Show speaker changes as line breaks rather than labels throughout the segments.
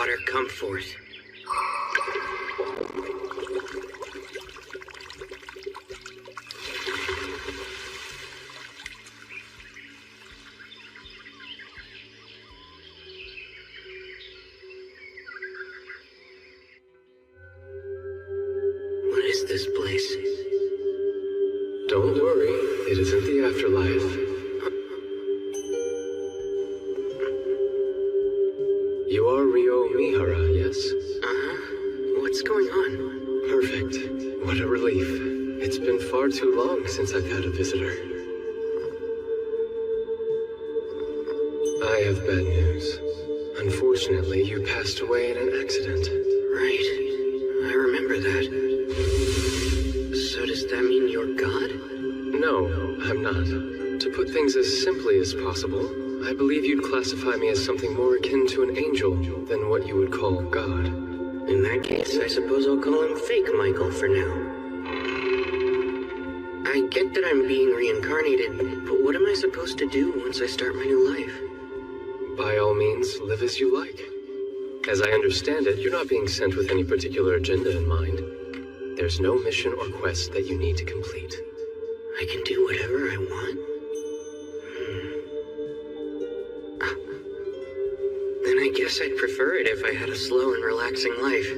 Water, come forth. What is this place?
Don't worry, it isn't the afterlife. You are Ryo Mihara, yes?
Uh-huh. What's going on?
Perfect. What a relief. It's been far too long since I've had a visitor. I have bad news. Unfortunately, you passed away in an accident.
Right. I remember that. So does that mean you're God?
No, I'm not. To put things as simply as possible, I believe you'd classify me as something more akin to an angel than what you would call God.
In that case, I suppose I'll call him Fake Michael for now. I get that I'm being reincarnated, but what am I supposed to do once I start my new life?
By all means, live as you like. As I understand it, you're not being sent with any particular agenda in mind. There's no mission or quest that you need to complete.
I can do whatever I want? Then I guess I'd prefer it if I had a slow and relaxing life.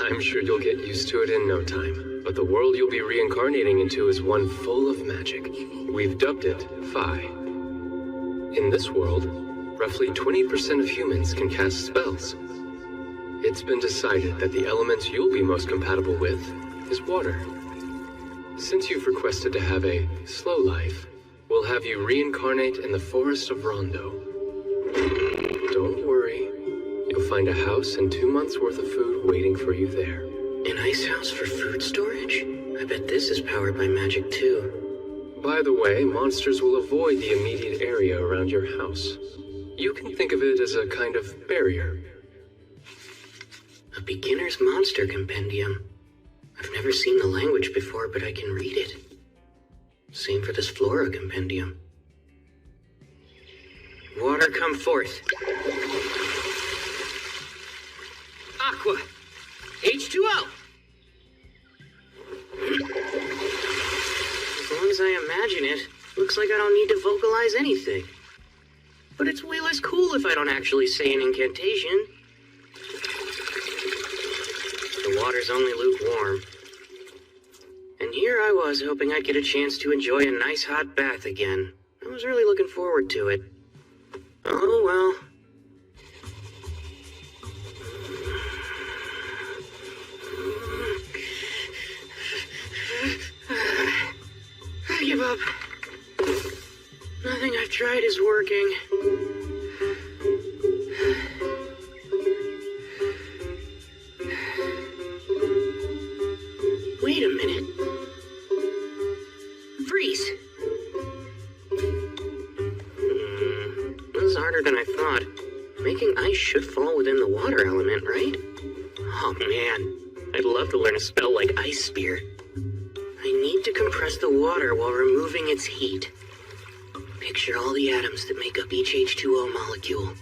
I'm sure you'll get used to it in no time. But the world you'll be reincarnating into is one full of magic. We've dubbed it Phi. In this world, roughly 20% of humans can cast spells. It's been decided that the element you'll be most compatible with is water. Since you've requested to have a slow life, we'll have you reincarnate in the forest of Rondo. Don't worry. You'll find a house and 2 months' worth of food waiting for you there.
An ice house for food storage? I bet this is powered by magic too.
By the way, monsters will avoid the immediate area around your house. You can think of it as a kind of barrier.
A beginner's monster compendium. I've never seen the language before, but I can read it. Same for this flora compendium. Water, come forth. Aqua. H2O. As long as I imagine it, looks like I don't need to vocalize anything. But it's way less cool if I don't actually say an incantation. The water's only lukewarm. And here I was hoping I'd get a chance to enjoy a nice hot bath again. I was really looking forward to it. Oh well. I give up. Nothing I've tried is working. Wait a minute. Freeze! This is harder than I thought. Making ice should fall within the water element, right? Oh man, I'd love to learn a spell like Ice Spear. I need to compress the water while removing its heat. Picture all the atoms that make up each H2O molecule.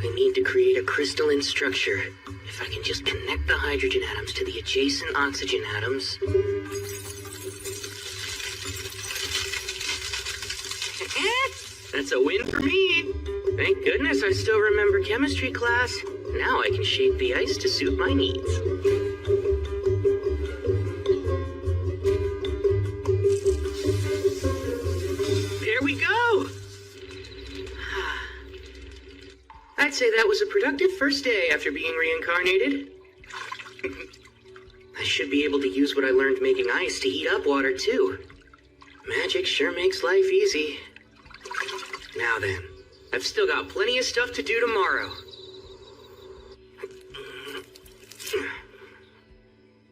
I need to create a crystalline structure. If I can just connect the hydrogen atoms to the adjacent oxygen atoms. That's a win for me. Thank goodness I still remember chemistry class. Now I can shape the ice to suit my needs. There we go! I'd say that was a productive first day after being reincarnated. I should be able to use what I learned making ice to heat up water too. Magic sure makes life easy. Now then, I've still got plenty of stuff to do tomorrow.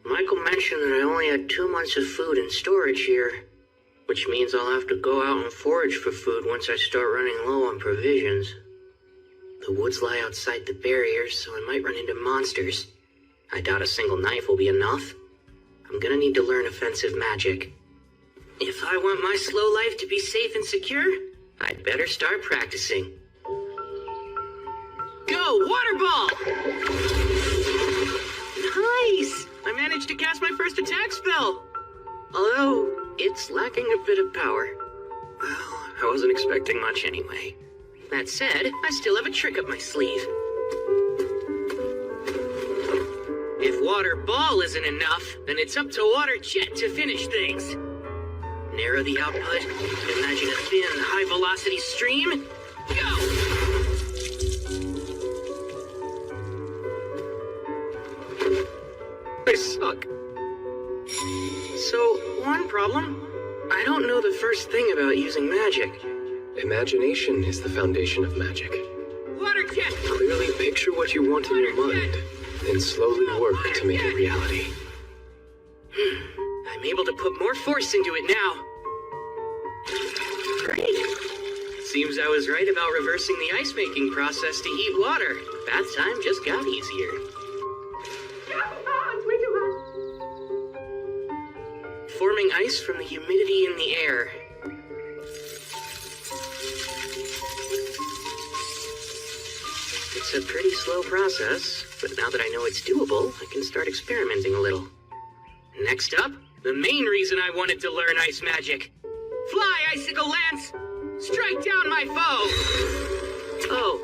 Michael mentioned that I only had 2 months of food in storage here, which means I'll have to go out and forage for food once I start running low on provisions. The woods lie outside the barriers, so I might run into monsters. I doubt a single knife will be enough. I'm gonna need to learn offensive magic. If I want my slow life to be safe and secure, I'd better start practicing. Go, water ball! Nice! I managed to cast my first attack spell. Although, it's lacking a bit of power. Well, I wasn't expecting much anyway. That said, I still have a trick up my sleeve. If water ball isn't enough, then it's up to water jet to finish things. Narrow the output, imagine a thin, high-velocity stream. Go!
I suck.
So, one problem. I don't know the first thing about using magic.
Imagination is the foundation of magic.
Water jet!
Clearly picture what you want in your mind, then slowly work to make it reality.
I'm able to put more force into it now. Great. Seems I was right about reversing the ice-making process to heat water. Bath time just got easier. Forming ice from the humidity in the air. It's a pretty slow process, but now that I know it's doable, I can start experimenting a little. Next up, the main reason I wanted to learn ice magic. Fly, Icicle Lance! Strike down my foe! Oh.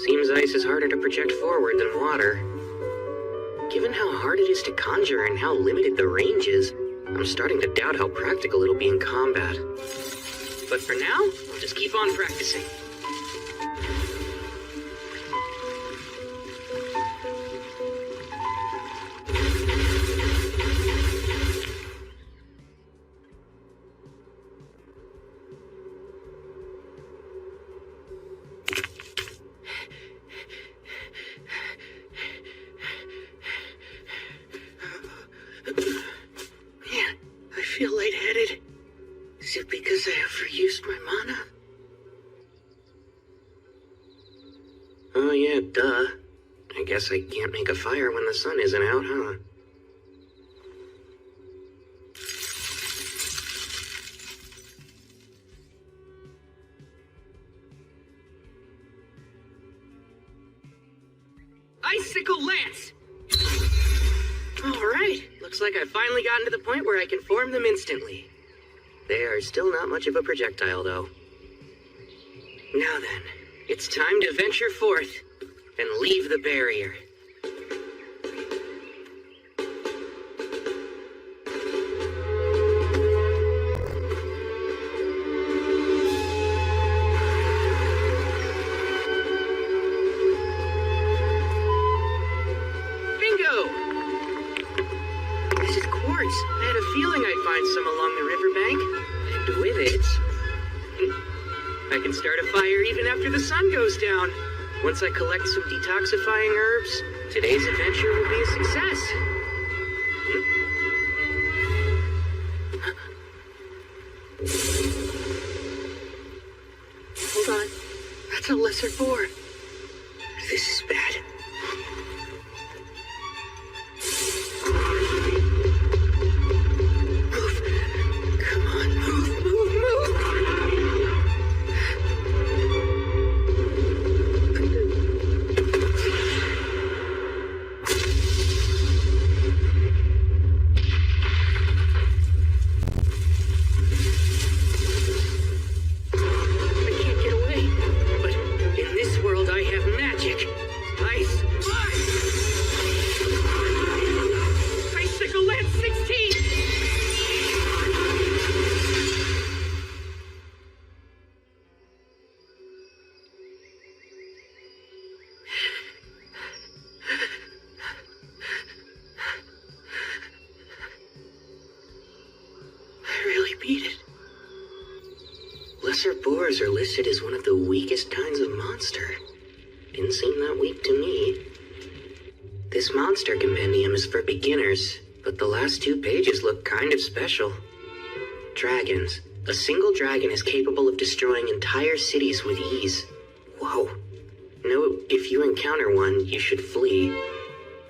Seems ice is harder to project forward than water. Given how hard it is to conjure and how limited the range is, I'm starting to doubt how practical it'll be in combat. But for now, I'll just keep on practicing. I feel lightheaded. Is it because I overused my mana? Oh yeah, duh. I guess I can't make a fire when the sun isn't out, huh? Icicle Lance! Alright, looks like I've finally gotten to the point where I can form them instantly. They are still not much of a projectile, though. Now then, it's time to venture forth and leave the barrier. I had a feeling I'd find some along the riverbank, and with it, I can start a fire even after the sun goes down. Once I collect some detoxifying herbs, today's adventure will be a success. Hold on, that's a lesser boar. This is bad. Lesser boars are listed as one of the weakest kinds of monster. Didn't seem that weak to me. This monster compendium is for beginners, but the last 2 pages look kind of special. Dragons. A single dragon is capable of destroying entire cities with ease. Whoa. Note, if you encounter one, you should flee.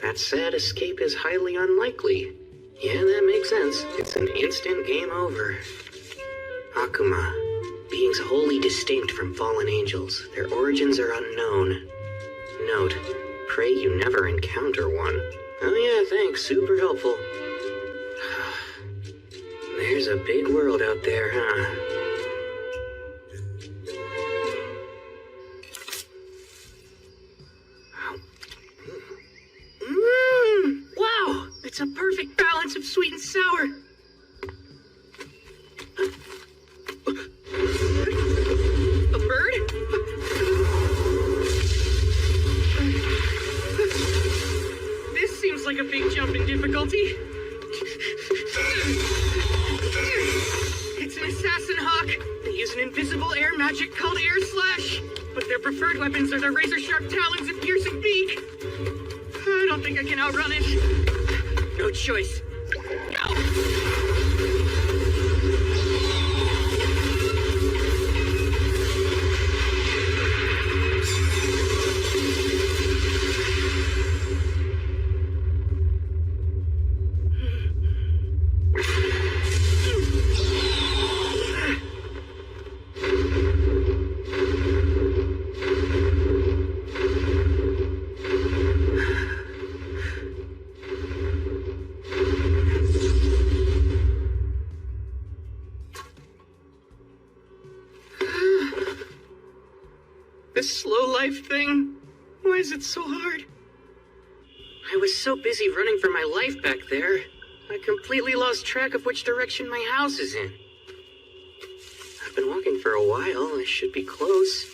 That said, escape is highly unlikely. Yeah, that makes sense. It's an instant game over. Akuma. Beings wholly distinct from fallen angels. Their origins are unknown. Note, pray you never encounter one. Oh yeah, thanks, super helpful. There's a big world out there, huh? Wow! It's a perfect balance of sweet and sour. A bird? This seems like a big jump in difficulty. It's an assassin hawk. They use an invisible air magic called Air Slash, but their preferred weapons are their razor-sharp talons and piercing beak. I don't think I can outrun it. No choice. This slow life thing, why is it so hard? I was so busy running for my life back there, I completely lost track of which direction my house is in. I've been walking for a while, I should be close.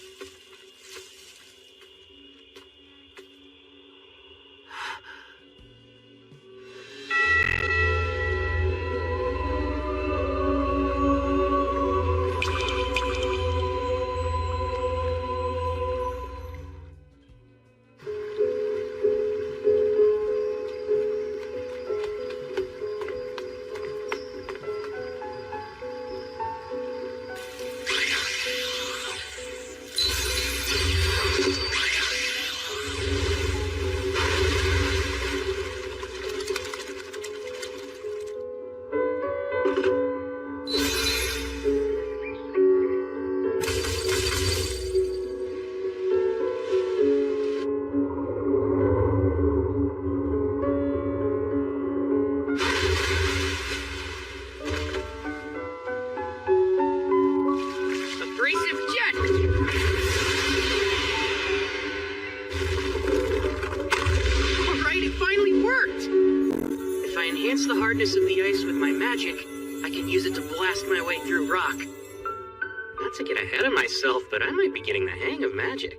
The hardness of the ice with my magic, I can use it to blast my way through rock. Not to get ahead of myself, but I might be getting the hang of magic.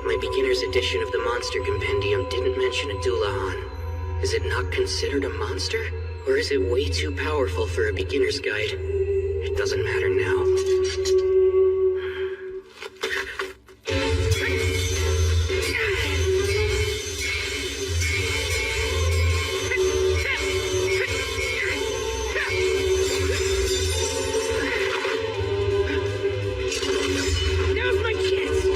My beginner's edition of the Monster Compendium didn't mention a Doulahan. Is it not considered a monster? Or is it way too powerful for a beginner's guide? It doesn't matter now. Now's my chance!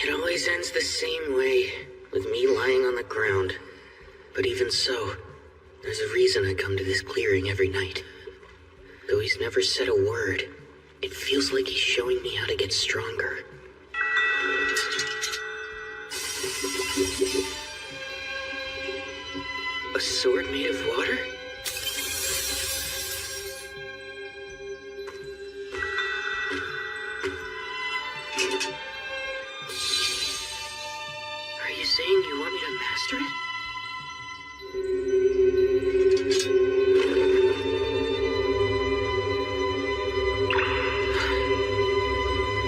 It always ends the same way, with me lying on the ground. But even so, there's a reason I come to this clearing every night. Though he's never said a word, it feels like he's showing me how to get stronger. A sword made of water? Are you saying you want me to master it?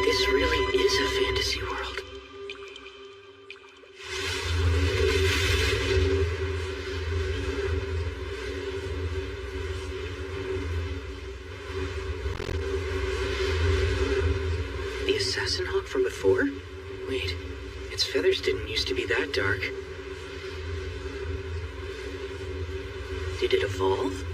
This really is a fantasy world. The assassin hawk from before? Wait, its feathers didn't used to be that dark. Did it evolve?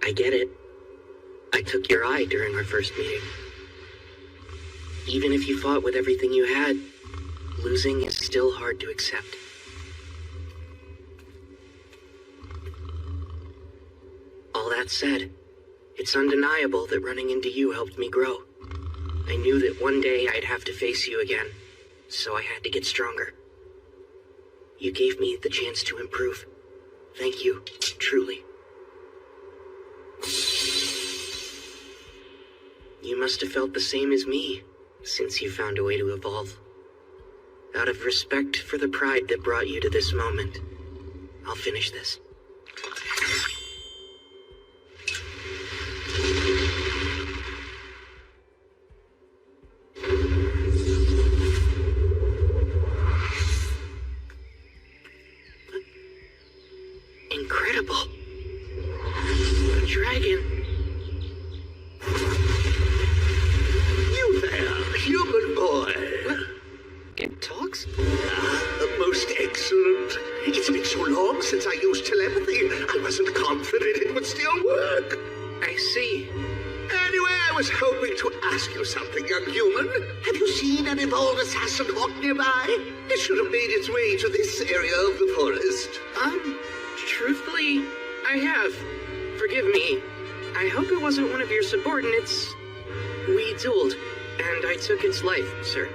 I get it. I took your eye during our first meeting. Even if you fought with everything you had, losing is still hard to accept. All that said, it's undeniable that running into you helped me grow. I knew that one day I'd have to face you again, so I had to get stronger. You gave me the chance to improve. Thank you, truly. You must have felt the same as me, since you found a way to evolve. Out of respect for the pride that brought you to this moment, I'll finish this. Incredible. A dragon.
You there, human boy.
What? It talks?
Most excellent. It's been so long since I used telepathy, I wasn't confident it would still work.
I see.
Anyway, I was hoping to ask you something, young human. Have you seen an evolved assassin walk nearby? It should have made its way to this area of the forest.
Truthfully, I have. Forgive me. I hope it wasn't one of your subordinates. We dueled, and I took its life, sir.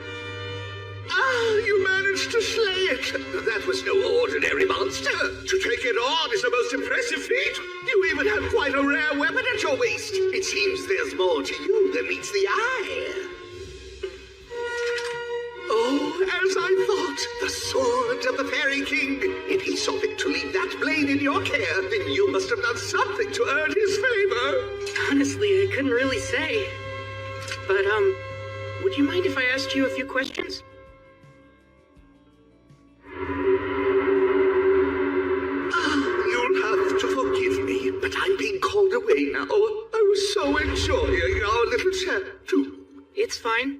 Ah, you managed to slay it. That was no ordinary monster. To take it on is a most impressive feat. You even have quite a rare weapon at your waist. It seems there's more to you than meets the eye. Oh, as I thought, the sword of the Fairy King. If he saw fit to leave that blade in your care, then you must have done something to earn his favor.
Honestly, I couldn't really say. But, would you mind if I asked you a few questions?
You'll have to forgive me, but I'm being called away now. I was so enjoying our little chat, too.
It's fine.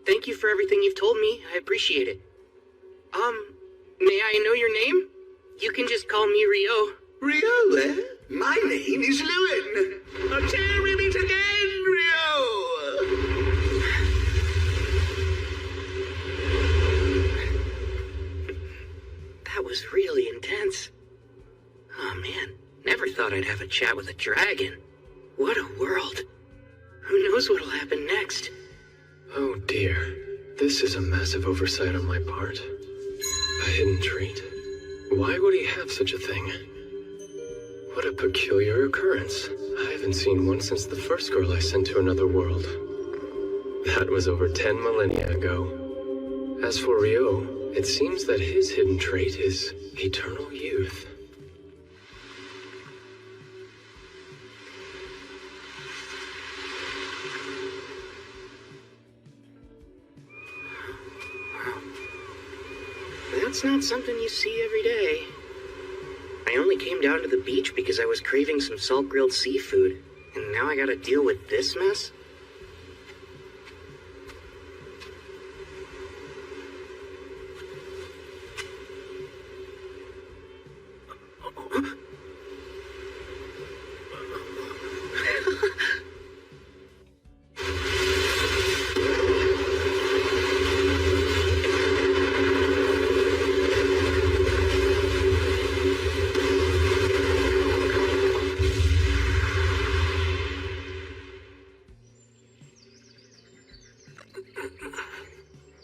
Thank you for everything you've told me. I appreciate it. May I know your name? You can just call me Rio.
Rio, eh? My name is Lewin. Until we meet again, Rio!
That was really intense. Oh man, never thought I'd have a chat with a dragon. What a world. Who knows what'll happen next?
Oh dear. This is a massive oversight on my part. A hidden trait. Why would he have such a thing? What a peculiar occurrence. I haven't seen one since the first girl I sent to another world. That was over 10 millennia ago. As for Rio, it seems that his hidden trait is eternal youth.
That's not something you see every day. I only came down to the beach because I was craving some salt-grilled seafood, and now I gotta deal with this mess?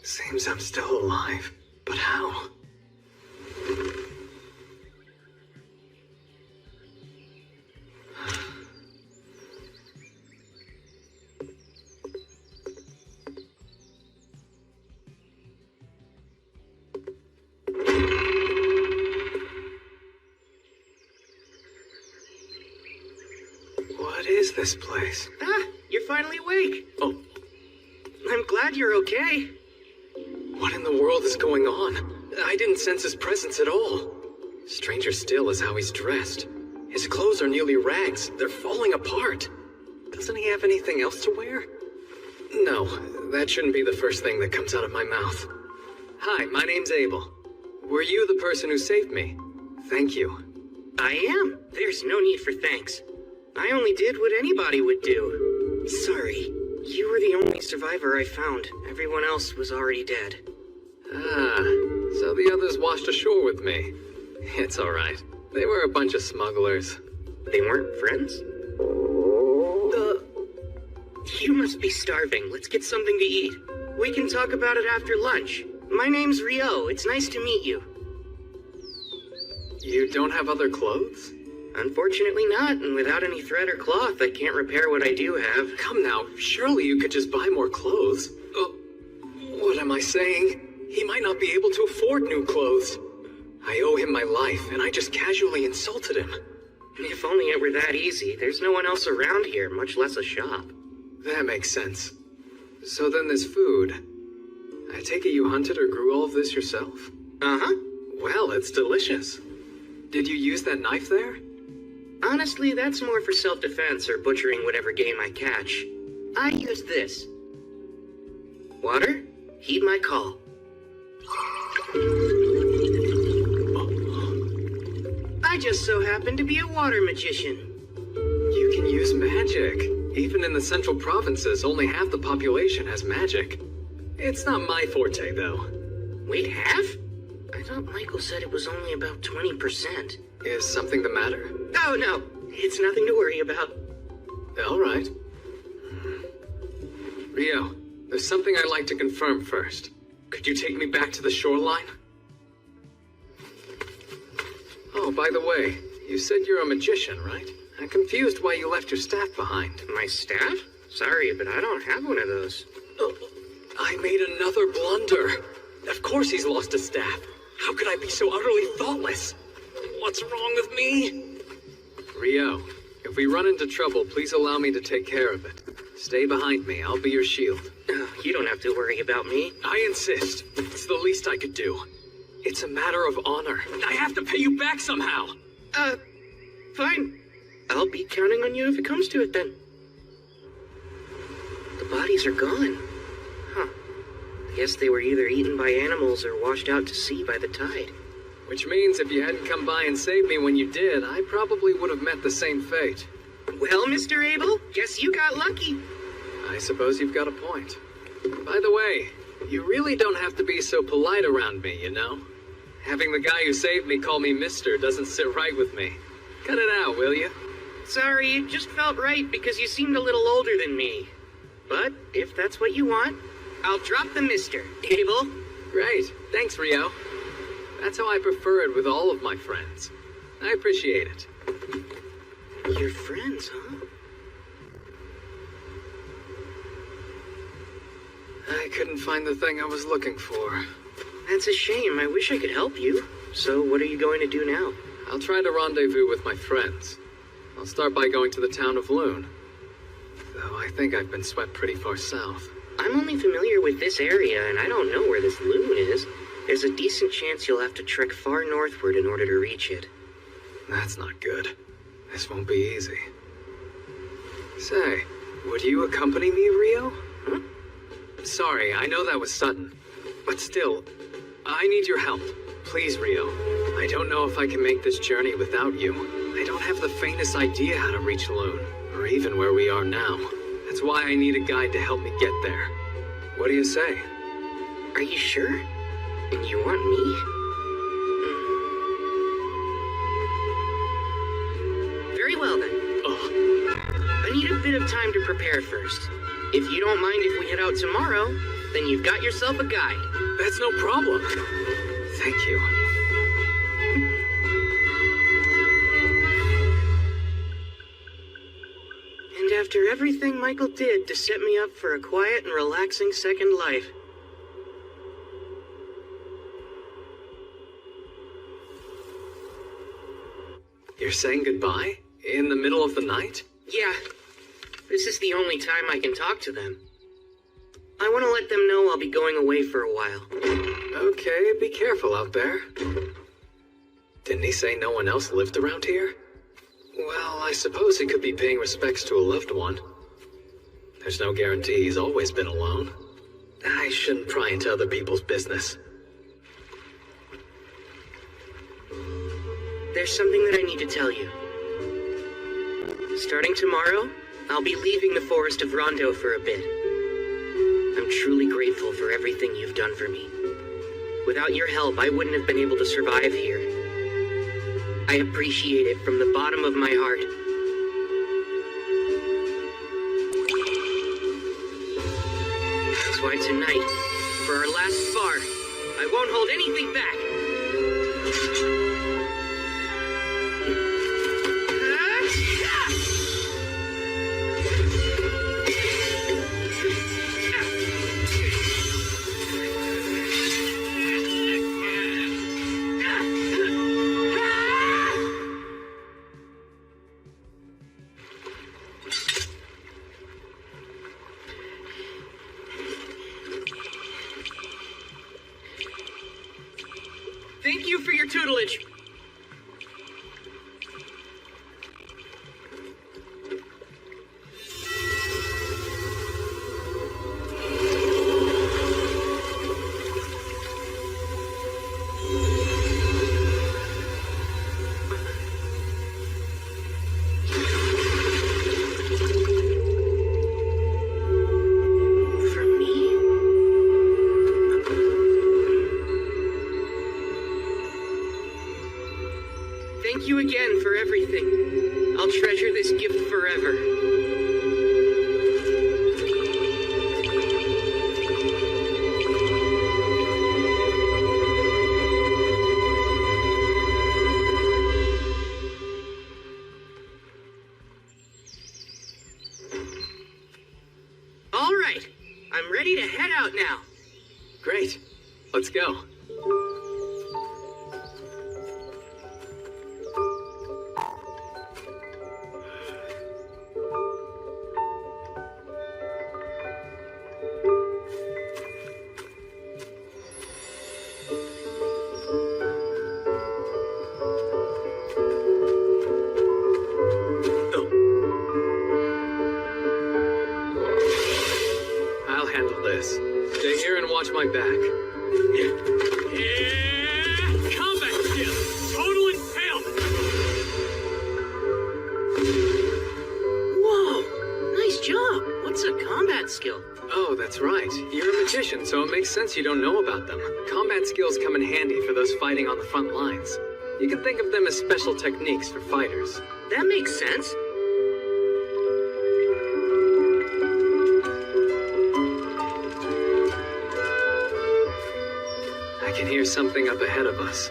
Seems I'm still alive, but how? What is this place?
Ah, you're finally awake. Oh, I'm glad you're okay.
What in the world is going on? I didn't sense his presence at all. Stranger still is how he's dressed. His clothes are nearly rags. They're falling apart. Doesn't he have anything else to wear? No, that shouldn't be the first thing that comes out of my mouth. Hi, my name's Abel. Were you the person who saved me? Thank you.
I am. There's no need for thanks. I only did what anybody would do. Sorry. You were the only survivor I found. Everyone else was already dead.
Ah, so the others washed ashore with me. It's alright. They were a bunch of smugglers.
They weren't friends? You must be starving. Let's get something to eat. We can talk about it after lunch. My name's Rio. It's nice to meet you.
You don't have other clothes?
Unfortunately not, and without any thread or cloth, I can't repair what I do have.
Come now, surely you could just buy more clothes. What am I saying? He might not be able to afford new clothes. I owe him my life, and I just casually insulted him.
If only it were that easy. There's no one else around here, much less a shop.
That makes sense. So then there's food. I take it you hunted or grew all of this yourself?
Uh-huh.
Well, it's delicious. Did you use that knife there?
Honestly, that's more for self-defense or butchering whatever game I catch. I used this. Water? Heed my call. I just so happen to be a water magician.
You can use magic. Even in the central provinces, only half the population has magic. It's not my forte, though.
Wait, half? I thought Michael said it was only about 20%.
Is something the matter?
Oh, no. It's nothing to worry about.
All right. Rio, there's something I'd like to confirm first. Could you take me back to the shoreline? Oh, by the way, you said you're a magician, right? I'm confused why you left your staff behind.
My staff? Sorry, but I don't have one of those.
I made another blunder. Of course he's lost a staff. How could I be so utterly thoughtless? What's wrong with me? Rio, if we run into trouble, please allow me to take care of it. Stay behind me. I'll be your shield.
You don't have to worry about me.
I insist. It's the least I could do. It's a matter of honor. I have to pay you back somehow.
Fine. I'll be counting on you if it comes to it then. The bodies are gone. Huh. I guess they were either eaten by animals or washed out to sea by the tide.
Which means if you hadn't come by and saved me when you did, I probably would have met the same fate.
Well, Mr. Abel, guess you got lucky.
I suppose you've got a point. By the way, you really don't have to be so polite around me, you know? Having the guy who saved me call me Mister doesn't sit right with me. Cut it out, will you?
Sorry, it just felt right because you seemed a little older than me. But if that's what you want, I'll drop the Mister. Abel?
Great. Thanks, Rio. That's how I prefer it with all of my friends. I appreciate it.
Your friends, huh?
I couldn't find the thing I was looking for.
That's a shame. I wish I could help you. So what are you going to do now?
I'll try to rendezvous with my friends. I'll start by going to the town of Loon. Though I think I've been swept pretty far south.
I'm only familiar with this area, and I don't know where this Loon is. There's a decent chance you'll have to trek far northward in order to reach it.
That's not good. This won't be easy. Say, would you accompany me, Rio?
Huh?
Sorry, I know that was sudden. But still, I need your help. Please, Rio. I don't know if I can make this journey without you. I don't have the faintest idea how to reach Loon, or even where we are now. That's why I need a guide to help me get there. What do you say?
Are you sure? And you want me? Very well then. I need a bit of time to prepare first. If you don't mind if we head out tomorrow, then you've got yourself a guide.
That's no problem. Thank you.
And after everything Michael did to set me up for a quiet and relaxing second life.
You're saying goodbye? In the middle of the night?
Yeah. This is the only time I can talk to them. I want to let them know I'll be going away for a while.
Okay, be careful out there. Didn't he say no one else lived around here? Well, I suppose he could be paying respects to a loved one. There's no guarantee he's always been alone. I shouldn't pry into other people's business.
There's something that I need to tell you. Starting tomorrow, I'll be leaving the forest of Rondo for a bit. I'm truly grateful for everything you've done for me. Without your help, I wouldn't have been able to survive here. I appreciate it from the bottom of my heart. That's why tonight, for our last spar, I won't hold anything back. Thank you for your tutelage. Thank you again for everything. I'll treasure this gift forever. All right, I'm ready to head out now.
Great. Let's go. I'll handle this. Stay here and watch my back.
Combat skill! Total impalement!
Whoa, nice job. What's a combat skill?
Oh, that's right. You're a magician, so it makes sense you don't know about them. Combat skills come in handy for those fighting on the front lines. You can think of them as special techniques for fighters.
That makes sense.
I can hear something up ahead of us.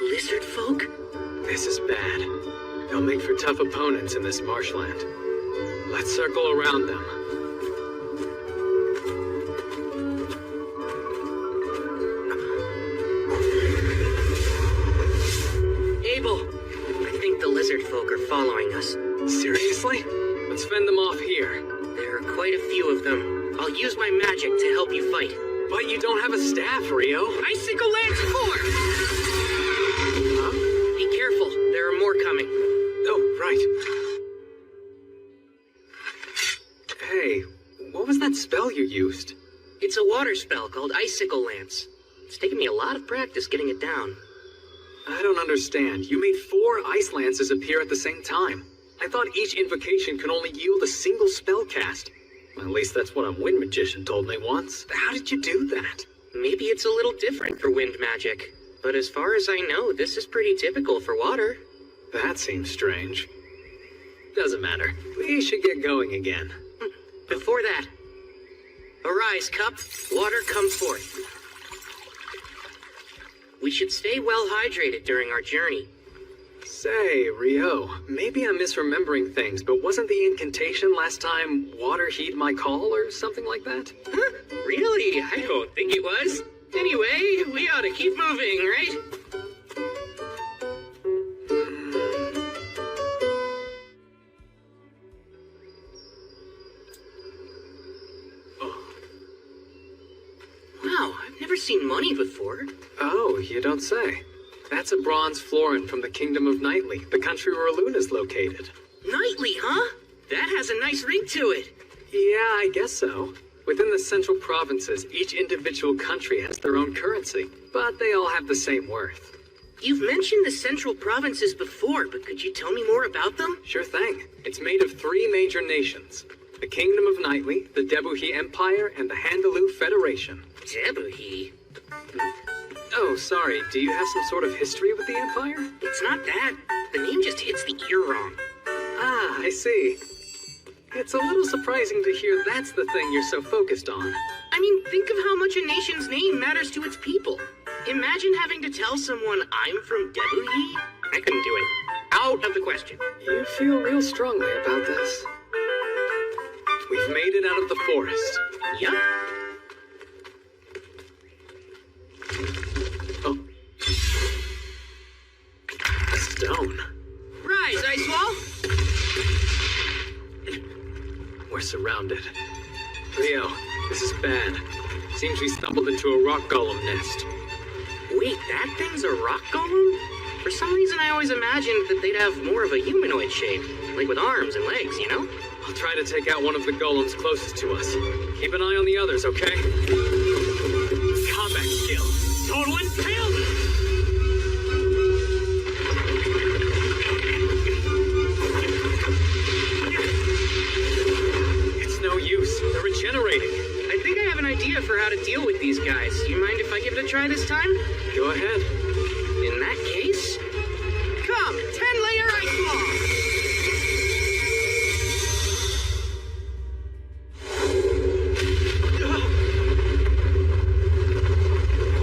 Lizard folk?
This is bad. They'll make for tough opponents in this marshland. Let's circle around them.
Abel, I think the lizard folk are following us.
Seriously? Let's fend them off here.
There are quite a few of them. I'll use my magic to help you fight.
But you don't have a staff, Rio.
Icicle Lance 4!
Huh?
Be careful, there are more coming.
Oh, right. Hey, what was that spell you used?
It's a water spell called Icicle Lance. It's taken me a lot of practice getting it down.
I don't understand. You made 4 ice lances appear at the same time. I thought each invocation could only yield a single spell cast. At least that's what a wind magician told me once. How did you do that?
Maybe it's a little different for wind magic, but as far as I know, this is pretty typical for water.
That seems strange. Doesn't matter. We should get going again.
Before that, arise, cup, water come forth. We should stay well hydrated during our journey.
Say, Rio, maybe I'm misremembering things, but wasn't the incantation last time, water heed my call, or something like that?
Huh? Really? I don't think it was. Anyway, we ought to keep moving, right? Wow, I've never seen money before.
Oh, you don't say. That's a bronze florin from the Kingdom of Nightly, the country where Luna's located.
Nightly, huh? That has a nice ring to it.
Yeah, I guess so. Within the central provinces, each individual country has their own currency, but they all have the same worth.
You've mentioned the central provinces before, but could you tell me more about them?
Sure thing. It's made of 3 major nations. The Kingdom of Nightly, the Debuhi Empire, and the Handaloo Federation.
Debuhi?
Oh, sorry. Do you have some sort of history with the Empire?
It's not that. The name just hits the ear wrong.
Ah, I see. It's a little surprising to hear that's the thing you're so focused on.
I mean, think of how much a nation's name matters to its people. Imagine having to tell someone I'm from Debuhi. I couldn't do it. Out of the question.
You feel real strongly about this. We've made it out of the forest.
Yup.
Oh. A stone.
Rise, Icewall!
We're surrounded. Rio, this is bad. Seems we stumbled into a rock golem nest.
Wait, that thing's a rock golem? For some reason I always imagined that they'd have more of a humanoid shape. Like with arms and legs, you know?
I'll try to take out one of the golems closest to us. Keep an eye on the others, okay?
Combat skill. Total impalement.
It's no use. They're regenerating.
I think I have an idea for how to deal with these guys. You mind if I give it a try this time?
Go ahead.
In that case, come, 10-layer ice ball!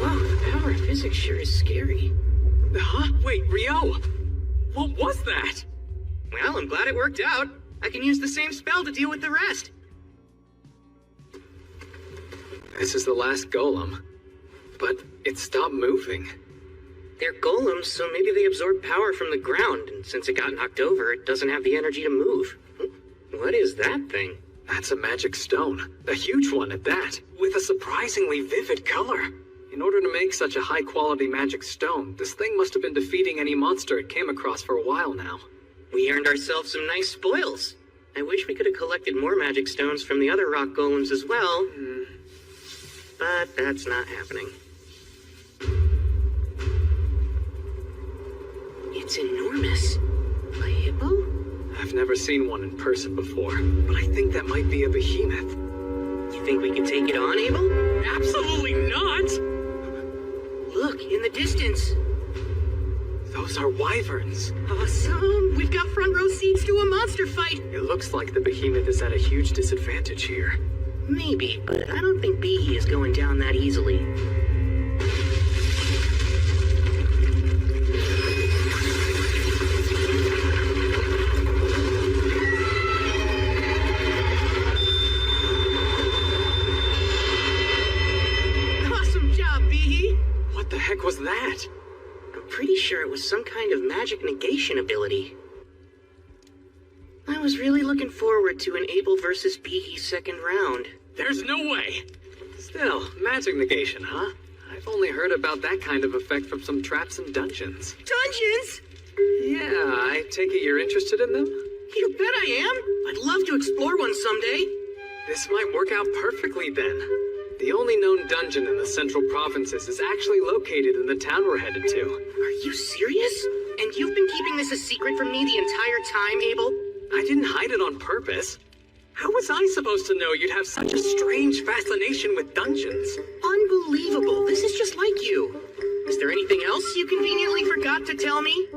Wow, the power of physics sure is scary.
Huh? Wait, Rio! What was that?
Well, I'm glad it worked out. I can use the same spell to deal with the rest.
This is the last golem. But it stopped moving.
They're golems, so maybe they absorb power from the ground, and since it got knocked over, it doesn't have the energy to move. What is that thing?
That's a magic stone. A huge one at that, with a surprisingly vivid color. In order to make such a high-quality magic stone, this thing must have been defeating any monster it came across for a while now.
We earned ourselves some nice spoils. I wish we could have collected more magic stones from the other rock golems as well. But that's not happening. It's enormous. A hippo?
I've never seen one in person before, but I think that might be a behemoth.
You think we can take it on, Abel?
Absolutely not.
Look, in the distance.
Those are wyverns.
Awesome! We've got front row seats to a monster fight!
It looks like the behemoth is at a huge disadvantage here.
Maybe, but I don't think Behe is going down that easily. Awesome job, Behe!
What the heck was that?
I'm pretty sure it was some kind of magic negation ability. I was really looking forward to an Abel versus Behe second round.
There's no way.
Still, magic negation, huh? I've only heard about that kind of effect from some traps and dungeons.
Dungeons?
Yeah, I take it you're interested in them?
You bet I am! I'd love to explore one someday.
This might work out perfectly then. The only known dungeon in the central provinces is actually located in the town we're headed to.
Are you serious? And you've been keeping this a secret from me the entire time, Abel?
I didn't hide it on purpose. How was I supposed to know you'd have such a strange fascination with dungeons?
Unbelievable. This is just like you. Is there anything else you conveniently forgot to tell me?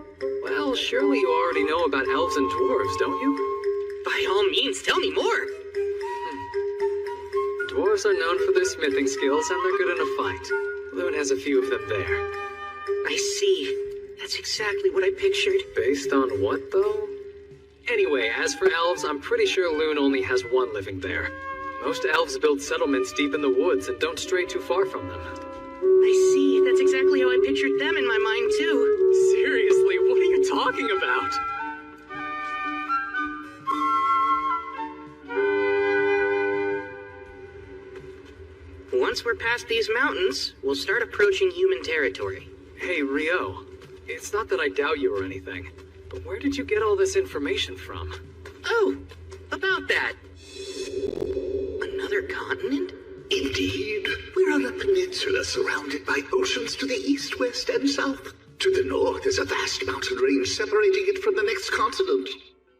Well, surely you already know about elves and dwarves, don't you?
By all means, tell me more.
Dwarves are known for their smithing skills, and they're good in a fight. Loon has a few of them there.
I see. That's exactly what I pictured.
Based on what, though? Anyway, as for elves, I'm pretty sure Loon only has one living there. Most elves build settlements deep in the woods and don't stray too far from them.
I see. That's exactly how I pictured them in my mind, too.
Seriously, what are you talking about?
Once we're past these mountains, we'll start approaching human territory.
Hey, Rio. It's not that I doubt you or anything, but where did you get all this information from?
Oh, about that. Another continent?
Indeed. We're on a peninsula surrounded by oceans to the east, west, and south. To the north is a vast mountain range separating it from the next continent.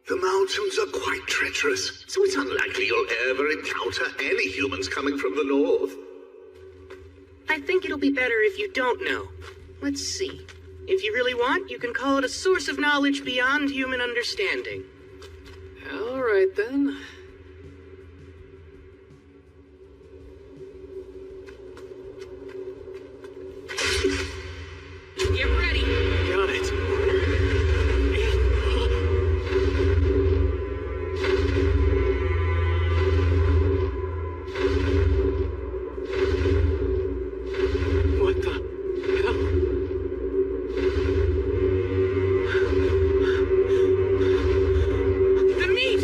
The mountains are quite treacherous, so it's unlikely you'll ever encounter any humans coming from the north.
I think it'll be better if you don't know. Let's see. If you really want, you can call it a source of knowledge beyond human understanding.
All right, then.
Get ready!
Got it. What the hell?
The meat!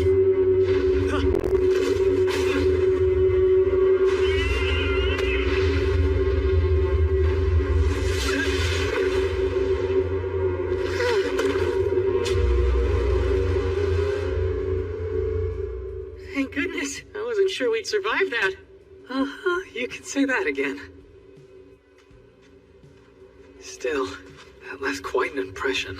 Thank goodness. I wasn't sure we'd survive that.
Uh-huh, you can say that again. Still, that left quite an impression.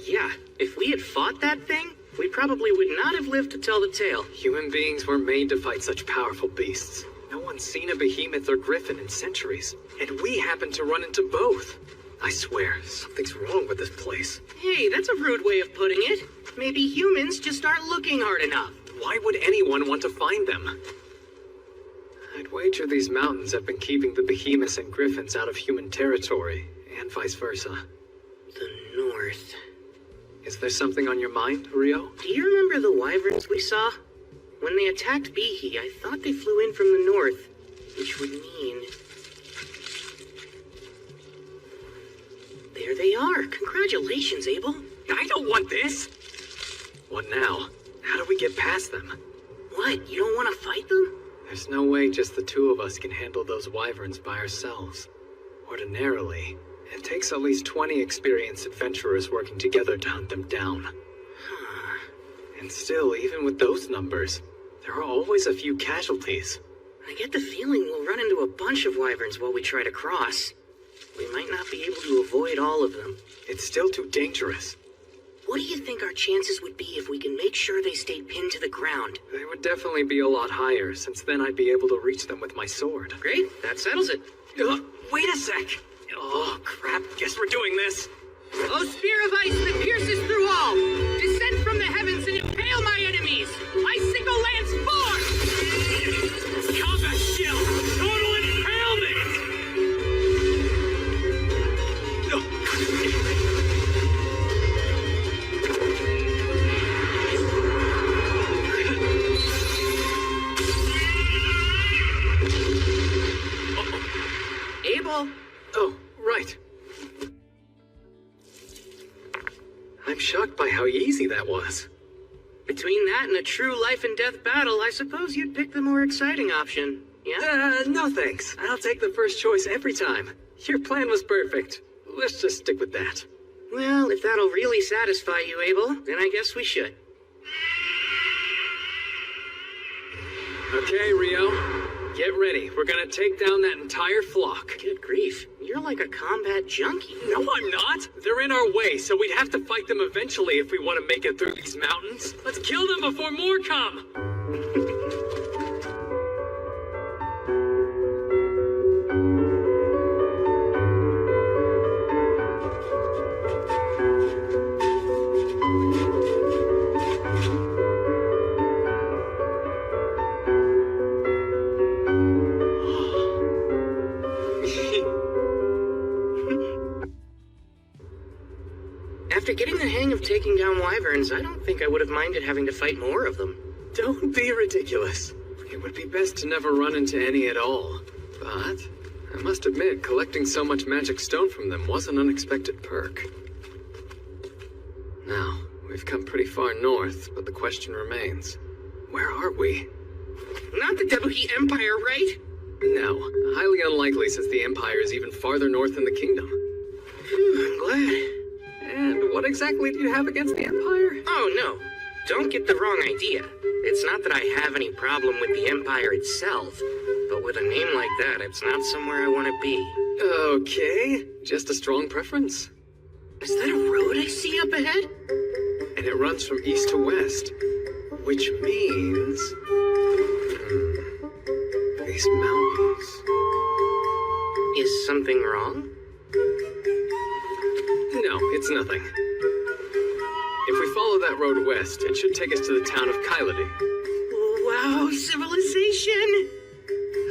Yeah, if we had fought that thing, we probably would not have lived to tell the tale.
Human beings weren't made to fight such powerful beasts. No one's seen a behemoth or griffin in centuries, and we happened to run into both. I swear, something's wrong with this place.
Hey, that's a rude way of putting it. Maybe humans just aren't looking hard enough.
Why would anyone want to find them? I'd wager these mountains have been keeping the behemoths and griffins out of human territory, and vice versa.
The north.
Is there something on your mind, Rio?
Do you remember the wyverns we saw? When they attacked Behe, I thought they flew in from the north, which would mean... There they are. Congratulations, Abel.
I don't want this! What now? How do we get past them?
What, you don't want to fight them?
There's no way just the two of us can handle those wyverns by ourselves. Ordinarily, it takes at least 20 experienced adventurers working together to hunt them down. And still, even with those numbers, there are always a few casualties.
I get the feeling we'll run into a bunch of wyverns while we try to cross. We might not be able to avoid all of them.
It's still too dangerous.
What do you think our chances would be if we can make sure they stayed pinned to the ground?
They would definitely be a lot higher, since then I'd be able to reach them with my sword.
Great, that settles it.
Wait a sec! Oh, crap, guess we're doing this.
O spear of ice that pierces through all, descend from the heavens and impale my enemies! Icicle lance forth!
Combat skill! Total impalement!
Abel!
Oh, right. I'm shocked by how easy that was.
Between that and a true life and death battle, I suppose you'd pick the more exciting option. Yeah?
No thanks. I'll take the first choice every time. Your plan was perfect. Let's just stick with that.
Well, if that'll really satisfy you, Abel, then I guess we should.
Okay, Rio. Get ready. We're gonna take down that entire flock.
Good grief, you're like a combat junkie.
No, I'm not. They're in our way, so we'd have to fight them eventually if we want to make it through these mountains. Let's kill them before more come.
After getting the hang of taking down wyverns, I don't think I would have minded having to fight more of them.
Don't be ridiculous. It would be best to never run into any at all. But I must admit, collecting so much magic stone from them was an unexpected perk. Now, we've come pretty far north, but the question remains. Where are we?
Not the Debuhi Empire, right?
No, highly unlikely since the Empire is even farther north in the kingdom.
I'm glad.
And what exactly do you have against the Empire?
Oh, no. Don't get the wrong idea. It's not that I have any problem with the Empire itself. but with a name like that, it's not somewhere I want to be.
Okay, just a strong preference.
Is that a road I see up ahead?
And it runs from east to west, which means... these mountains...
Is something wrong?
No, it's nothing. If we follow that road west, it should take us to the town of Kylody.
Wow, civilization!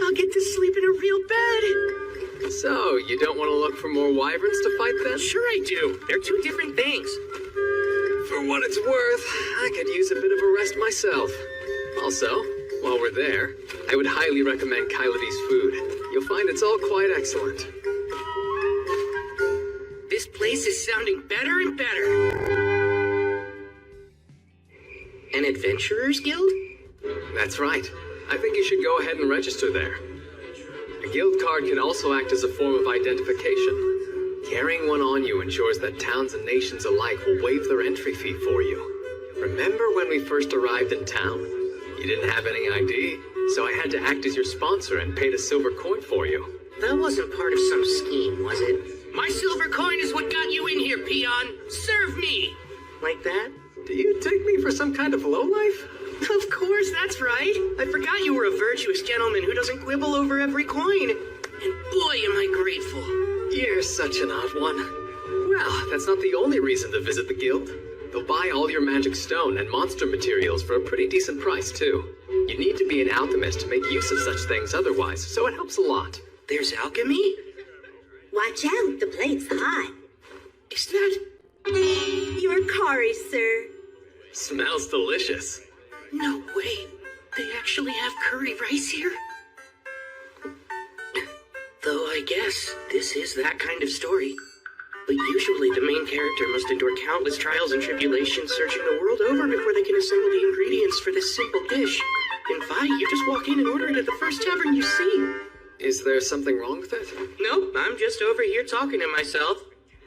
I'll get to sleep in a real bed.
So, you don't want to look for more wyverns to fight then?
Sure I do. They're two different things.
For what it's worth, I could use a bit of a rest myself. Also, while we're there, I would highly recommend Kylody's food. You'll find it's all quite excellent.
This place is sounding better and better. An adventurer's guild?
That's right. I think you should go ahead and register there. A guild card can also act as a form of identification. Carrying one on you ensures that towns and nations alike will waive their entry fee for you. Remember when we first arrived in town? You didn't have any ID, so I had to act as your sponsor and paid a silver coin for you.
That wasn't part of some scheme, was it? My silver coin is what got you in here, peon. Serve me! Like that?
Do you take me for some kind of lowlife?
Of course, that's right. I forgot you were a virtuous gentleman who doesn't quibble over every coin. And boy, am I grateful.
You're such an odd one. Well, that's not the only reason to visit the guild. They'll buy all your magic stone and monster materials for a pretty decent price, too. You need to be an alchemist to make use of such things otherwise, so it helps a lot.
There's alchemy?
Watch out, the plate's hot.
Is that...
Your curry, sir.
Smells delicious.
No way. They actually have curry rice here? Though I guess this is that kind of story. But usually the main character must endure countless trials and tribulations searching the world over before they can assemble the ingredients for this simple dish. In Vi, you just walk in and order it at the first tavern you see.
Is there something wrong with it?
Nope, I'm just over here talking to myself.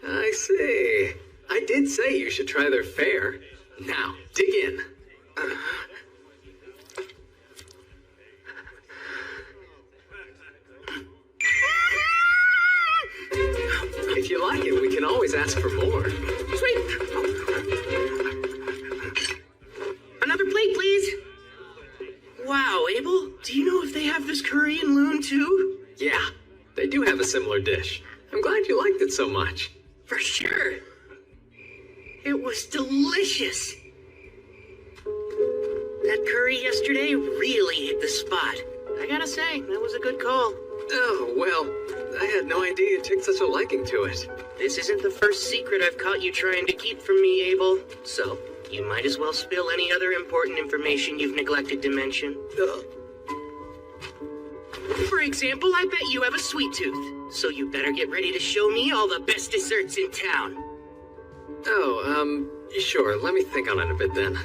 I see. I did say you should try their fare. Now, dig in. If you like it, we can always ask for more.
Sweet. Another plate, please. Wow, Abel, do you know if they have this curry in Loon too?
Yeah, they do have a similar dish. I'm glad you liked it so much.
For sure. It was delicious. That curry yesterday really hit the spot. I gotta say, that was a good call.
Oh, well, I had no idea you took such a liking to it.
This isn't the first secret I've caught you trying to keep from me, Abel. So, you might as well spill any other important information you've neglected to mention. For example, I bet you have a sweet tooth. So you better get ready to show me all the best desserts in town.
Oh, sure. Let me think on it a bit then.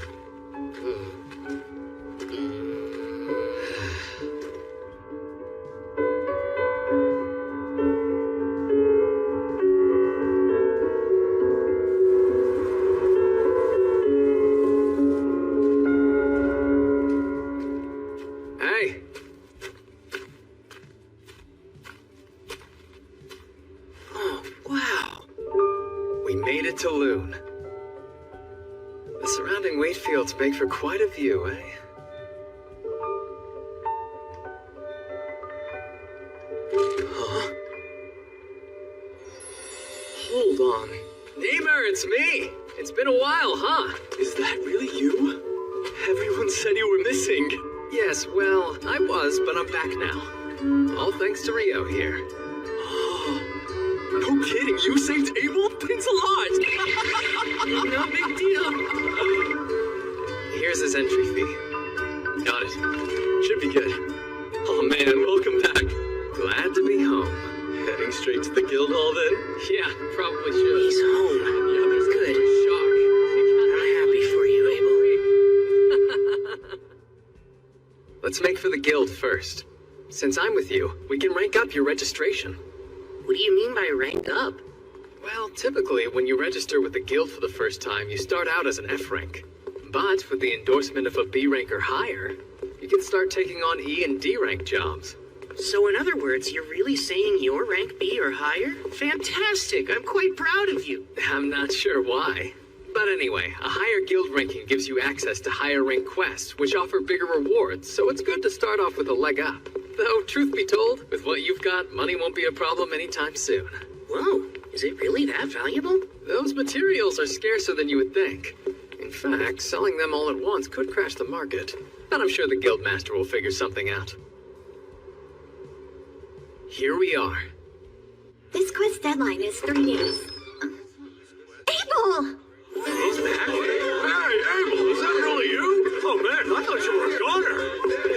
Hey.
Oh, wow.
We made it to Loon. The surrounding wheat fields make for quite a view, eh? Huh? Hold on. Namer, it's me! It's been a while, huh? Is that really you? Everyone said you were missing. Yes, well, I was, but I'm back now. All thanks to Rio here. No kidding, you saved Abel? Thanks a lot! No big deal. Here's his entry fee. Got it. Should be good. Oh man, welcome back. Glad to be home. Heading straight to the guild hall then? Yeah, probably should.
He's home.
Yeah, there's
Good.
shock.
I'm happy for you, Abel.
Let's make for the guild first. Since I'm with you, we can rank up your registration.
What do you mean by rank up?
Well, typically, when you register with the guild for the first time, you start out as an F rank. But with the endorsement of a B rank or higher, you can start taking on E and D rank jobs.
So in other words, you're really saying you're rank B or higher? Fantastic! I'm quite proud of you.
I'm not sure why. But anyway, a higher guild ranking gives you access to higher rank quests, which offer bigger rewards, so it's good to start off with a leg up. Though, truth be told, with what you've got, money won't be a problem anytime soon.
Whoa, is it really that valuable?
Those materials are scarcer than you would think. In fact, selling them all at once could crash the market. But I'm sure the Guildmaster will figure something out. Here we are.
This quest deadline is 3 days. Abel!
He's back. Hey, Abel, is that really you? Oh man, I thought you were a goner.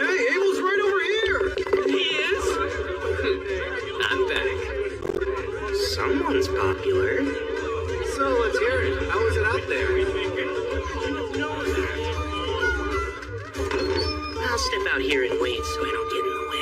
Hey, Abel's right over here. He is?
I'm back.
Someone's popular.
So, let's hear it. How is it out there?
I'll step out here and wait so I don't get in the way.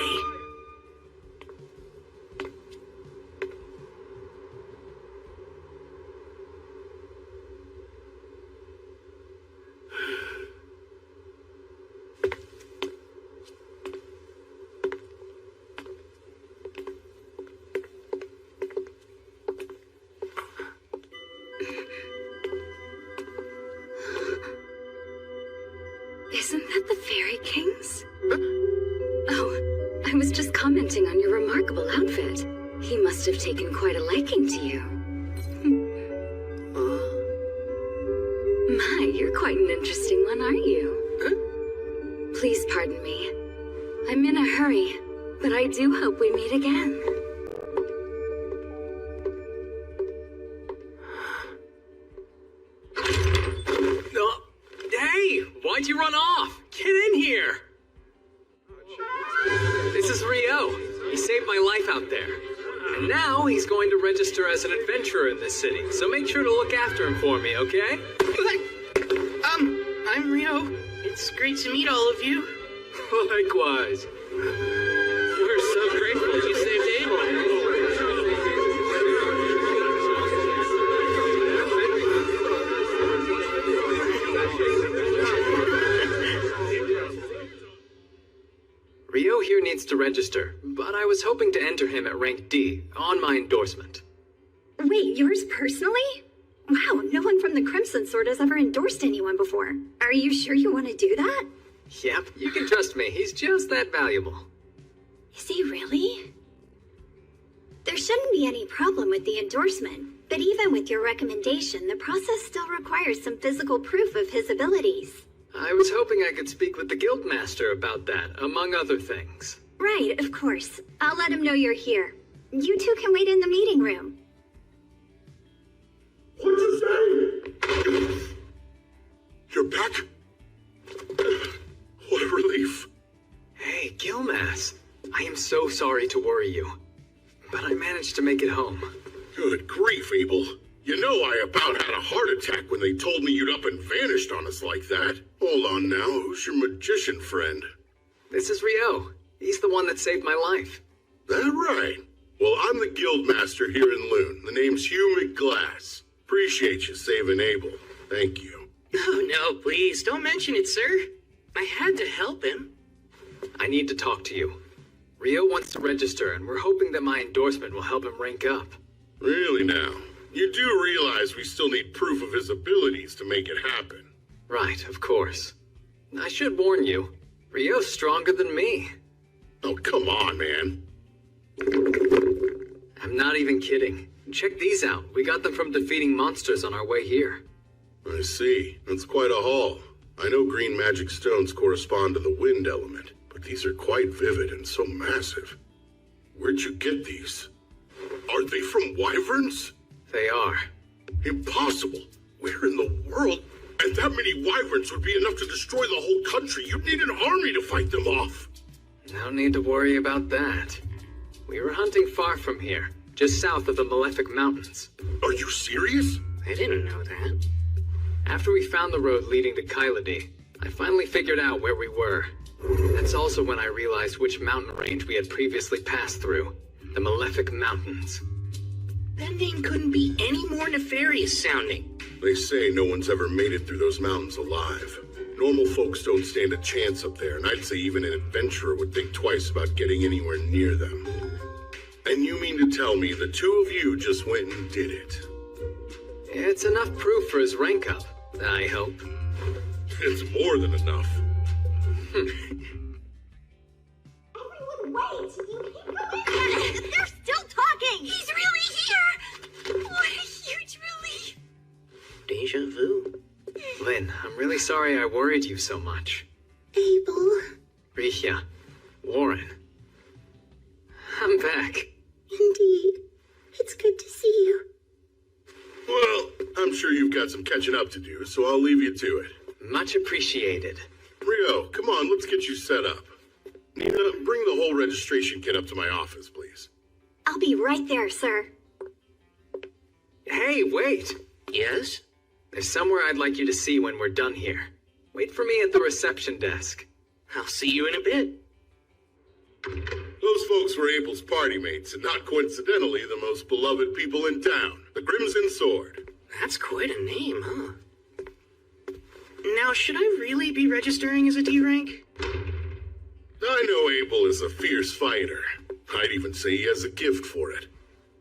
Isn't that the Fairy Kings? Oh, I was just commenting on your remarkable outfit. He must have taken quite a liking to you. My, you're quite an interesting one, aren't you? Please pardon me. I'm in a hurry, but I do hope we meet again.
Hey, why'd you run off? Get in here! This is Rio. He saved my life out there. And now he's going to register as an adventurer in this city, so make sure to look after him for me, okay?
I'm Rio. It's great to meet all of you.
Likewise.
We're so grateful you saved Abel.
Rio here needs to register, but I was hoping to enter him at rank D on my endorsement.
Wait, yours personally? Wow, no one from the Crimson Sword has ever endorsed anyone before. Are you sure you want to do that?
Yep, you can trust me. He's just that valuable.
Is he really? There shouldn't be any problem with the endorsement, but even with your recommendation, the process still requires some physical proof of his abilities.
I was hoping I could speak with the Guildmaster about that, among other things.
Right, of course. I'll let him know you're here. You two can wait in the meeting room.
What'd you say? You're back? What a relief.
Hey, Gilmas. I am so sorry to worry you, but I managed to make it home.
Good grief, Abel. You know I about had a heart attack when they told me you'd up and vanished on us like that. Hold on now, who's your magician friend?
This is Rio. He's the one that saved my life.
That right? Well, I'm the Guildmaster here in Loon. The name's Hugh McGlass. Appreciate you saving Abel. Thank you.
Oh, no, please, don't mention it, sir. I had to help him.
I need to talk to you. Rio wants to register, and we're hoping that my endorsement will help him rank up.
Really now? You do realize we still need proof of his abilities to make it happen.
Right, of course. I should warn you, Rio's stronger than me.
Oh, come on, man.
I'm not even kidding. Check these out. We got them from defeating monsters on our way here.
I see. That's quite a haul. I know green magic stones correspond to the wind element, but these are quite vivid and so massive. Where'd you get these? Are they from wyverns?
They are.
Impossible. Where in the world? And that many wyverns would be enough to destroy the whole country. You'd need an army to fight them off.
No need to worry about that. We were hunting far from here, just south of the Malefic Mountains.
Are you serious?
I didn't know that.
After we found the road leading to Kyladi, I finally figured out where we were. That's also when I realized which mountain range we had previously passed through. The Malefic Mountains.
That name couldn't be any more nefarious sounding.
They say no one's ever made it through those mountains alive. Normal folks don't stand a chance up there, and I'd say even an adventurer would think twice about getting anywhere near them. And you mean to tell me the two of you just went and did it?
It's enough proof for his rank up, I hope.
It's more than enough.
Everyone, wait! You keep going! They're still talking! He's really here! What a huge relief!
Deja vu.
Lynn, I'm really sorry I worried you so much.
Abel.
Rihya, Warren. I'm back.
Indeed. It's good to see you.
Well, I'm sure you've got some catching up to do, so I'll leave you to it.
Much appreciated.
Rio, come on, let's get you set up. Nina, bring the whole registration kit up to my office, please.
I'll be right there, sir.
Hey, wait!
Yes?
There's somewhere I'd like you to see when we're done here. Wait for me at the reception desk.
I'll see you in a bit.
Those folks were Abel's party mates, and not coincidentally the most beloved people in town, the Crimson Sword.
That's quite a name, huh? Now, should I really be registering as a D rank?
I know Abel is a fierce fighter. I'd even say he has a gift for it.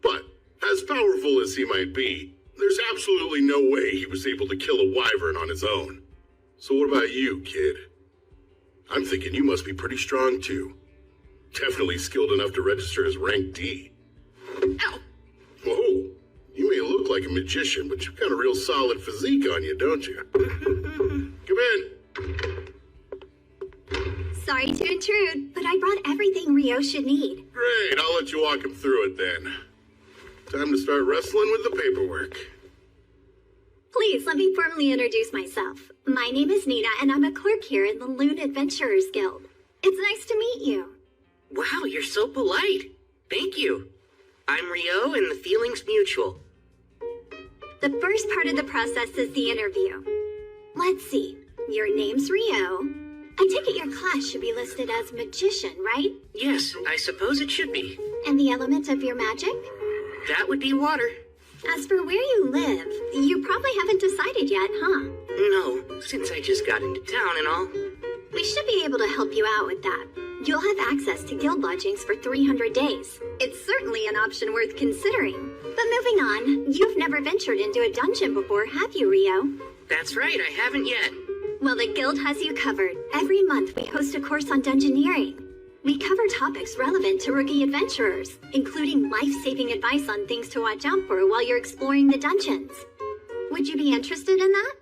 But, as powerful as he might be, there's absolutely no way he was able to kill a wyvern on his own. So what about you, kid? I'm thinking you must be pretty strong, too. Definitely skilled enough to register as rank D.
Ow!
Whoa, you may look like a magician, but you've got a real solid physique on you, don't you? Come in.
Sorry to intrude, but I brought everything Rio should need.
Great, I'll let you walk him through it then. Time to start wrestling with the paperwork.
Please, let me formally introduce myself. My name is Nina, and I'm a clerk here in the Loon Adventurers Guild. It's nice to meet you.
Wow, you're so polite. Thank you. I'm Rio, and the feeling's mutual.
The first part of the process is the interview. Let's see. Your name's Rio. I take it your class should be listed as magician, right?
Yes, I suppose it should be.
And the element of your magic?
That would be water.
As for where you live, you probably haven't decided yet, huh?
No, since I just got into town and all.
We should be able to help you out with that. You'll have access to guild lodgings for 300 days. It's certainly an option worth considering. But moving on, you've never ventured into a dungeon before, have you, Rio?
That's right, I haven't yet.
Well, the guild has you covered. Every month we host a course on dungeoneering. We cover topics relevant to rookie adventurers, including life-saving advice on things to watch out for while you're exploring the dungeons. Would you be interested in that?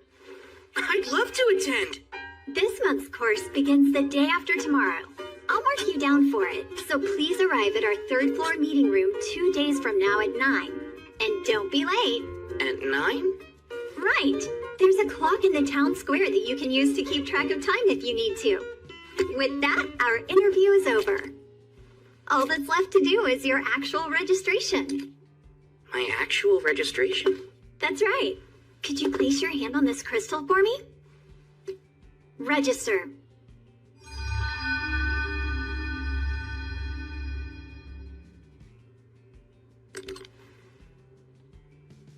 I'd love to attend.
This month's course begins the day after tomorrow. I'll mark you down for it, so please arrive at our third floor meeting room 2 days from now at 9. And don't be late.
At 9?
Right. There's a clock in the town square that you can use to keep track of time if you need to. With that, our interview is over. All that's left to do is your actual registration.
My actual registration?
That's right. Could you place your hand on this crystal for me? Register.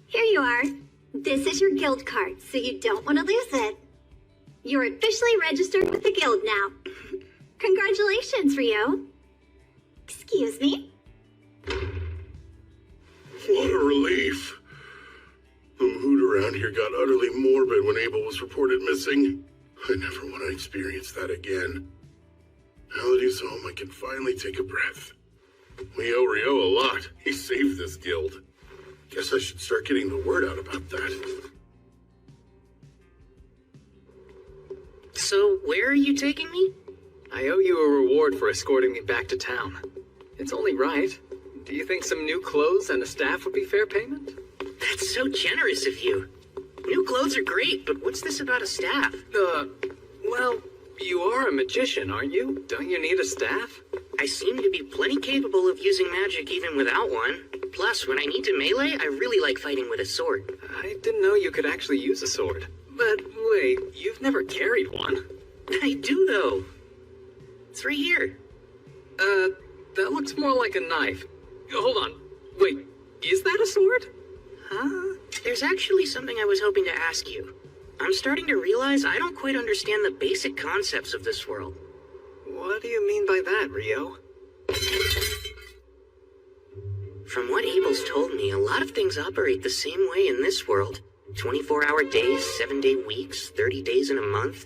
Here you are. This is your guild card, so you don't want to lose it. You're officially registered with the guild now. Congratulations, Rio. Excuse me?
What a relief. The mood around here got utterly morbid when Abel was reported missing. I never want to experience that again. Now that he's home, I can finally take a breath. We owe Rio a lot. He saved this guild. Guess I should start getting the word out about that.
So, where are you taking me?
I owe you a reward for escorting me back to town. It's only right. Do you think some new clothes and a staff would be fair payment?
That's so generous of you. New clothes are great, but what's this about a staff?
Well, you are a magician, aren't you? Don't you need a staff?
I seem to be plenty capable of using magic even without one. Plus, when I need to melee, I really like fighting with a sword.
I didn't know you could actually use a sword. But wait, you've never carried one.
I do, though. It's right here.
That looks more like a knife. Hold on. Wait, is that a sword?
Huh? There's there's actually something I was hoping to ask you. I'm starting to realize I don't quite understand the basic concepts of this world.
What do you mean by that, Rio?
From what Abel's told me, a lot of things operate the same way in this world. 24-hour days, 7-day weeks, 30 days in a month.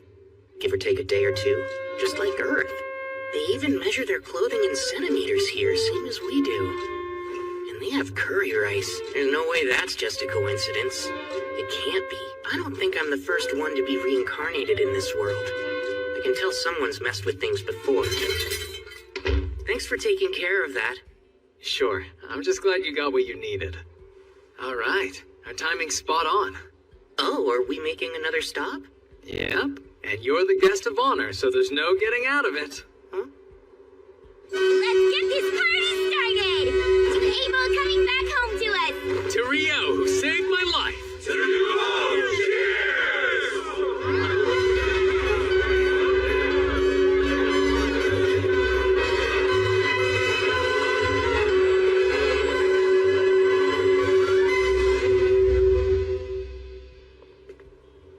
Give or take a day or two, just like Earth. They even measure their clothing in centimeters here, same as we do. And they have curry rice. There's no way that's just a coincidence. It can't be. I don't think I'm the first one to be reincarnated in this world. I can tell someone's messed with things before. Thanks for taking care of that.
Sure, I'm just glad you got what you needed. All right, our timing's spot on.
Oh, are we making another stop?
Yep, and you're the guest of honor, so there's no getting out of it.
Huh?
Let's get this party started! To Abel coming back home to us!
To Rio, who saved my life!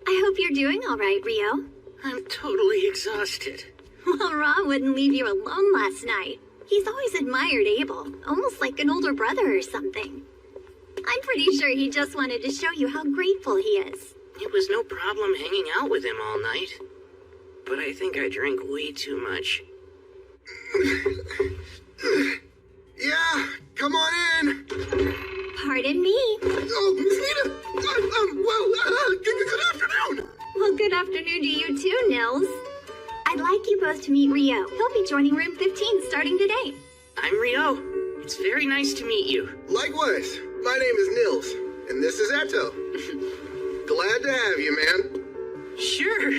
I hope you're doing all right, Rio.
I'm totally exhausted.
Well, Ra wouldn't leave you alone last night. He's always admired Abel, almost like an older brother or something. I'm pretty sure he just wanted to show you how grateful he is.
It was no problem hanging out with him all night. But I think I drank way too much.
Yeah, come on in.
Pardon me.
Oh, Miss Nita. Good afternoon.
Well, good afternoon to you too, Nils. I'd like you both to meet Rio. He'll be joining room 15 starting today.
I'm Rio. It's very nice to meet you.
Likewise. My name is Nils, and this is Eto. Glad to have you, man.
Sure.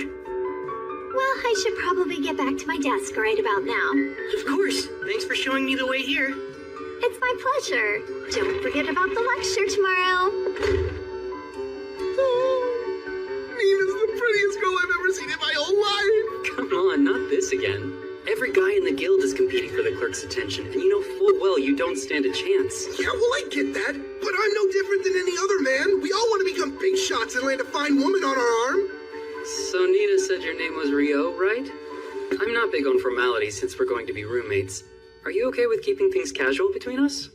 Well, I should probably get back to my desk right about now.
Of course. Thanks for showing me the way here.
It's my pleasure. Don't forget about the lecture tomorrow.
Nina's the prettiest girl I've ever seen in my whole life.
Come on, not this again. Every guy in the guild is competing for the clerk's attention, and you know full well you don't stand a chance.
Yeah, well, I get that, but I'm no different than any other man. We all want to become big shots and land a fine woman on our arm.
So Nina said your name was Rio, right? I'm not big on formalities since we're going to be roommates. Are you okay with keeping things casual between us?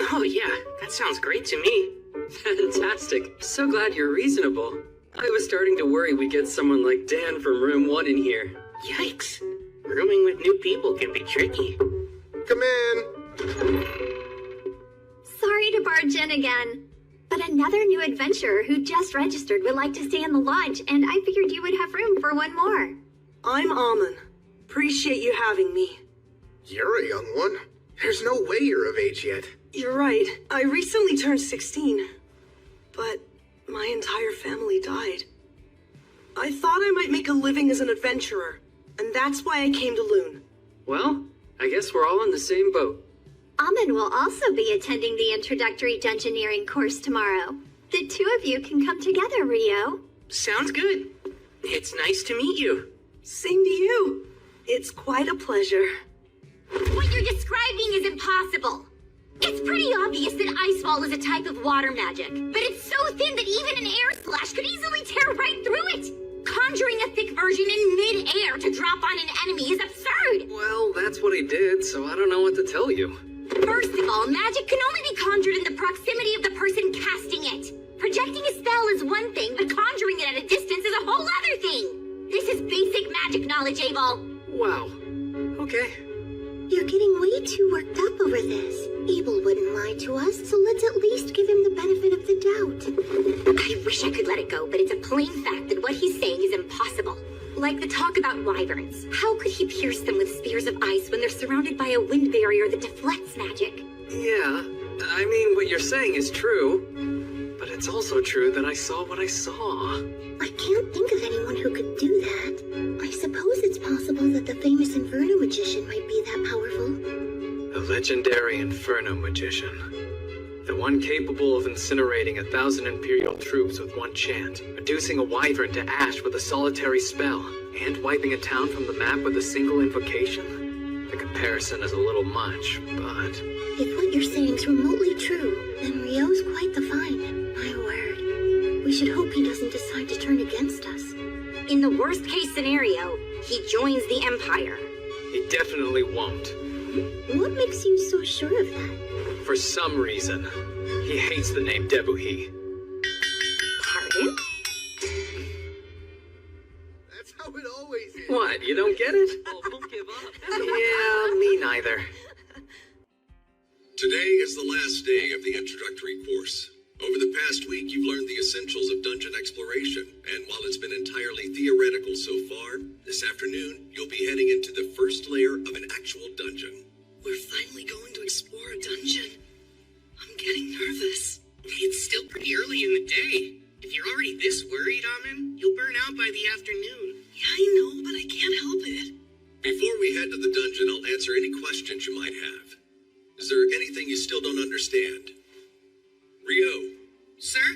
Oh yeah, that sounds great to me.
Fantastic. So glad you're reasonable. I was starting to worry we'd get someone like Dan from room 1 in here.
Yikes. Rooming with new people can be tricky.
Come in.
Sorry to barge in again, but another new adventurer who just registered would like to stay in the lodge, and I figured you would have room for one more.
I'm Amon. Appreciate you having me.
You're a young one. There's no way you're of age yet.
You're right. I recently turned 16, but my entire family died. I thought I might make a living as an adventurer, and that's why I came to Loon.
Well, I guess we're all in the same boat.
Amon will also be attending the introductory dungeoneering course tomorrow. The two of you can come together, Rio.
Sounds good. It's nice to meet you.
Same to you. It's quite a pleasure.
What you're describing is impossible. It's pretty obvious that ice wall is a type of water magic, but it's so thin that even an air slash could easily tear right through it. Conjuring a thick version in mid-air to drop on an enemy is absurd.
Well, that's what he did, so I don't know what to tell you.
First of all, magic can only be conjured in the proximity of the person casting it. Projecting a spell is one thing, but conjuring it at a distance is a whole other thing. This is basic magic knowledge, Abel.
Wow. Okay.
You're getting way too worked up over this. Abel wouldn't lie to us, so let's at least give him the benefit of the doubt. I wish I could let it go, but it's a plain fact that what he's saying is impossible. Like the talk about wyverns. How could he pierce them with spears of ice when they're surrounded by a wind barrier that deflects magic?
Yeah, I mean, what you're saying is true. But it's also true that I saw what I saw.
I can't think of anyone who could do that. I suppose it's possible that the famous Inferno magician might be that powerful.
The legendary Inferno magician. The one capable of incinerating 1,000 Imperial troops with one chant, reducing a wyvern to ash with a solitary spell, and wiping a town from the map with a single invocation. The comparison is a little much, but...
If what you're saying's remotely true, then Rio's quite the find. My word. scenario, he joins the Empire.
He definitely won't.
What makes you so sure of that?
For some reason, he hates the name Debuhi.
Pardon?
That's how it always is.
What, you don't get it?
Oh, don't give up.
Yeah, me neither.
Today is the last day of the introductory course. Over the past week, you've learned the essentials of dungeon exploration, and while it's been entirely theoretical so far, this afternoon, you'll be heading into the first layer of an actual dungeon.
We're finally going to explore a dungeon. I'm getting nervous.
It's still pretty early in the day. If you're already this worried, Amin, you'll burn out by the afternoon.
Yeah, I know, but I can't help it.
Before we head to the dungeon, I'll answer any questions you might have. Is there anything you still don't understand? Rio.
Sir,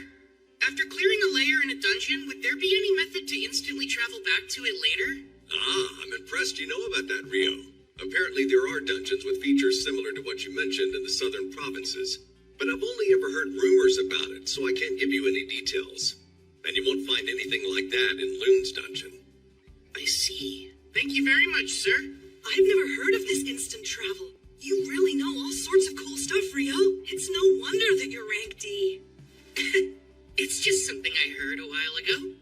after clearing a layer in a dungeon, would there be any method to instantly travel back to it later?
I'm impressed you know about that, Rio. Apparently there are dungeons with features similar to what you mentioned in the southern provinces, but I've only ever heard rumors about it, so I can't give you any details. And you won't find anything like that in Loon's dungeon.
I see. Thank you very much, sir.
I've never heard of this instant travel. You really know all sorts of cool stuff, Rio. It's no wonder that you're rank D.
It's just something I heard a while ago.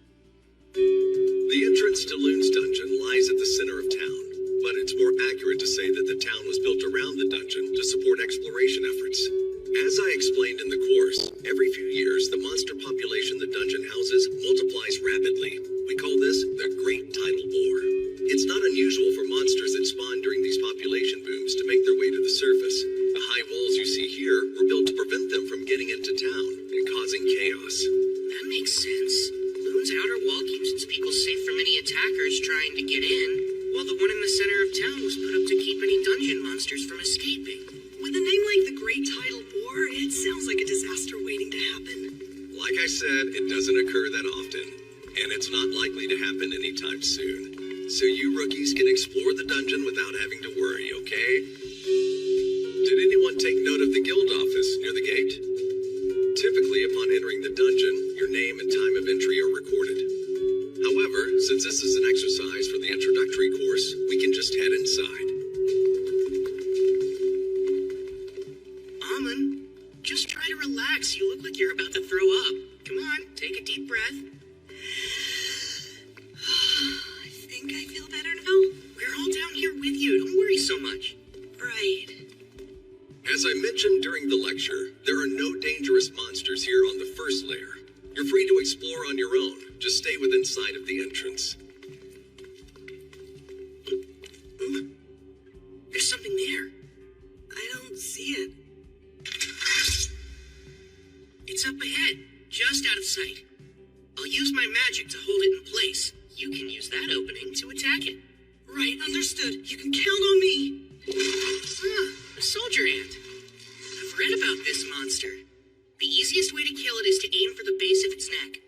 The entrance to Loon's dungeon lies at the center of town, but it's more accurate to say that the town was built around the dungeon to support exploration efforts. As I explained in the course, every few years the monster population the dungeon houses multiplies rapidly. We call this the Great Tidal Bore. It's not unusual for monsters that spawn during these population booms to make their way to the surface. The high walls you see here were built to prevent them from getting into town and causing chaos.
That makes sense. Loon's outer wall keeps its people safe from any attackers trying to get in, while the one in the center of town was put up to keep any dungeon monsters from escaping.
With a name like the Great Tidal Bore, it sounds like a disaster waiting to happen.
Like I said, it doesn't occur that often, and it's not likely to happen anytime soon. So you rookies can explore the dungeon without having to worry, okay? Did anyone take note of the guild office near the gate? Typically, upon entering the dungeon, your name and time of entry are recorded. However, since this is an exercise for the introductory course, we can just head inside.
Amin, just try to relax. You look like you're about to throw up. Come on, take a deep breath.
I feel better now.
We're all down here with you. Don't worry so much.
Right.
As I mentioned during the lecture, there are no dangerous monsters here on the first layer. You're free to explore on your own. Just stay within sight of the entrance.
There's something there.
I don't see it.
It's up ahead, just out of sight. I'll use my magic to hold it in place. You can use that opening to attack it.
Right, understood. You can count on me.
A soldier ant. I've read about this monster. The easiest way to kill it is to aim for the base of its neck.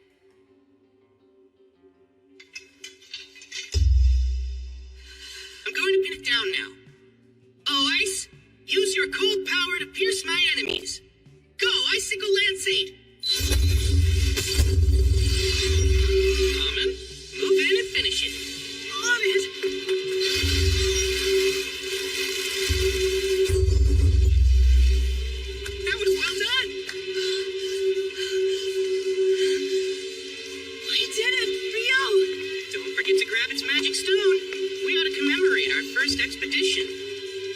I'm going to pin it down now. Oh, Ice, use your cold power to pierce my enemies. Go, Icicle Lanceade! Amin, move in and finish it.
On it.
That was well done.
We did it, Rio.
Don't forget to grab its magic stone. We ought to commemorate our first expedition.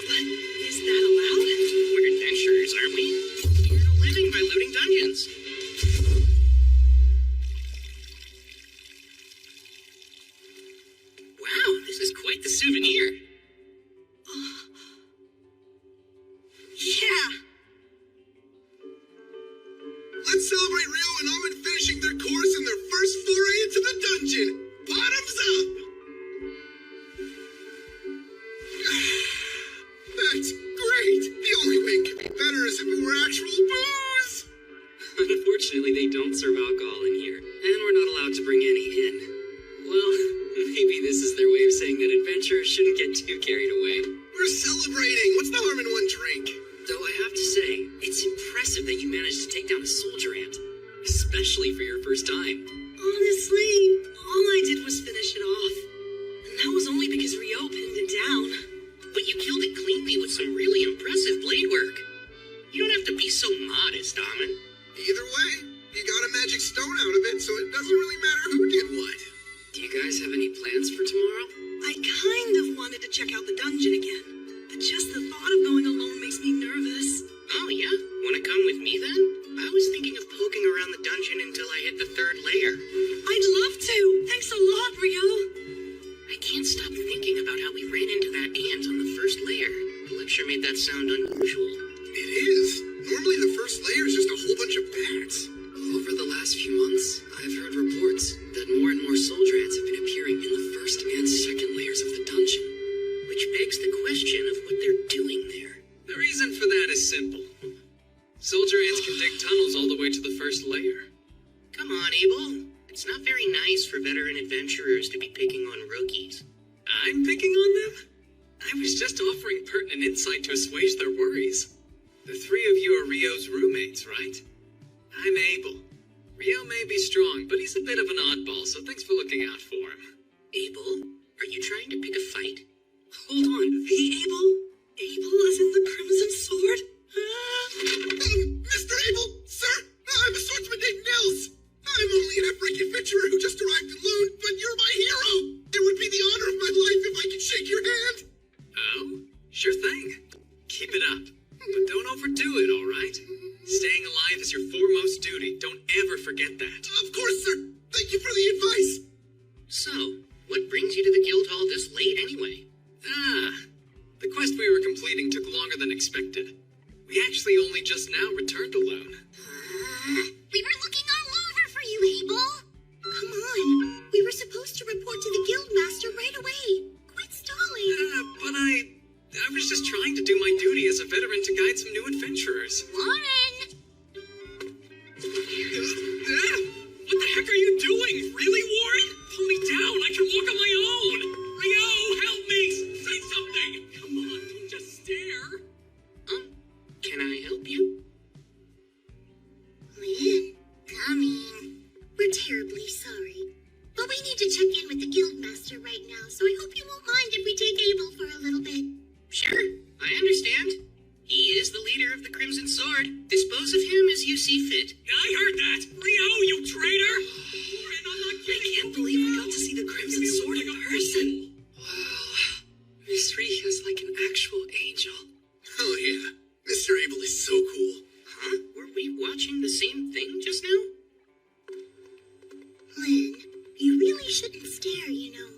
But is that allowed?
We're adventurers, aren't we? We earn a living by looting dungeons. Wow, this is quite the souvenir.
Yeah.
Let's celebrate Rio and Amin finishing their course and their first foray into the dungeon. Bottoms up! That's great! The only way it could be better is if it were actual booze!
Unfortunately, they don't serve alcohol in here, and we're not allowed to bring any in. Well, maybe this is their way of saying that adventurers shouldn't get too carried away.
We're celebrating! What's the harm in one drink?
Though I have to say, it's impressive that you managed to take down a soldier ant, especially for your first time.
Honestly, all I did was finish it off. That was only because Ryo pinned it down.
But you killed it cleanly with some really impressive blade work. You don't have to be so modest, Amon.
Either way, you got a magic stone out of it, so it doesn't really matter who did what.
Do you guys have any plans for tomorrow?
I kind of wanted to check out the dungeon again, but just the thought of going alone makes me nervous.
Oh, yeah? Wanna come with me then? I was thinking of poking around the dungeon until I hit the 3rd layer.
I'd love to. Thanks a lot, Ryo.
I can't stop thinking about how we ran into that ant on the 1st layer. The lecture made that sound unusual.
It is. Normally the first layer is just a whole bunch of bats.
Over the last few months, I've heard reports that more and more soldier ants have been appearing in the 1st and 2nd layers of the dungeon.
Which begs the question of what they're doing there.
The reason for that is simple. Soldier ants can dig tunnels all the way to the 1st layer.
Come on, Abel. It's not very nice for veteran adventurers to be picking on rookies.
I'm picking on them? I was just offering pertinent insight to assuage their worries. The 3 of you are Ryo's roommates, right? I'm Abel. Ryo may be strong, but he's a bit of an oddball, so thanks for looking out for him.
Abel, are you trying to pick a fight?
Hold on, the Abel? Abel is in the Crimson Sword?
Mr. Abel, sir, I'm a swordsman named Nils. I'm only an African adventurer who just arrived in Loon, but you're my hero. It would be the honor of my life if I could shake your hand.
Oh? Sure thing. Keep it up. But don't overdo it, all right? Staying alive is your foremost duty. Don't ever forget that.
Of course, sir. Thank you for the advice.
So, what brings you to the guild hall this late anyway?
The quest we were completing took longer than expected. We actually only just now returned alone.
We were looking all over for you, Abel. Come on. We were supposed to report to the guildmaster right away. Quit stalling.
But I was just trying to do my duty as a veteran to guide some new adventurers.
Warren!
What the heck are you doing? Really, Warren? Pull me down. I can walk on my own. Ryo, help me. Say something. Come on, don't just stare.
Can I help you?
Lynn, come in. We're terribly sorry. But we need to check in with the guildmaster right now, so I hope you won't mind if we take Abel for a little bit.
Sure, I understand. He is the leader of the Crimson Sword. Dispose of him as you see fit.
I heard that. Ryo, you traitor. Warren, I'm not kidding.
I can't believe we got to see the Crimson Sword in person.
Wow. Miss Rika's like an actual angel.
Oh yeah, Mr. Abel is so cool.
Huh? Were we watching the same thing just now?
Lynn, you really shouldn't stare, you know.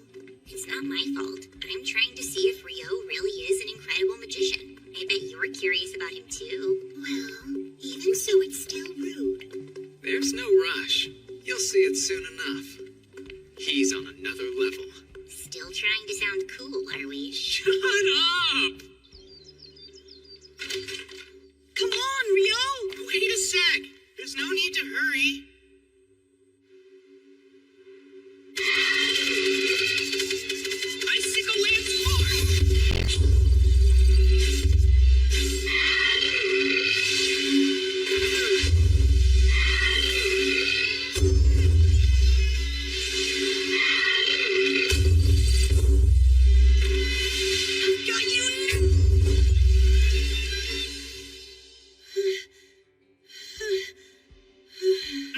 It's not my fault. I'm trying to see if Ryo really is an incredible magician. I bet you're curious about him too. Well, even so, it's still rude.
There's no rush. You'll see it soon enough. He's on another level.
Still trying to sound cool, are we?
Shut up!
Come on, Ryo!
Wait a sec. There's no need to hurry. Icicle Lance Force!
Got you!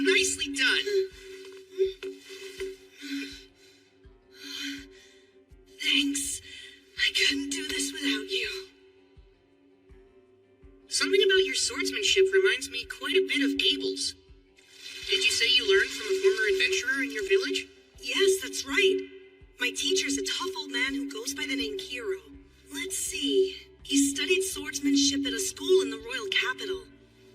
Nicely done.
Thanks. I couldn't do this without you.
Something about your swordsmanship reminds me quite a bit of Abel's. Did you say you learned from a former adventurer in your village?
Yes, that's right. My teacher's a tough old man who goes by the name Kiro. Let's see. He studied swordsmanship at a school in the royal capital.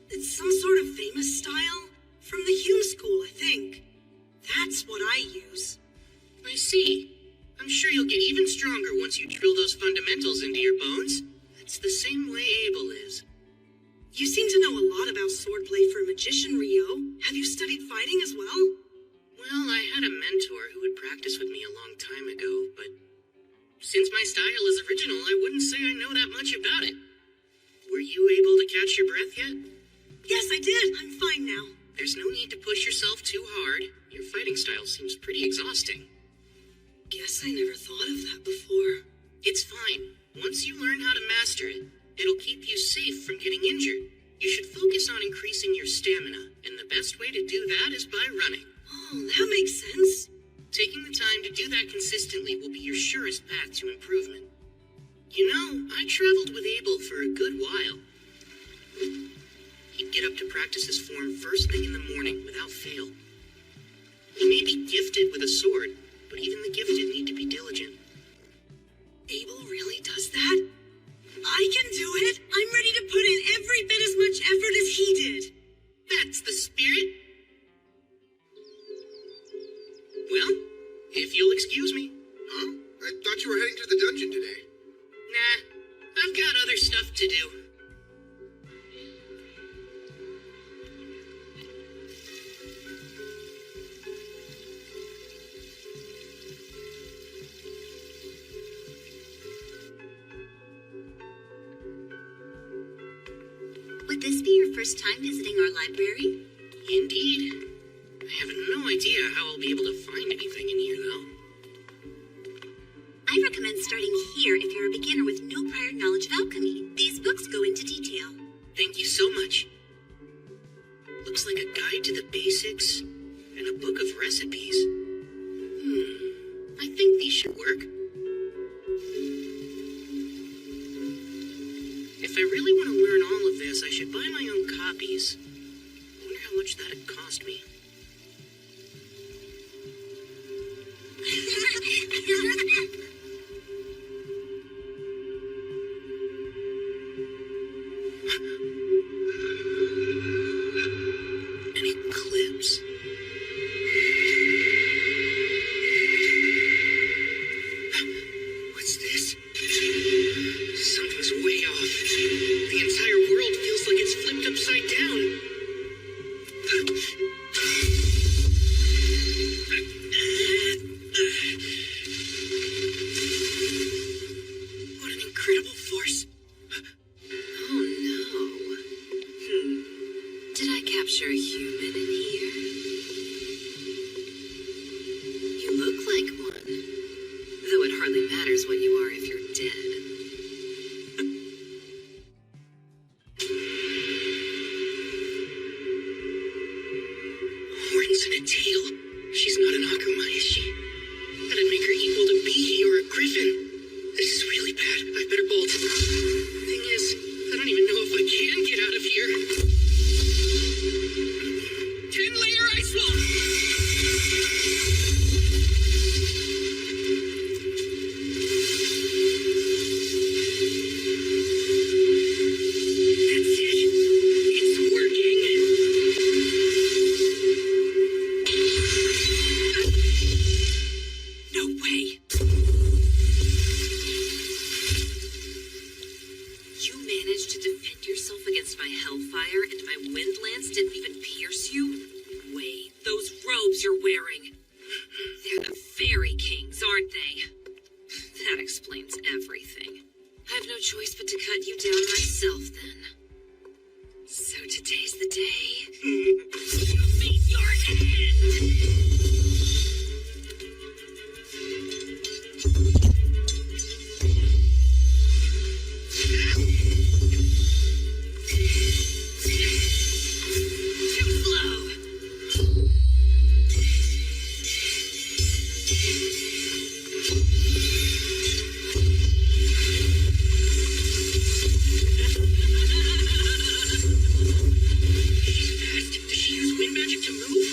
It's some sort of famous style. From the Hume School, I think. That's what I use.
I see. I'm sure you'll get even stronger once you drill those fundamentals into your bones. That's the same way Abel is.
You seem to know a lot about swordplay for a magician, Ryo. Have you studied fighting as well?
Well, I had a mentor who would practice with me a long time ago, but since my style is original, I wouldn't say I know that much about it. Were you able to catch your breath yet?
Yes, I did. I'm fine now.
There's no need to push yourself too hard. Your fighting style seems pretty exhausting.
guess I never thought of that before.
It's fine. Once you learn how to master it, it'll keep you safe from getting injured. You should focus on increasing your stamina, and the best way to do that is by running.
Oh, that makes sense.
Taking the time to do that consistently will be your surest path to improvement. You know, I traveled with Abel for a good while. He'd get up to practice his form first thing in the morning without fail. He may be gifted with a sword, but even the gifted need to be diligent.
Abel really does that? I can do it! I'm ready to put in every bit as much effort as he did.
That's the spirit. Well, if you'll excuse me.
Huh? I thought you were heading to the dungeon today.
Nah, I've got other stuff to do.
Would this be your first time visiting our library?
Indeed. I have no idea how I'll be able to find anything in here, though.
I recommend starting here if you're a beginner with no prior knowledge of alchemy. These books go into detail.
Thank you so much. Looks like a guide to the basics and a book of recipes. I think these should work. If I really want to learn all of this, I should buy my own copies. I wonder how much that'd cost me. An eclipse. What's this? Something's way off. The entire world feels like it's flipped upside down. What an incredible force.
Oh no. Did I capture a human in here? You look like one. Though it hardly matters what you are if you're dead.
Horns and a tail. She's not an Akuma, is she? That'd make her equal to Bihi or a griffin. This is really bad. I better bolt. Thing is, I don't even know if I can get out of here. 10-layer ice wall! That's it. It's working. No way.
You managed to defend yourself against my hellfire and my windlance didn't even pierce you? Wait, those robes you're wearing. They're the Fairy Kings, aren't they? That explains everything. I have no choice but to cut you down myself then. So today's the day. You meet your end! Too slow! She's fast. Does she use wind magic to move?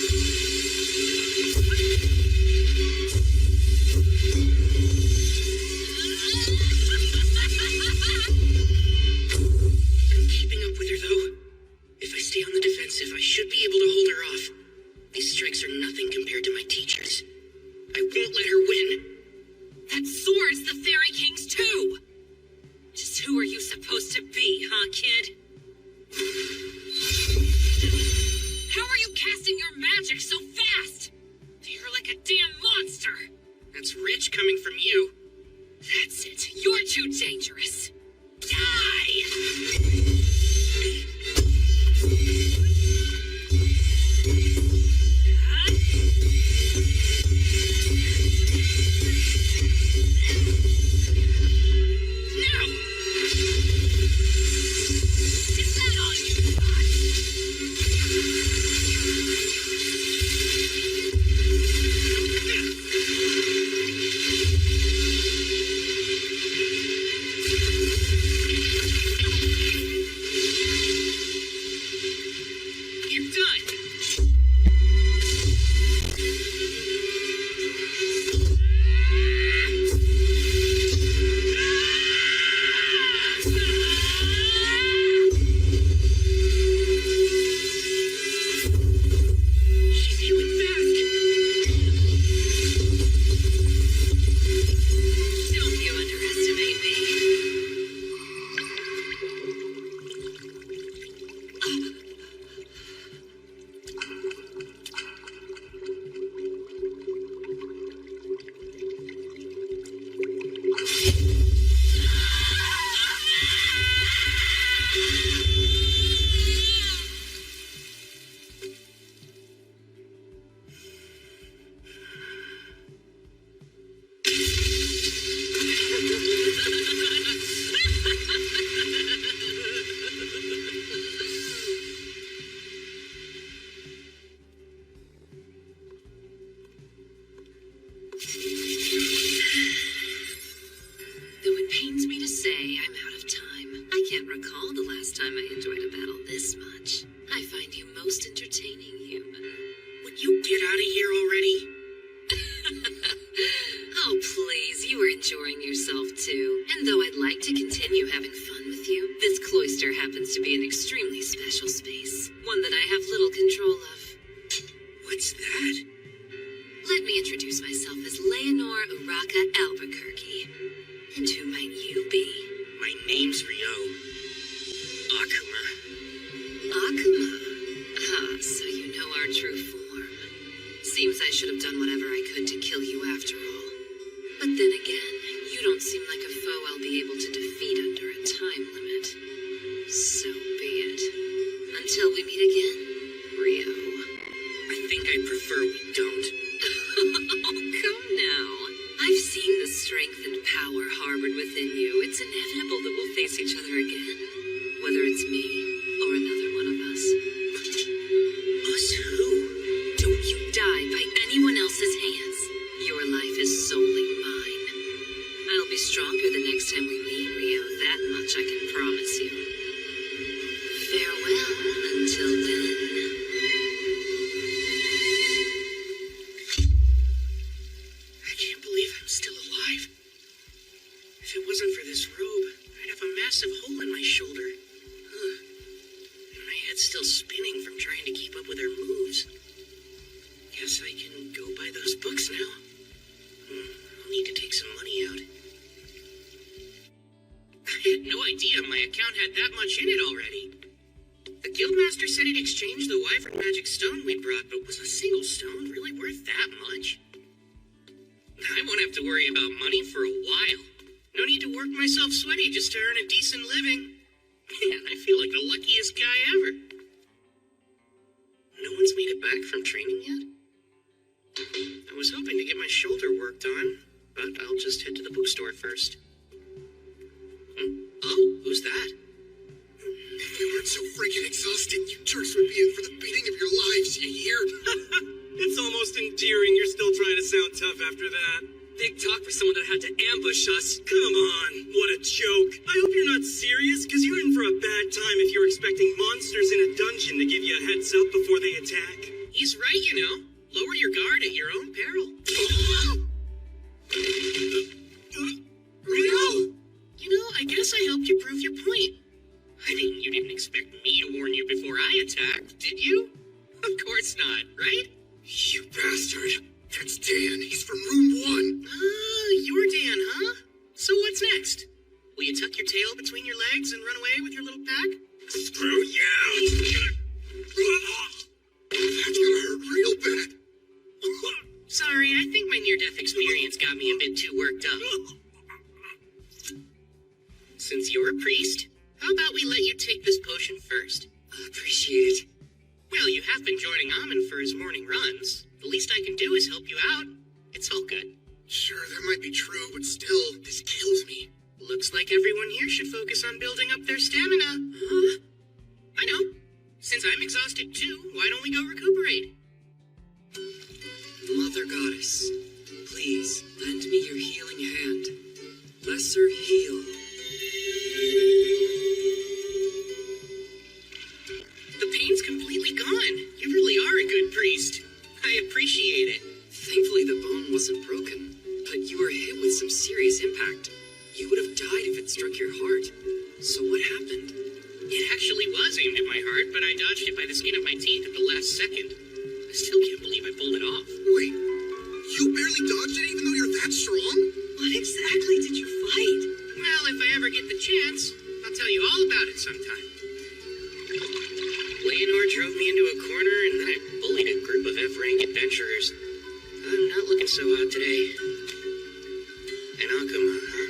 I'm keeping up with her, though. If I stay on the defensive, I should be able to hold her off. These strikes are nothing compared to my teacher's. I won't let her win. That sword's the Fairy King's too! Just who are you supposed to be, huh, kid? How are you casting your magic so fast? You're like a damn monster!
That's rich coming from you.
That's it. You're too dangerous. Die! little control of.
What's that?
Let me introduce myself as Leonore Uraka Albuquerque. And who might you be?
My name's Rio. Akuma.
Akuma? Ah, so you know our true form. Seems I should have done whatever I could to kill you after all. But then again, you don't seem like a foe I'll be able to defeat under a time limit. So be it. Until we meet again, Rio.
I think I prefer we don't.
Oh, come now. I've seen the strength and power harbored within you. It's inevitable that we'll face each other again. Whether it's me or another one of us.
Us who?
Don't you die by anyone else's hands. Your life is solely mine. I'll be stronger the next time we meet, Rio. That much I can promise you. Farewell until then.
I can't believe I'm still alive. If it wasn't for this robe, I'd have a massive hole in my shoulder. Ugh. And my head's still spinning from trying to keep up with her moves. Guess I can go buy those books now. I'll need to take some money out. I had no idea my account had that much in it already. The guildmaster said he'd exchange the Wyvern magic stone we brought, but was a single stone really worth that much? I won't have to worry about money for a while. No need to work myself sweaty just to earn a decent living. Man, I feel like the luckiest guy ever. No one's made it back from training yet? I was hoping to get my shoulder worked on, but I'll just head to the bookstore first. Oh, who's that?
If you weren't so freaking exhausted, you jerks would be in for the beating of your lives, you hear?
It's almost endearing you're still trying to sound tough after that.
Big talk for someone that had to ambush us.
Come on, what a joke. I hope you're not serious, because you're in for a bad time if you're expecting monsters in a dungeon to give you a heads up before they attack.
He's right, you know. Lower your guard at your own peril.
Rio!
You know, I guess I helped you prove your point. I mean, you didn't expect me to warn you before I attacked, did you? Of course not, right?
You bastard! That's Dan. He's from room 1.
Ah, you're Dan, huh? So what's next? Will you tuck your tail between your legs and run away with your little pack?
Screw you! That's gonna hurt real bad.
Sorry, I think my near-death experience got me a bit too worked up. Since you're a priest, how about we let you take this potion first?
Appreciate it.
Well, you have been joining Amin for his morning runs. The least I can do is help you out. It's all good.
Sure, that might be true, but still, this kills me.
Looks like everyone here should focus on building up their stamina. Huh? I know. Since I'm exhausted too, why don't we go recuperate?
Mother Goddess, please lend me your healing hand. Lesser heal.
The pain's completely gone. You really are a good priest. I appreciate it.
Thankfully the bone wasn't broken, but you were hit with some serious impact. You would have died if it struck your heart. So what happened?
It actually was aimed at my heart, but I dodged it by the skin of my teeth at the last second. I still can't believe I pulled it off.
Wait, you barely dodged it even though you're that strong?
What exactly did you fight? Well, if I ever get the chance, I'll tell you all about it sometime. Leonore drove me into a corner, and then I bullied a group of F-rank adventurers. I'm not looking so hot today. And Akuma, huh?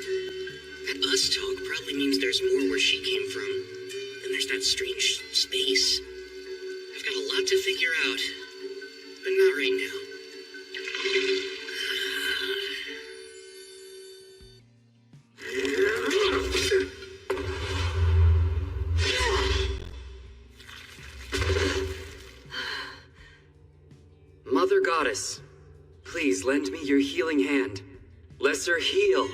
That us talk probably means there's more where she came from. And there's that strange space. I've got a lot to figure out. But not right now.
Mother Goddess, please lend me your healing hand. Lesser heal.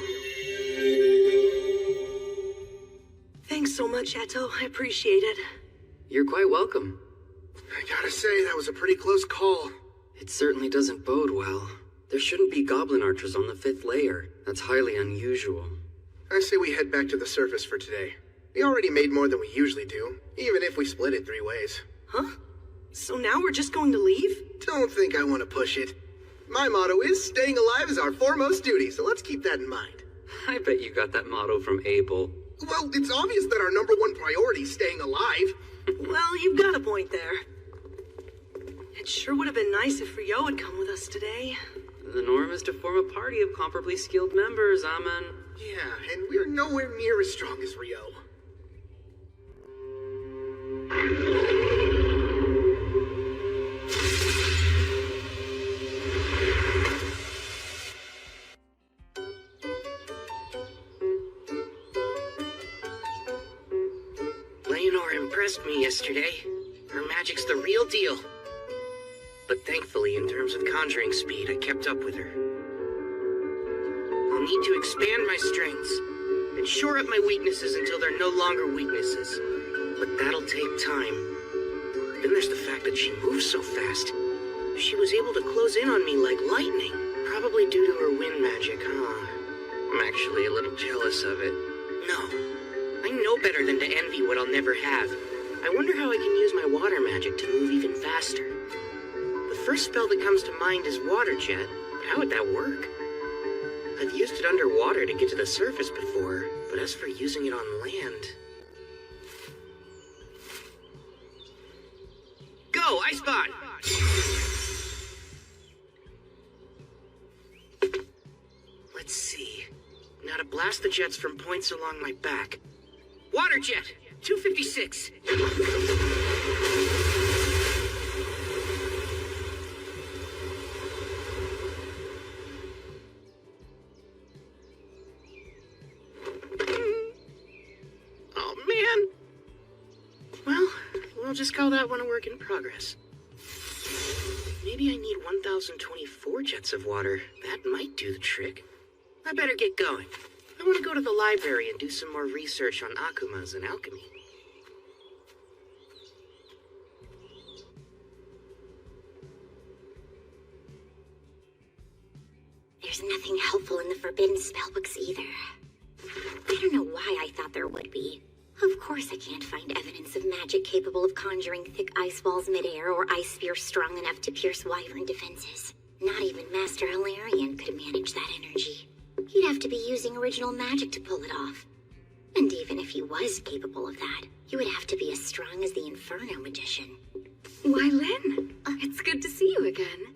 Thanks so much, Eto. I appreciate it.
You're quite welcome.
I gotta say, that was a pretty close call.
It certainly doesn't bode well. There shouldn't be goblin archers on the 5th layer. That's highly unusual.
I say we head back to the surface for today. We already made more than we usually do, even if we split it 3 ways.
Huh?
So now we're just going to leave?
Don't think I want to push it. My motto is staying alive is our foremost duty, so let's keep that in mind.
I bet you got that motto from Abel.
Well, it's obvious that our number one priority is staying alive.
Well, you've got a point there. It sure would have been nice if Rio had come with us today.
The norm is to form a party of comparably skilled members, Amen.
Yeah, and we're nowhere near as strong as Rio.
Leonor impressed me yesterday. Her magic's the real deal. But thankfully, in terms of conjuring speed, I kept up with her. I'll need to expand my strengths and shore up my weaknesses until they're no longer weaknesses. But that'll take time. Then there's the fact that she moves so fast. She was able to close in on me like lightning, probably due to her wind magic, huh? I'm actually a little jealous of it. No, I know better than to envy what I'll never have. I wonder how I can use my water magic to move even faster. The first spell that comes to mind is Water Jet, but how would that work? I've used it underwater to get to the surface before, but as for using it on land... Go, Icebot! Let's see. Now to blast the jets from points along my back. Water Jet, 256. Oh, man. Well, we'll just call that one a work in progress. Maybe I need 1,024 jets of water. That might do the trick. I better get going. I want to go to the library and do some more research on akumas and alchemy.
There's nothing helpful in the forbidden spellbooks either. I don't know why I thought there would be. Of course I can't find evidence of magic capable of conjuring thick ice walls midair or ice spheres strong enough to pierce wyvern defenses. Not even Master Hilarion could manage that energy. He'd have to be using original magic to pull it off. And even if he was capable of that, he would have to be as strong as the Inferno magician.
Why, Lynn, it's good to see you again.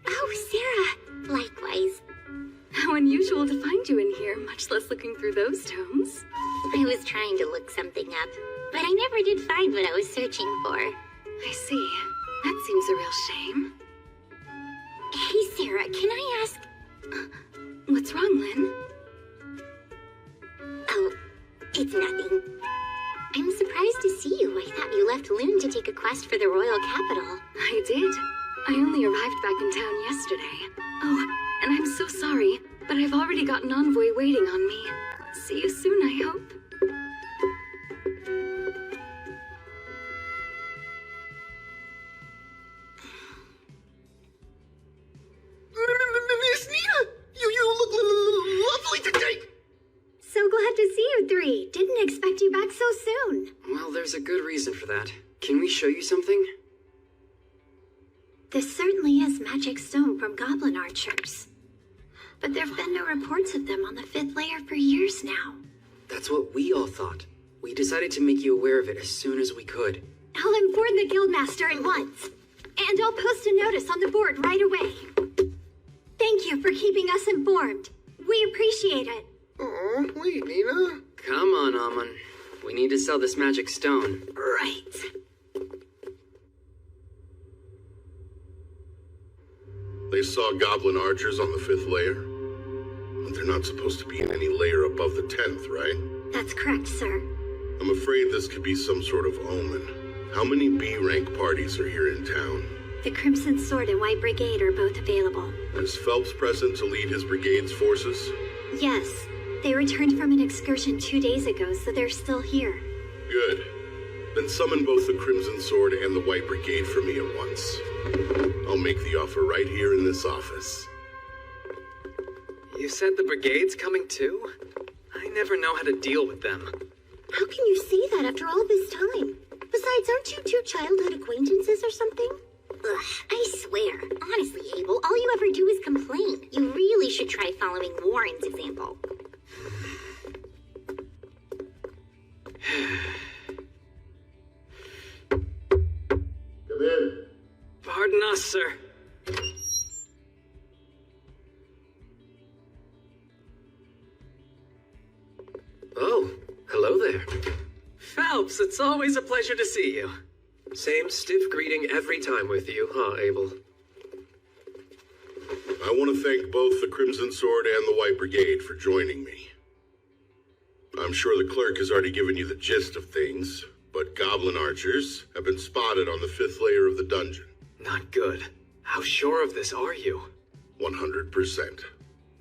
Oh, Sarah, likewise.
How unusual to find you in here, much less looking through those tomes.
I was trying to look something up, but I never did find what I was searching for.
I see. That seems a real shame.
Hey, Sarah, can I ask...
What's wrong, Lynn?
Oh, it's nothing. I'm surprised to see you. I thought you left Loon to take a quest for the royal capital.
I did. I only arrived back in town yesterday. Oh, and I'm so sorry, but I've already got an envoy waiting on me. See you soon, I hope.
Miss Nina! You look lovely today!
So glad to see you three. Didn't expect you back so soon.
Well, there's a good reason for that. Can we show you something?
This certainly is magic stone from goblin archers. But there've been no reports of them on the 5th layer for years now.
That's what we all thought. We decided to make you aware of it as soon as we could.
I'll inform the guildmaster at once. And I'll post a notice on the board right away. Thank you for keeping us informed. We appreciate it.
Oh, wait, Nina.
Come on, Amon. We need to sell this magic stone.
Right.
They saw goblin archers on the 5th layer? But they're not supposed to be in any layer above the 10th, right?
That's correct, sir.
I'm afraid this could be some sort of omen. How many B-rank parties are here in town?
The Crimson Sword and White Brigade are both available.
Is Phelps present to lead his brigade's forces?
Yes. They returned from an excursion 2 days ago, so they're still here.
Good. Then summon both the Crimson Sword and the White Brigade for me at once. I'll make the offer right here in this office.
You said the brigade's coming too? I never know how to deal with them.
How can you say that after all this time?
Besides, aren't you two childhood acquaintances or something? Ugh, I swear. Honestly, Abel, all you ever do is complain. You really should try following Warren's example.
Come in.
Pardon us, sir.
Oh, hello there.
Phelps, it's always a pleasure to see you.
Same stiff greeting every time with you, huh, Abel?
I want to thank both the Crimson Sword and the White Brigade for joining me. I'm sure the clerk has already given you the gist of things, but goblin archers have been spotted on the 5th layer of the dungeon.
Not good. How sure of this are you?
100%.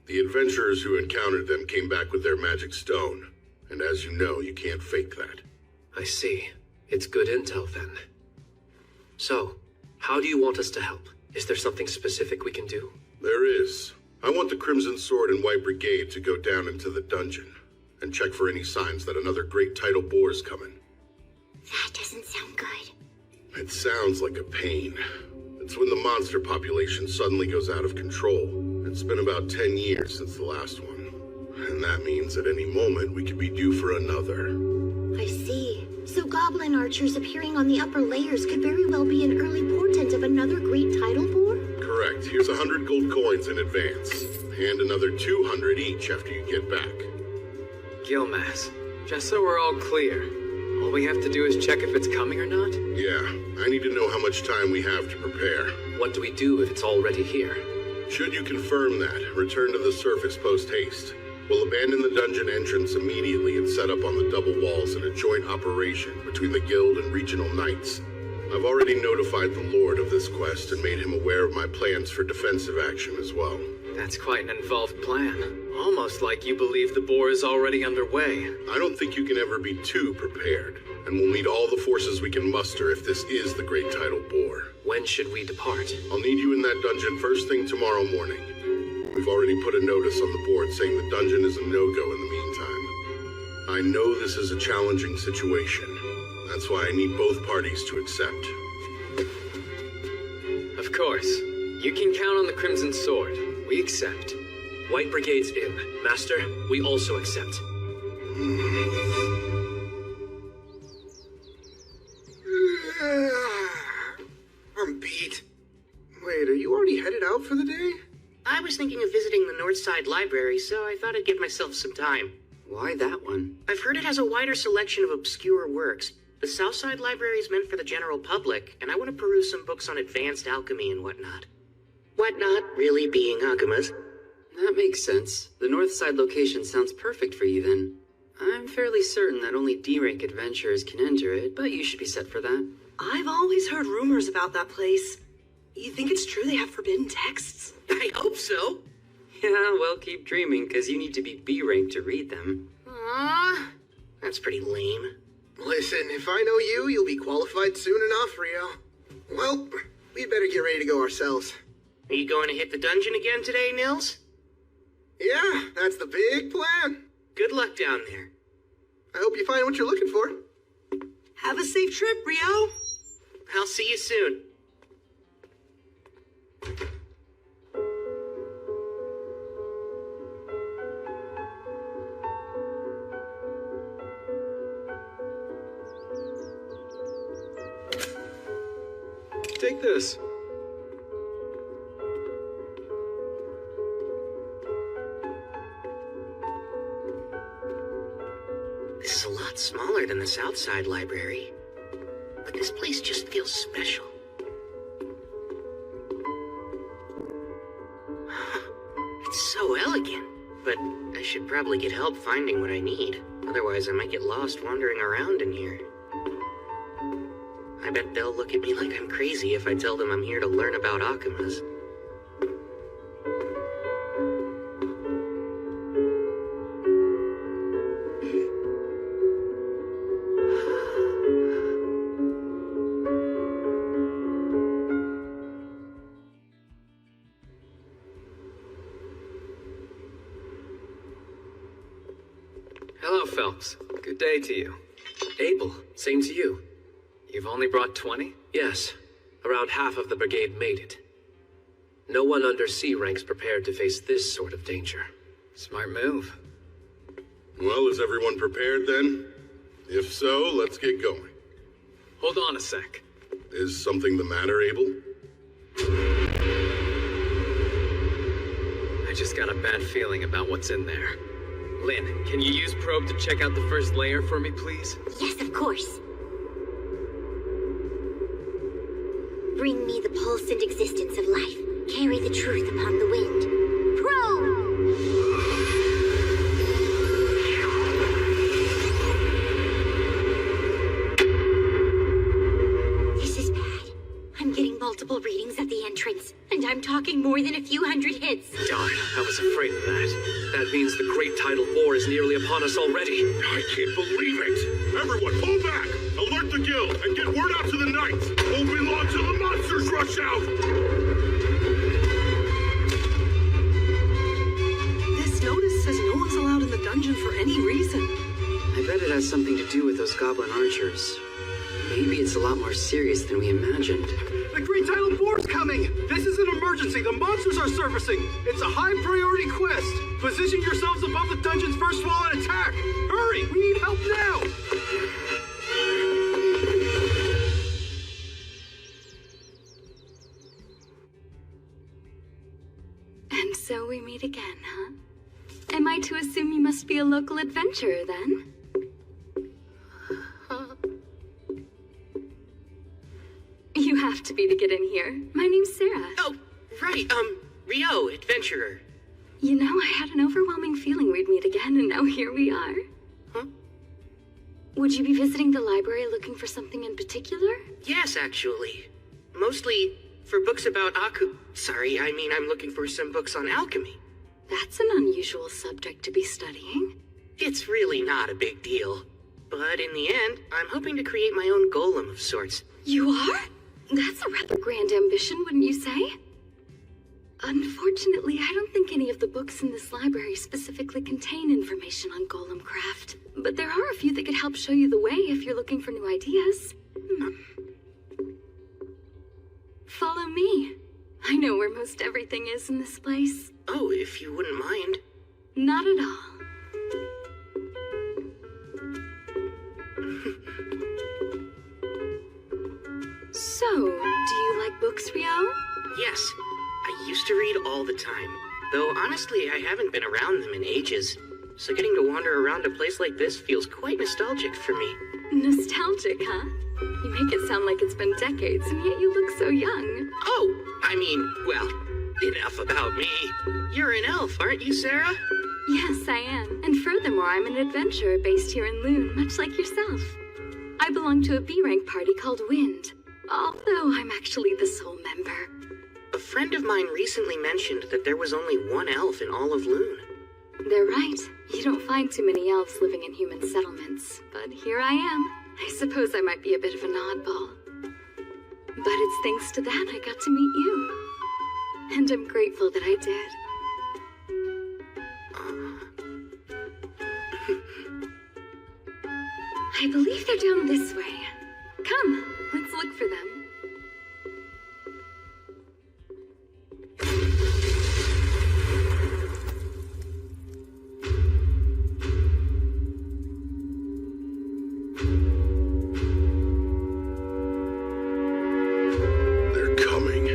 The adventurers who encountered them came back with their magic stone, and as you know, you can't fake that.
I see. It's good intel, then. So, how do you want us to help? Is there something specific we can do?
There is. I want the Crimson Sword and White Brigade to go down into the dungeon and check for any signs that another great tidal boar is coming.
That doesn't sound good.
It sounds like a pain. It's when the monster population suddenly goes out of control. It's been about 10 years since the last one. And that means at any moment we could be due for another.
I see. So goblin archers appearing on the upper layers could very well be an early portent of another great tidal boar?
Correct. Here's 100 gold coins in advance. And another 200 each after you get back.
Gilmas, just so we're all clear, all we have to do is check if it's coming or not?
Yeah, I need to know how much time we have to prepare.
What do we do if it's already here?
Should you confirm that, return to the surface post-haste. We'll abandon the dungeon entrance immediately and set up on the double walls in a joint operation between the guild and regional knights. I've already notified the Lord of this quest and made him aware of my plans for defensive action as well.
That's quite an involved plan. Almost like you believe the boar is already underway.
I don't think you can ever be too prepared, and we'll need all the forces we can muster if this is the great tidal boar.
When should we depart?
I'll need you in that dungeon first thing tomorrow morning. We've already put a notice on the board saying the dungeon is a no-go in the meantime. I know this is a challenging situation. That's why I need both parties to accept.
Of course. You can count on the Crimson Sword. We accept.
White Brigade's in. Master, we also accept.
I'm beat. Wait, are you already headed out for the day?
I was thinking of visiting the Northside Library, so I thought I'd give myself some time.
Why that one?
I've heard it has a wider selection of obscure works. The Southside Library is meant for the general public, and I want to peruse some books on advanced alchemy and whatnot. Whatnot really being Akuma's.
That makes sense. The Northside location sounds perfect for you then. I'm fairly certain that only D-rank adventurers can enter it, but you should be set for that.
I've always heard rumors about that place. You think it's true they have forbidden texts?
I hope so.
Yeah, well, keep dreaming, because you need to be B-rank to read them.
Aww, that's pretty lame.
Listen, if I know you, you'll be qualified soon enough, Rio. Well, we'd better get ready to go ourselves.
Are you going to hit the dungeon again today, Nils?
Yeah, that's the big plan.
Good luck down there.
I hope you find what you're looking for.
Have a safe trip, Rio.
I'll see you soon.
Take this.
This is a lot smaller than the Southside Library, but this place just feels special. It's so elegant, but I should probably get help finding what I need. Otherwise, I might get lost wandering around in here. I bet they'll look at me like I'm crazy if I tell them I'm here to learn about Akumas.
Hello, Phelps. Good day to you.
Abel, same to you.
You've only brought 20?
Yes. Around half of the brigade made it. No one under C rank's prepared to face this sort of danger.
Smart move.
Well, is everyone prepared then? If so, let's get going.
Hold on a sec.
Is something the matter, Abel?
I just got a bad feeling about what's in there. Lynn, can you use probe to check out the first layer for me, please?
Yes, of course. Bring me the pulse and existence of life. Carry the truth upon the wind. Probe! This is bad. I'm getting multiple readings at the entrance, and I'm talking more than a few hundred hits.
Darn, I was afraid of that. That means the Great Tidal War is nearly upon us already.
I can't believe it! Everyone, pull back! Alert the guild and get word out to the knights! Open law till the monsters rush out!
This notice says no one's allowed in the dungeon for any reason.
I bet it has something to do with those goblin archers. Maybe it's a lot more serious than we imagined.
The Great Tidal War's coming! This is an emergency. The monsters are surfacing. It's a high priority quest. Position yourselves above the dungeon's first wall and attack. Hurry! We need help now!
And so we meet again, huh? Am I to assume you must be a local adventurer, then? You have to be to get in here. My name's Sarah.
Oh, right, Rio, adventurer.
You know, I had an overwhelming feeling we'd meet again, and now here we are.
Huh?
Would you be visiting the library looking for something in particular?
Yes, actually. Mostly for books about I'm looking for some books on alchemy.
That's an unusual subject to be studying.
It's really not a big deal. But in the end, I'm hoping to create my own golem of sorts.
You are? That's a rather grand ambition, wouldn't you say? Unfortunately, I don't think any of the books in this library specifically contain information on golem craft. But there are a few that could help show you the way if you're looking for new ideas. Follow me. I know where most everything is in this place.
Oh, if you wouldn't mind.
Not at all. So, do you like books, Rio?
Yes, I used to read all the time. Though honestly, I haven't been around them in ages. So getting to wander around a place like this feels quite nostalgic for me.
Nostalgic, huh? You make it sound like it's been decades, and yet you look so young.
Oh, well, enough about me. You're an elf, aren't you, Sarah?
Yes, I am. And furthermore, I'm an adventurer based here in Loon, much like yourself. I belong to a B-rank party called Wind, although I'm actually the sole member.
A friend of mine recently mentioned that there was only one elf in all of Loon.
They're right. You don't find too many elves living in human settlements. But here I am. I suppose I might be a bit of an oddball. But it's thanks to that I got to meet you. And I'm grateful that I did. I believe they're down this way. Come, let's look for them.
They're coming.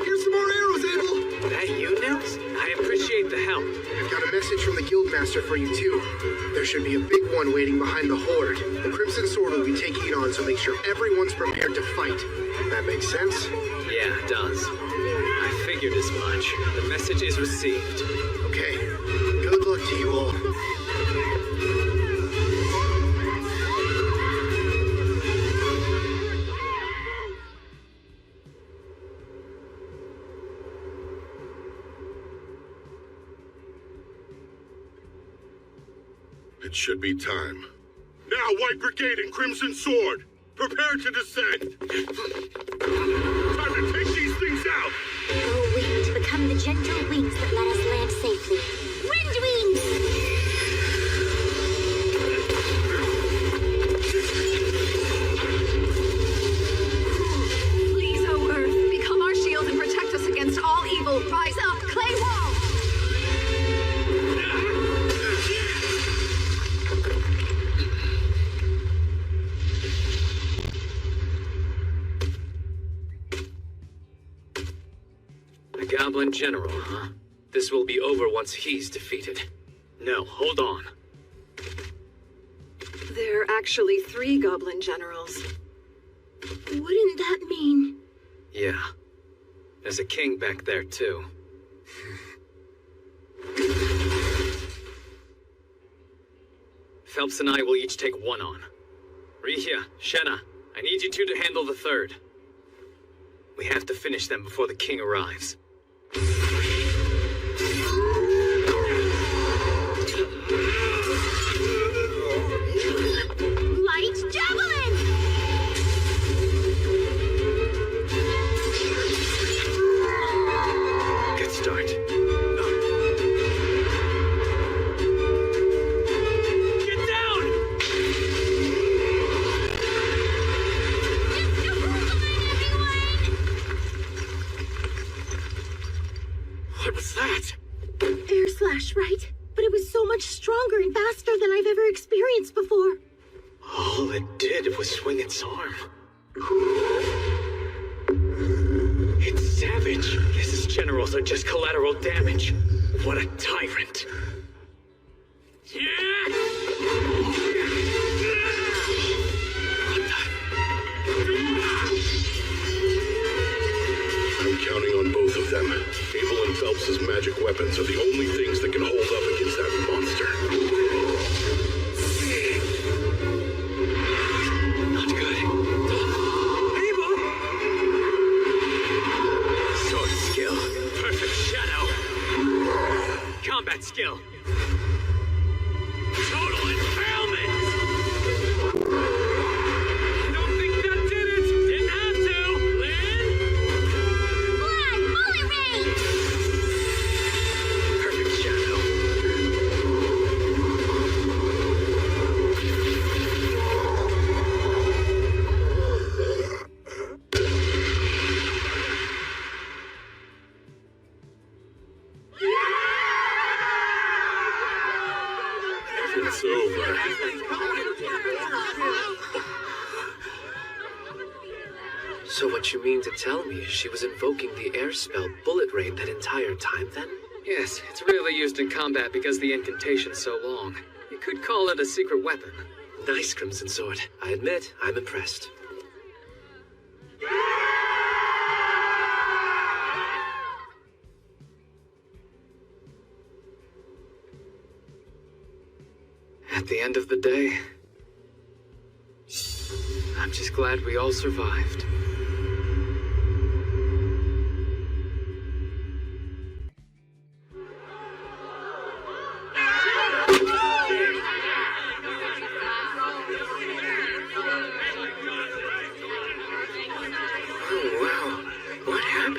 Here's some more arrows, Abel.
That you, Nils? I appreciate the help.
I've got a message from the Guildmaster for you, too. There should be a big one waiting behind the Horde. The Crimson Sword will be taking it on, so make sure everyone's prepared to fight. That makes sense?
Yeah, it does. I figured as much. The message is received.
Okay. Good luck to you all.
It should be time. Now, White Brigade and Crimson Sword! Prepare to descend! Time to take these things out!
Oh, wait to become the gentle wings that let us land safely. Wind wings!
Please, O Earth, become our shield and protect us against all evil. Rise up, clay wall!
Goblin General, huh? This will be over once he's defeated.
No, hold on.
There are actually 3 goblin generals.
Wouldn't that mean...
Yeah. There's a king back there, too.
Phelps and I will each take one on. Rihia, Shenna, I need you two to handle the third. We have to finish them before the king arrives.
Light javelin!
Good start.
Get down! What was that?
Air slash, right? But it was so much stronger and faster than I've ever experienced before.
All it did was swing its arm. It's savage. His generals are just collateral damage. What a tyrant.
I'm counting on both of them. Abel and Phelps' magic weapons are the only things that can hold up against that monster.
Not good. Abel! Sword skill. Perfect shadow. Combat skill. Total impalement! Don't think that did it! Didn't have to! Lynn?
Blood bullet rain!
Perfect shadow.
It's over.
So what you mean to tell me is she was invoking the air spell Bullet Rain that entire time, then?
Yes, it's rarely used in combat because the incantation's so long. You could call it a secret weapon.
Nice, Crimson Sword. I admit, I'm impressed.
At the end of the day, I'm just glad we all survived.
Oh, wow. What happened?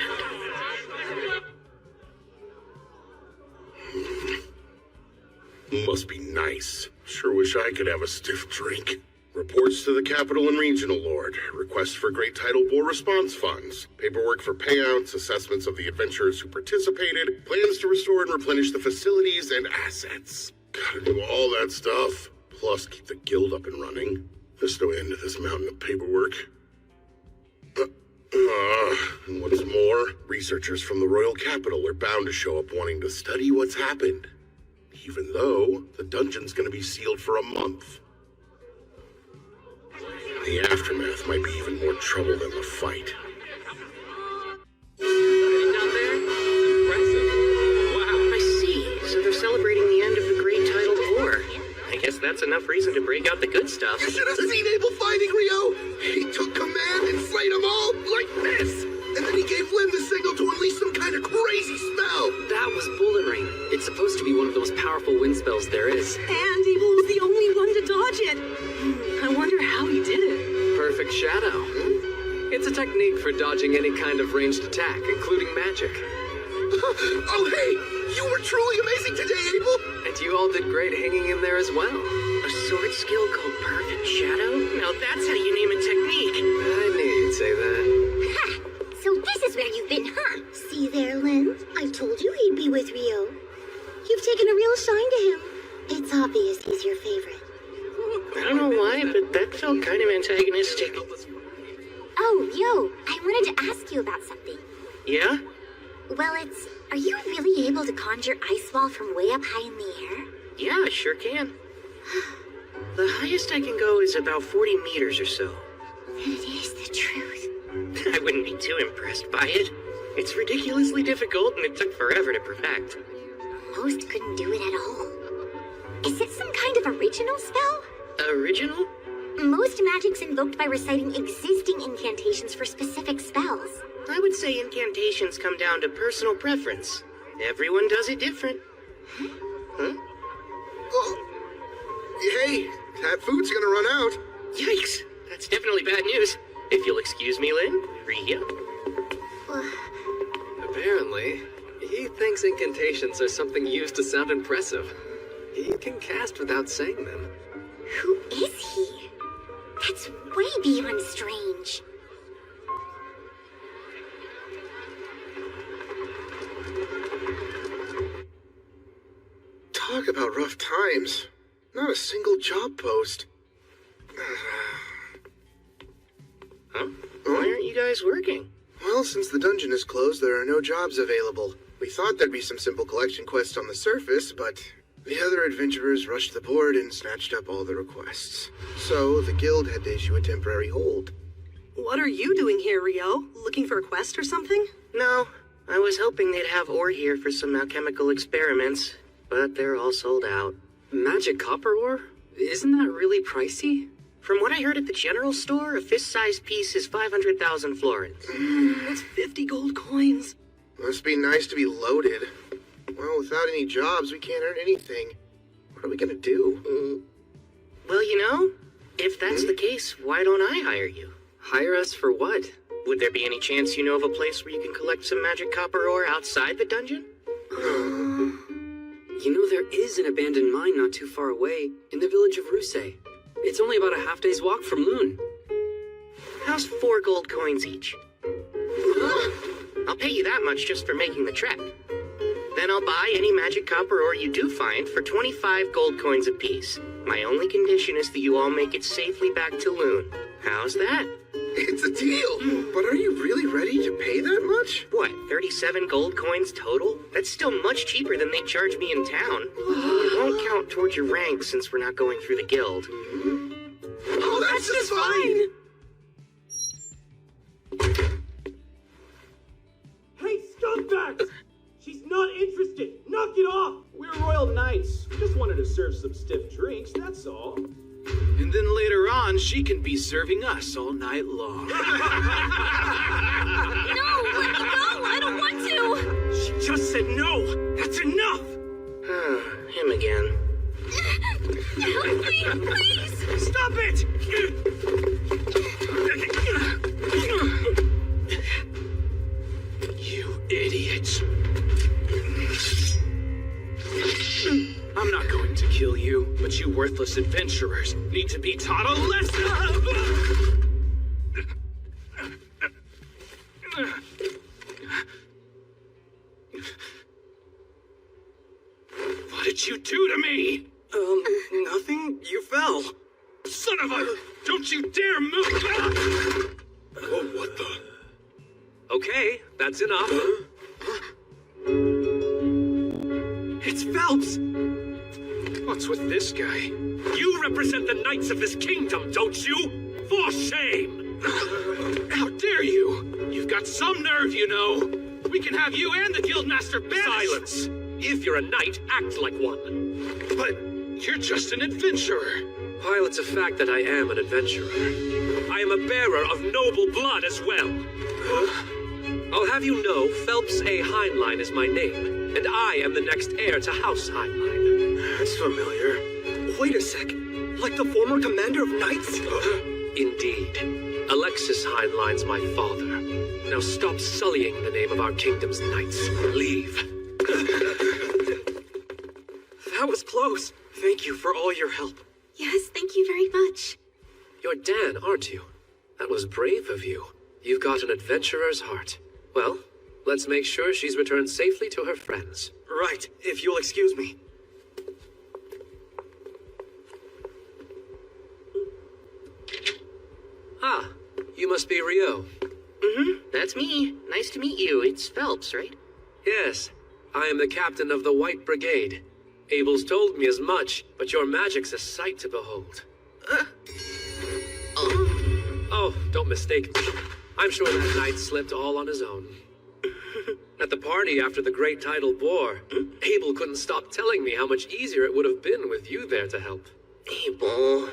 Must be nice. Sure wish I could have a stiff drink. Reports to the Capital and Regional Lord. Requests for Great Tidal Bore response funds. Paperwork for payouts, assessments of the adventurers who participated, plans to restore and replenish the facilities and assets. Gotta do all that stuff. Plus keep the guild up and running. There's no end to this mountain of paperwork. And what's more, researchers from the royal capital are bound to show up wanting to study what's happened. Even though the dungeon's gonna be sealed for a month. The aftermath might be even more trouble than the fight.
Down there? Impressive. Wow. I see. So they're celebrating the end of the Great Tidal War. I guess that's enough reason to break out the good stuff.
You should have seen Abel fighting, Rio! He took command and slayed them all like this! And then he gave Lynn the signal to unleash some kind of crazy spell!
That was Bullet Rain. It's supposed to be one of the most powerful wind spells there is.
And Abel was the only one to dodge it. I wonder how he did it.
Perfect shadow. It's a technique for dodging any kind of ranged attack, including magic.
Oh, hey! You were truly amazing today, Abel!
And you all did great hanging in there as well.
A sword skill called Perfect Shadow? Now that's how you name a technique.
I knew you'd say that.
Ha! So this is where you've been, huh? See there, Lynn? I told you he'd be with Rio. You've taken a real shine to him. It's obvious he's your favorite.
I don't know why, but that felt kind of antagonistic.
Oh, yo, I wanted to ask you about something.
Yeah?
Well, are you really able to conjure ice wall from way up high in the air?
Yeah, I sure can. The highest I can go is about 40 meters or so.
Then it is the truth.
I wouldn't be too impressed by it. It's ridiculously difficult and it took forever to perfect.
Most couldn't do it at all. Is it some kind of original spell?
Original?
Most magic's invoked by reciting existing incantations for specific spells.
I would say incantations come down to personal preference. Everyone does it different. Huh?
Oh. Hey, that food's gonna run out.
Yikes! That's definitely bad news. If you'll excuse me, Lynn, Rio.
Apparently, he thinks incantations are something used to sound impressive. He can cast without saying them.
Who is he? That's way beyond strange.
Talk about rough times. Not a single job post.
Huh? Why aren't you guys working?
Well, since the dungeon is closed, there are no jobs available. We thought there'd be some simple collection quests on the surface, but the other adventurers rushed the board and snatched up all the requests. So, the guild had to issue a temporary hold.
What are you doing here, Rio? Looking for a quest or something?
No, I was hoping they'd have ore here for some alchemical experiments, but they're all sold out.
Magic copper ore? Isn't that really pricey?
From what I heard at the general store, a fist-sized piece is 500,000 florins.
That's 50 gold coins.
Must be nice to be loaded. Well, without any jobs, we can't earn anything. What are we gonna do?
Well, you know, if that's the case, why don't I hire you?
Hire us for what?
Would there be any chance you know of a place where you can collect some magic copper ore outside the dungeon?
You know, there is an abandoned mine not too far away, in the village of Rusei. It's only about a half-day's walk from Loon.
How's 4 gold coins each? I'll pay you that much just for making the trek. Then I'll buy any magic copper ore you do find for 25 gold coins apiece. My only condition is that you all make it safely back to Loon. How's that?
It's a deal! But are you really ready to pay that much?
What, 37 gold coins total? That's still much cheaper than they charge me in town. It won't count towards your rank since we're not going through the guild.
Oh, that's just fine!
Hey, scumbags! She's not interested! Knock it off! We're royal knights. Just wanted to serve some stiff drinks, that's all.
And then later on, she can be serving us all night long.
No, let me go! I don't want to!
She just said no! That's enough!
Him again.
Help me, please!
Stop it! You idiots. I'm not going to kill you, but you worthless adventurers need to be taught a lesson! What did you do to me?
Nothing. You fell.
Son of a... Don't you dare move!
Oh, what the...
Okay, that's enough.
It's Phelps!
What's with this guy? You represent the knights of this kingdom, don't you? For shame!
How dare you! You've got some nerve, you know. We can have you and the Guildmaster banished.
Silence! If you're a knight, act like one.
But you're just an adventurer.
While it's a fact that I am an adventurer, I am a bearer of noble blood as well. I'll have you know Phelps A. Heinlein is my name, and I am the next heir to House Heinlein.
That's familiar. Wait a sec. Like the former commander of knights?
Indeed. Alexis Heinlein's my father. Now stop sullying the name of our kingdom's knights. Leave.
That was close. Thank you for all your help.
Yes, thank you very much.
You're Dan, aren't you? That was brave of you. You've got an adventurer's heart. Well, let's make sure she's returned safely to her friends.
Right, if you'll excuse me.
Ah, you must be Rio.
That's me. Nice to meet you. It's Phelps, right?
Yes, I am the captain of the White Brigade. Abel's told me as much, but your magic's a sight to behold. Oh, don't mistake me. I'm sure that knight slipped all on his own. At the party after the Great Tidal War, Abel couldn't stop telling me how much easier it would have been with you there to help.
Abel.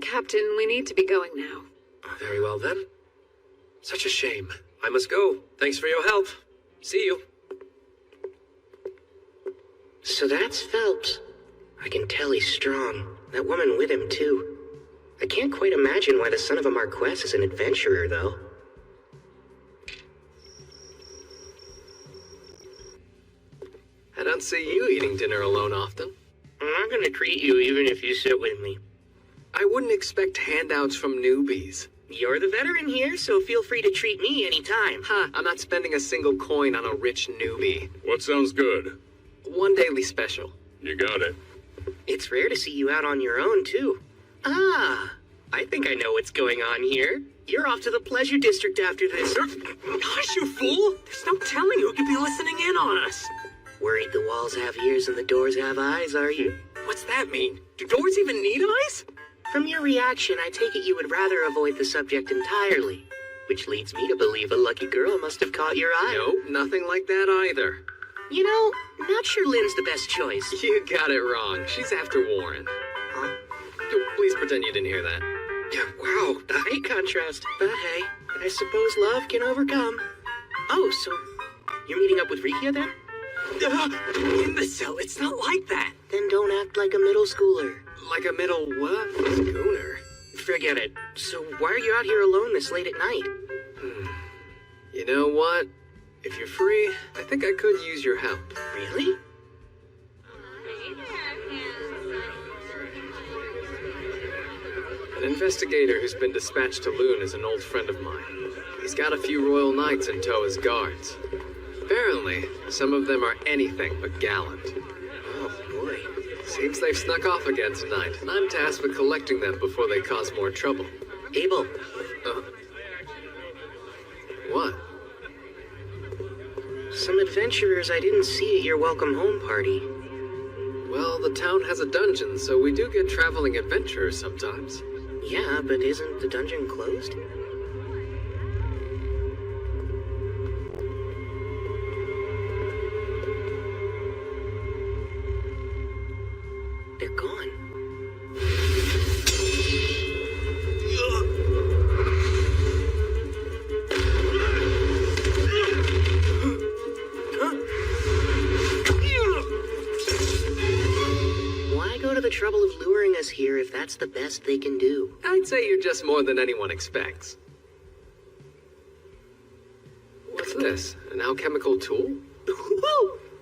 Captain, we need to be going now.
Very well then. Such a shame. I must go. Thanks for your help. See you.
So that's Phelps. I can tell he's strong. That woman with him, too. I can't quite imagine why the son of a Marquess is an adventurer, though.
I don't see you eating dinner alone often.
I'm not gonna treat you even if you sit with me.
I wouldn't expect handouts from newbies.
You're the veteran here, so feel free to treat me anytime.
Ha, I'm not spending a single coin on a rich newbie.
What sounds good?
One daily special.
You got it.
It's rare to see you out on your own, too. Ah, I think I know what's going on here. You're off to the Pleasure District after this.
Gosh, you fool! There's no telling who could be listening in on us.
Worried the walls have ears and the doors have eyes, are you?
What's that mean? Do doors even need eyes?
From your reaction, I take it you would rather avoid the subject entirely. Which leads me to believe a lucky girl must have caught your eye.
Nope, nothing like that either.
You know, not sure Lynn's the best choice.
You got it wrong. She's after Warren.
Huh?
Please pretend you didn't hear that.
Wow, the height contrast. But hey, I suppose love can overcome. Oh, so you're meeting up with Rikia then?
Imbecile, it's not like that.
Then don't act like a middle schooler.
Like a middle what? Schooner.
Forget it. So why are you out here alone this late at night?
You know what? If you're free, I think I could use your help.
Really?
An investigator who's been dispatched to Loon is an old friend of mine. He's got a few royal knights in tow as guards. Apparently, some of them are anything but gallant.
Oh, boy.
Seems they've snuck off again tonight, and I'm tasked with collecting them before they cause more trouble.
Abel.
What?
Some adventurers I didn't see at your welcome home party.
Well, the town has a dungeon, so we do get traveling adventurers sometimes.
Yeah, but isn't the dungeon closed? They're gone. Why go to the trouble of luring us here if that's the best they can do?
I'd say you're just more than anyone expects. What's this? An alchemical tool?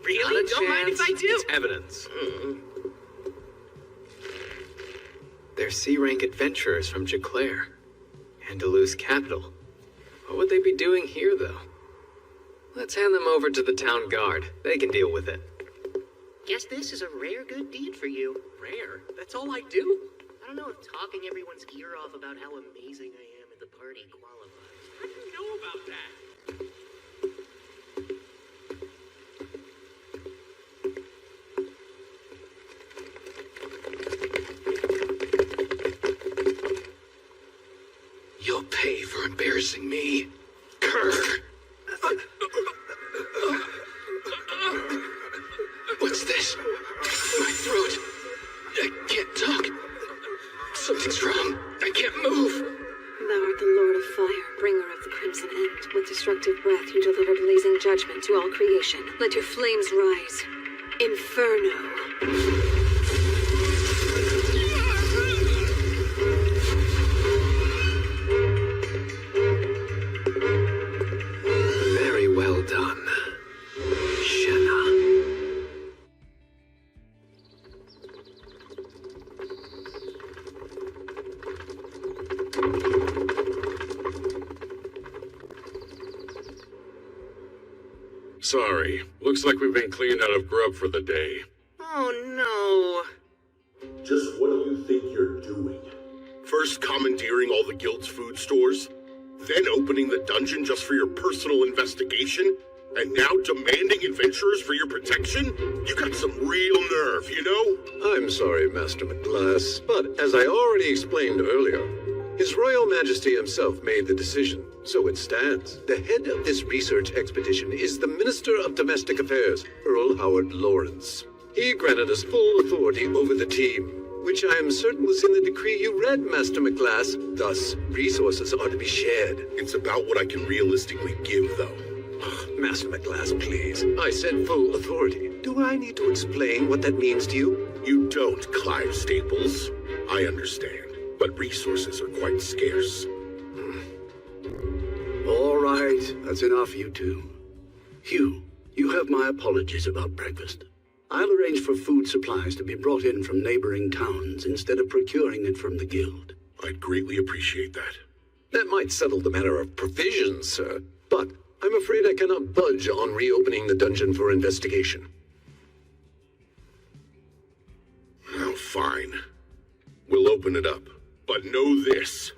Really? Don't mind if I do.
It's evidence. They're C-rank adventurers from Jaclaire, Andalus capital. What would they be doing here, though? Let's hand them over to the town guard. They can deal with it.
Guess this is a rare good deed for you.
Rare? That's all I do?
I don't know if talking everyone's ear off about how amazing I am at the party qualifies.
How do you know about that? forcing me. Grr. What's this? My throat. I can't talk. Something's wrong. I can't move.
Thou art the Lord of Fire, bringer of the Crimson End. With destructive breath you deliver blazing judgment to all creation. Let your flames rise. Inferno.
Very well done, Shenna.
Sorry. Looks like we've been cleaned out of grub for the day.
Oh
Just what do you think you're doing? First commandeering all the guild's food stores, then opening the dungeon just for your personal investigation, and now demanding adventurers for your protection? You got some real nerve, you know?
I'm sorry, Master McGlass, but as I already explained earlier, His Royal Majesty himself made the decision, so it stands. The head of this research expedition is the Minister of Domestic Affairs, Earl Howard Lawrence. He granted us full authority over the team, which I am certain was in the decree you read, Master McGlass. Thus, resources are to be shared.
It's about what I can realistically give, though.
Master McGlass, please. I said full authority. Do I need to explain what that means to you?
You don't, Clive Staples. I understand, but resources are quite scarce.
All right, that's enough, you two. Hugh, you have my apologies about breakfast. I'll arrange for food supplies to be brought in from neighboring towns instead of procuring it from the guild.
I'd greatly appreciate that.
That might settle the matter of provisions, sir, but I'm afraid I cannot budge on reopening the dungeon for investigation.
Oh, fine. We'll open it up. But know this.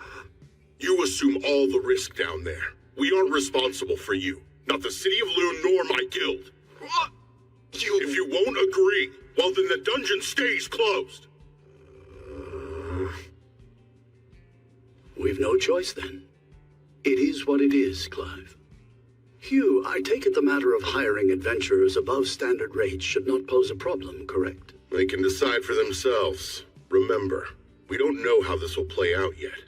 You assume all the risk down there. We aren't responsible for you. Not the City of Loon nor my guild.
What?
If you won't agree, well then the dungeon stays closed.
We've no choice then. It is what it is, Clive. Hugh, I take it the matter of hiring adventurers above standard rates should not pose a problem, correct?
They can decide for themselves. Remember, we don't know how this will play out yet.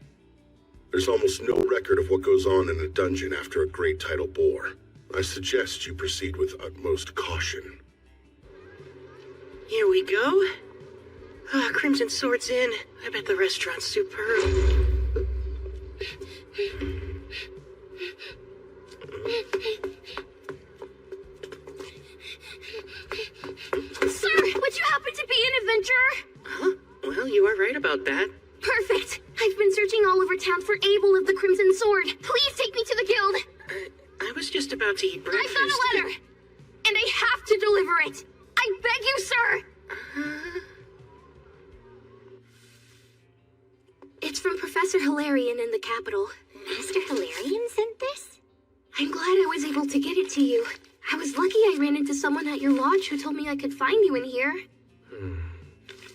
There's almost no record of what goes on in a dungeon after a great tidal bore. I suggest you proceed with utmost caution.
Here we go. Crimson Sword's in. I bet the restaurant's superb.
Sir, would you happen to be an adventurer?
Huh? Well, you are right about that.
Perfect. I've been searching all over town for Abel of the Crimson Sword. Please take me to the guild.
I was just about to eat breakfast.
I've got a letter, and I have to deliver it. I beg you, sir. It's from Professor Hilarion in the capital.
Master Hilarion sent this?
I'm glad I was able to get it to you. I was lucky I ran into someone at your lodge who told me I could find you in here.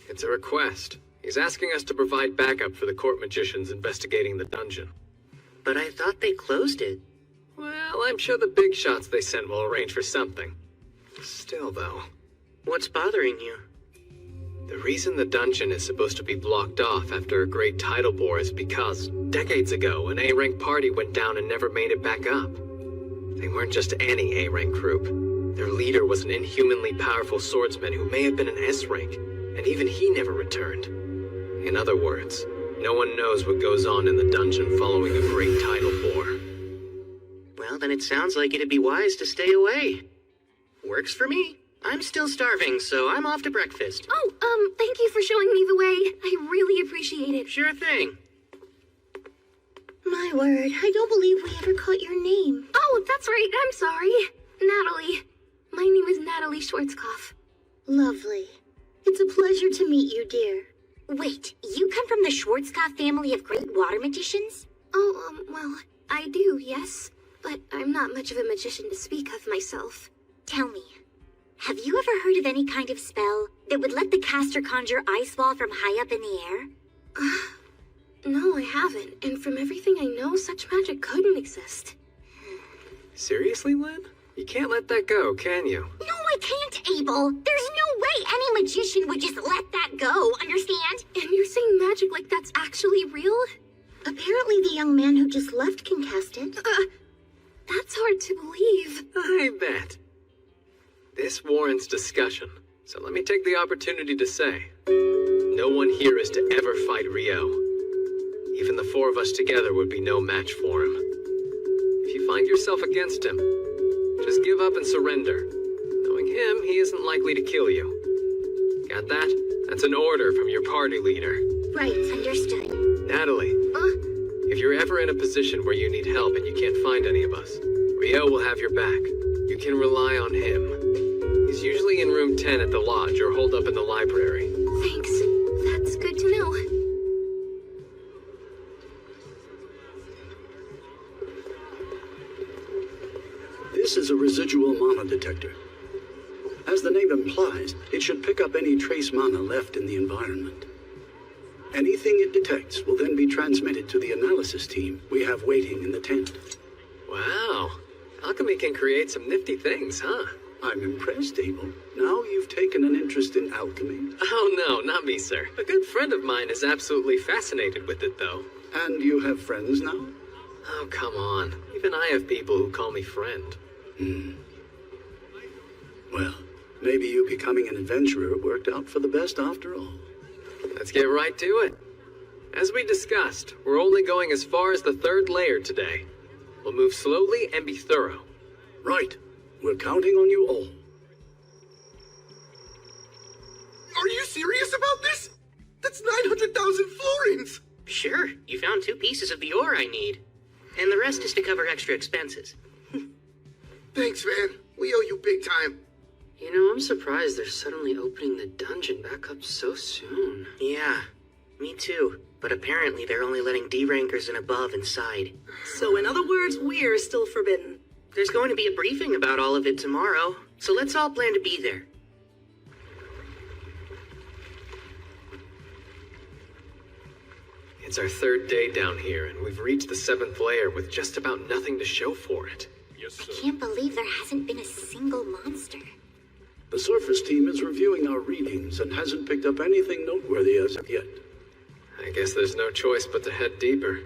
It's a request. He's asking us to provide backup for the court magicians investigating the dungeon.
But I thought they closed it.
Well, I'm sure the big shots they sent will arrange for something. Still, though.
What's bothering you?
The reason the dungeon is supposed to be blocked off after a great tidal bore is because, decades ago, an A-rank party went down and never made it back up. They weren't just any A-rank group. Their leader was an inhumanly powerful swordsman who may have been an S-rank, and even he never returned. In other words, no one knows what goes on in the dungeon following a great tidal bore.
Well, then it sounds like it'd be wise to stay away. Works for me. I'm still starving, so I'm off to breakfast.
Oh, thank you for showing me the way. I really appreciate it.
Sure thing.
My word, I don't believe we ever caught your name.
Oh, that's right. I'm sorry. Natalie. My name is Natalie Schwarzkopf.
Lovely. It's a pleasure to meet you, dear. Wait, you come from the Schwarzkopf family of great water magicians?
Oh, well, I do, yes. But I'm not much of a magician to speak of myself.
Tell me, have you ever heard of any kind of spell that would let the caster conjure ice ball from high up in the air?
No, I haven't. And from everything I know, such magic couldn't exist.
Seriously, Lynn? You can't let that go, can you?
No, I can't, Abel. There's no way any magician would just let that go, understand?
And you're saying magic like that's actually real?
Apparently the young man who just left can cast it.
That's hard to believe.
I bet. This warrants discussion, so let me take the opportunity to say, no one here is to ever fight Rio. Even the four of us together would be no match for him. If you find yourself against him, just give up and surrender. Knowing him, he isn't likely to kill you. Got that? That's an order from your party leader.
Right, understood.
Natalie, if you're ever in a position where you need help and you can't find any of us, Rio will have your back. You can rely on him. He's usually in room 10 at the lodge or holed up in the library.
Thanks. That's good to know.
This is a residual mana detector. As the name implies, it should pick up any trace mana left in the environment. Anything it detects will then be transmitted to the analysis team we have waiting in the tent.
Wow. Alchemy can create some nifty things, huh?
I'm impressed, Abel. Now you've taken an interest in alchemy.
Oh no, not me, sir. A good friend of mine is absolutely fascinated with it, though.
And you have friends now?
Oh, come on. Even I have people who call me friend.
Well, maybe you becoming an adventurer worked out for the best after all.
Let's get right to it. As we discussed, we're only going as far as the third layer today. We'll move slowly and be thorough.
Right. We're counting on you all.
Are you serious about this? That's 900,000 florins!
Sure, you found 2 pieces of the ore I need. And the rest is to cover extra expenses.
Thanks, man. We owe you big time.
You know, I'm surprised they're suddenly opening the dungeon back up so soon.
Yeah, me too. But apparently they're only letting D-rankers and above inside.
So in other words, we're still forbidden.
There's going to be a briefing about all of it tomorrow, so let's all plan to be there.
It's our third day down here, and we've reached the 7th layer with just about nothing to show for it.
Yes, sir.
I can't believe there hasn't been a single monster.
The surface team is reviewing our readings and hasn't picked up anything noteworthy as of yet.
I guess there's no choice but to head deeper.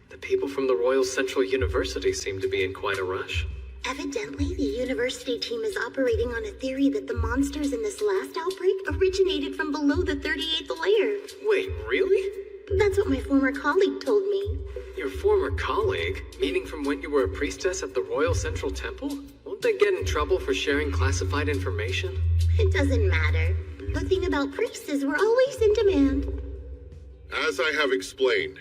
The people from the Royal Central University seem to be in quite a rush.
Evidently, the university team is operating on a theory that the monsters in this last outbreak originated from below the 38th layer.
Wait, really?
That's what my former colleague told me.
Your former colleague? Meaning from when you were a priestess at the Royal Central Temple? Won't they get in trouble for sharing classified information?
It doesn't matter. The thing about priests is we're always in demand.
As I have explained,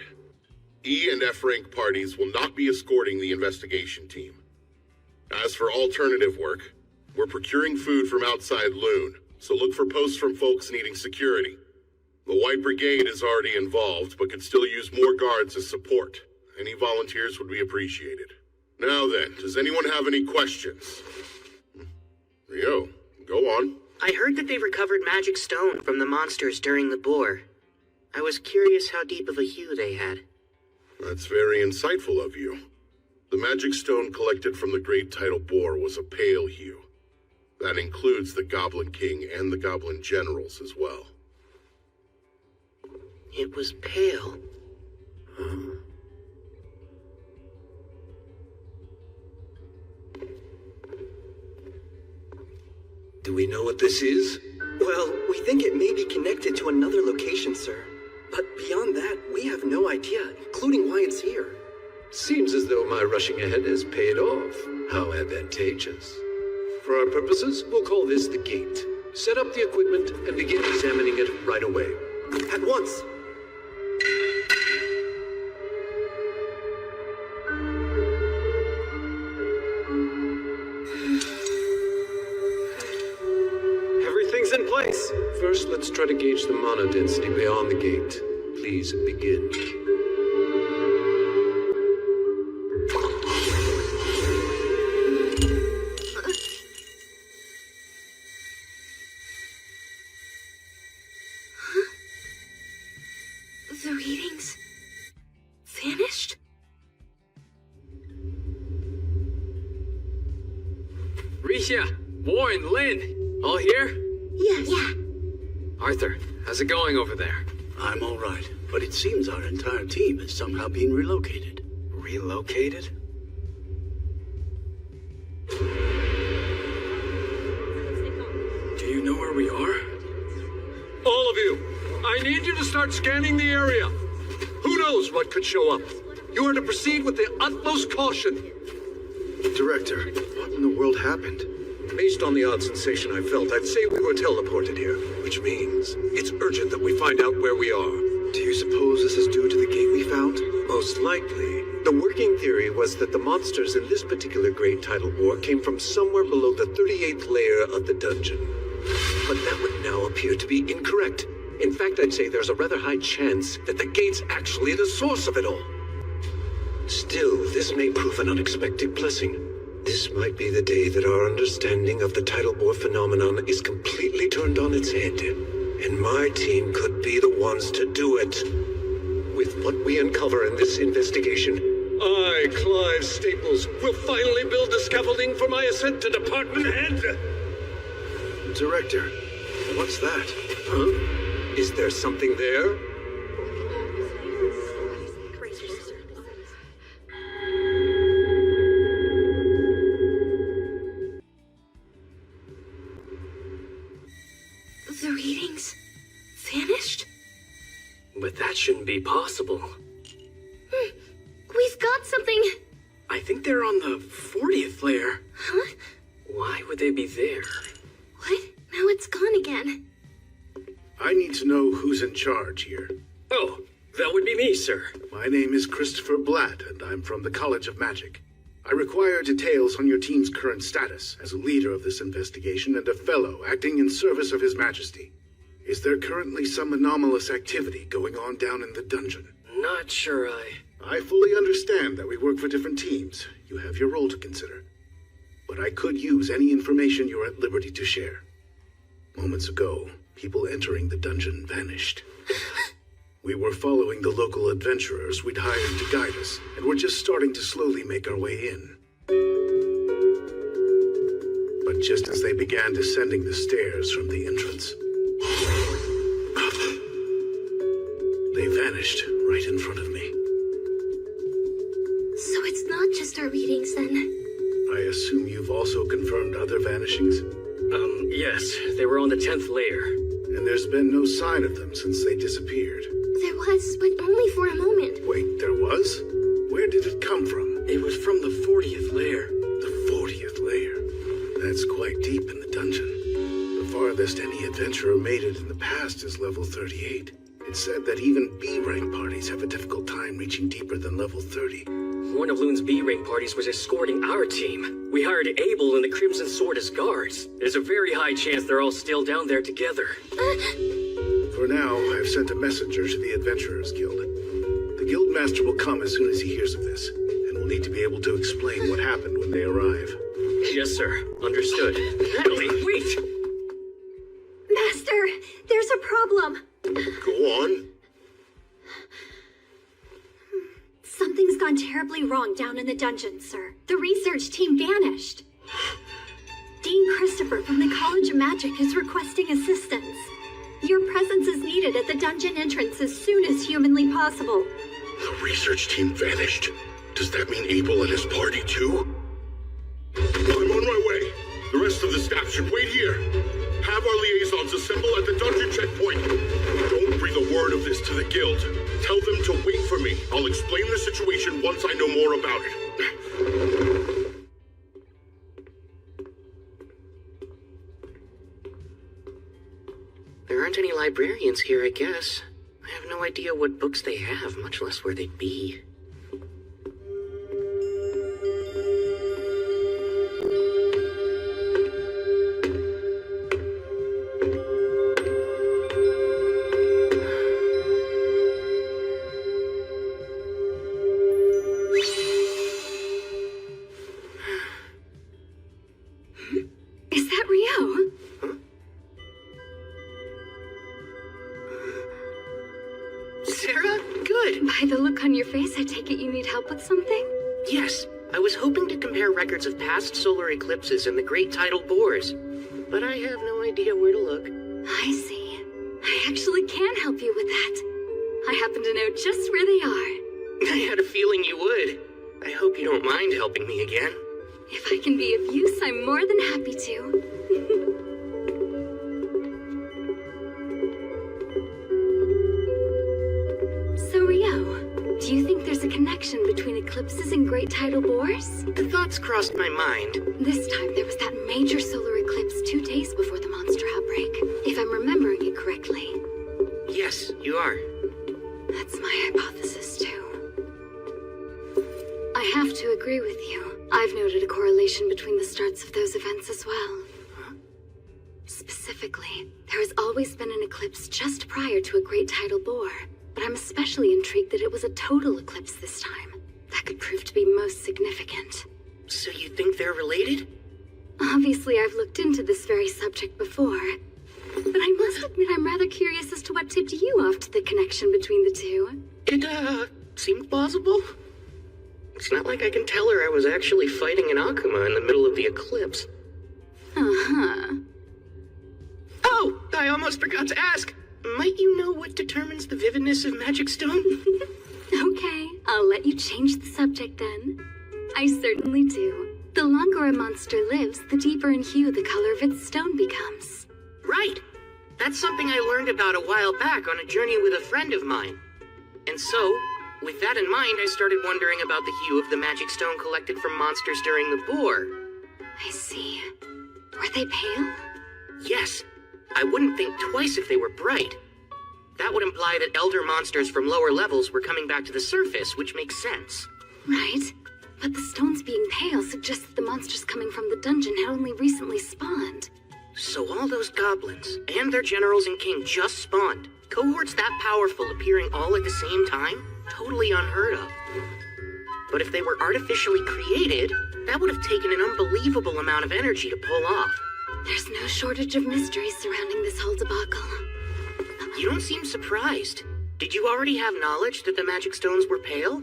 E and F rank parties will not be escorting the investigation team. As for alternative work, we're procuring food from outside Loon, so look for posts from folks needing security. The White Brigade is already involved, but could still use more guards as support. Any volunteers would be appreciated. Now then, does anyone have any questions? Rio, go on.
I heard that they recovered magic stone from the monsters during the boar. I was curious how deep of a hue they had.
That's very insightful of you. The magic stone collected from the Great Tidal Boar was a pale hue. That includes the Goblin King and the Goblin Generals as well.
It was pale.
Do we know what this is?
Well, we think it may be connected to another location, sir. But beyond that, we have no idea, including why it's here.
Seems as though my rushing ahead has paid off. How advantageous. For our purposes, we'll call this the gate. Set up the equipment and begin examining it right away.
At once!
Everything's in place.
First, let's try to gauge the mana density beyond the gate. Please begin.
The
Risha, Warren, Lynn, all here?
Yes. Yeah.
Arthur, how's it going over there?
I'm all right, but it seems our entire team is somehow being relocated.
Relocated?
Do you know where we are? All of you, I need you to start scanning the area. Who knows what could show up? You are to proceed with the utmost caution.
Director, what in the world happened?
Based on the odd sensation I felt, I'd say we were teleported here, which means it's urgent that we find out where we are.
Do you suppose this is due to the gate we found?
Most likely. The working theory was that the monsters in this particular Great Tidal War came from somewhere below the 38th layer of the dungeon. But that would now appear to be incorrect. In fact, I'd say there's a rather high chance that the gate's actually the source of it all. Still, this may prove an unexpected blessing. This might be the day that our understanding of the tidal bore phenomenon is completely turned on its head. And my team could be the ones to do it. With what we uncover in this investigation, I, Clive Staples, will finally build the scaffolding for my ascent to department head.
Director, what's that?
Huh? Is there something there?
The readings vanished?
But that shouldn't be possible.
We've got something.
I think they're on the 40th layer.
Huh?
Why would they be there?
What? Now it's gone again.
I need to know who's in charge here.
Oh, that would be me, sir.
My name is Christopher Blatt, and I'm from the College of Magic. I require details on your team's current status as a leader of this investigation and a fellow acting in service of His Majesty. Is there currently some anomalous activity going on down in the dungeon?
Not sure
I fully understand that we work for different teams. You have your role to consider. But I could use any information you're at liberty to share. Moments ago, people entering the dungeon vanished. We were following the local adventurers we'd hired to guide us, and we're just starting to slowly make our way in. But just as they began descending the stairs from the entrance, they vanished right in front of me.
So it's not just our readings then.
I assume you've also confirmed other vanishings?
Yes, they were on the 10th layer.
And there's been no sign of them since they disappeared.
There was, but only for a moment.
Wait, there was? Where did it come from?
It was from the 40th layer.
The 40th layer? That's quite deep in the dungeon. The farthest any adventurer made it in the past is level 38. It's said that even B-rank parties have a difficult time reaching deeper than level 30.
One of Loon's B-rank parties was escorting our team. We hired Abel and the Crimson Sword as guards. There's a very high chance they're all still down there together.
For now, I've sent a messenger to the Adventurers Guild. The Guildmaster will come as soon as he hears of this, and will need to be able to explain what happened when they arrive.
Yes, sir. Understood. Natalie, wait!
Master, there's a problem.
Go on.
Something's gone terribly wrong down in the dungeon, sir. The research team vanished. Dean Christopher from the College of Magic is requesting assistance. Your presence is needed at the dungeon entrance as soon as humanly possible.
The research team vanished. Does that mean Abel and his party too? I'm on my way. The rest of the staff should wait here. Have our liaisons assemble at the dungeon checkpoint. Don't breathe a word of this to the guild. Tell them to wait for me. I'll explain the situation once I know more about it.
There aren't any librarians here, I guess. I have no idea what books they have, much less where they'd be.
Is that Rio?
Sarah? Good.
By the look on your face, I take it you need help with something?
Yes. I was hoping to compare records of past solar eclipses and the great tidal bores, but I have no idea where to look.
I see. I actually can help you with that. I happen to know just where they are.
I had a feeling you would. I hope you don't mind helping me again.
If I can be of use, I'm more than happy to. So, Rio, do you think there's a connection between eclipses and great tidal bores?
The thoughts crossed my mind.
This time there was that major solar eclipse 2 days before the monster outbreak, if I'm remembering it correctly.
Yes, you are.
That's my hypothesis, too. I have to agree with you. I've noted a correlation between the starts of those events as well.
Huh?
Specifically, there has always been an eclipse just prior to a great tidal bore, but I'm especially intrigued that it was a total eclipse this time. That could prove to be most significant.
So you think they're related?
Obviously, I've looked into this very subject before, but I must admit I'm rather curious as to what tipped you off to the connection between the two.
It, seemed plausible. It's not like I can tell her I was actually fighting an Akuma in the middle of the eclipse.
Uh-huh.
Oh, I almost forgot to ask. Might you know what determines the vividness of magic stone?
Okay, I'll let you change the subject then. I certainly do. The longer a monster lives, the deeper in hue the color of its stone becomes.
Right. That's something I learned about a while back on a journey with a friend of mine. And so, with that in mind, I started wondering about the hue of the magic stone collected from monsters during the bore.
I see. Were they pale?
Yes. I wouldn't think twice if they were bright. That would imply that elder monsters from lower levels were coming back to the surface, which makes sense.
Right. But the stones being pale suggests that the monsters coming from the dungeon had only recently spawned.
So all those goblins, and their generals and king just spawned. Cohorts that powerful appearing all at the same time? Totally unheard of. But if they were artificially created, that would have taken an unbelievable amount of energy to pull off.
There's no shortage of mysteries surrounding this whole debacle.
You don't seem surprised. Did you already have knowledge that the magic stones were pale?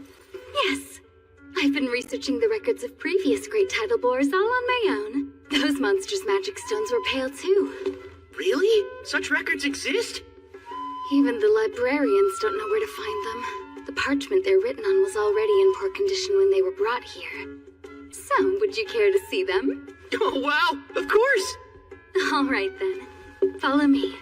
Yes. I've been researching the records of previous great tidal bores all on my own. Those monsters' magic stones were pale too.
Really? Such records exist?
Even the librarians don't know where to find them. The parchment they're written on was already in poor condition when they were brought here. So, would you care to see them?
Oh, wow! Of course!
All right, then. Follow me.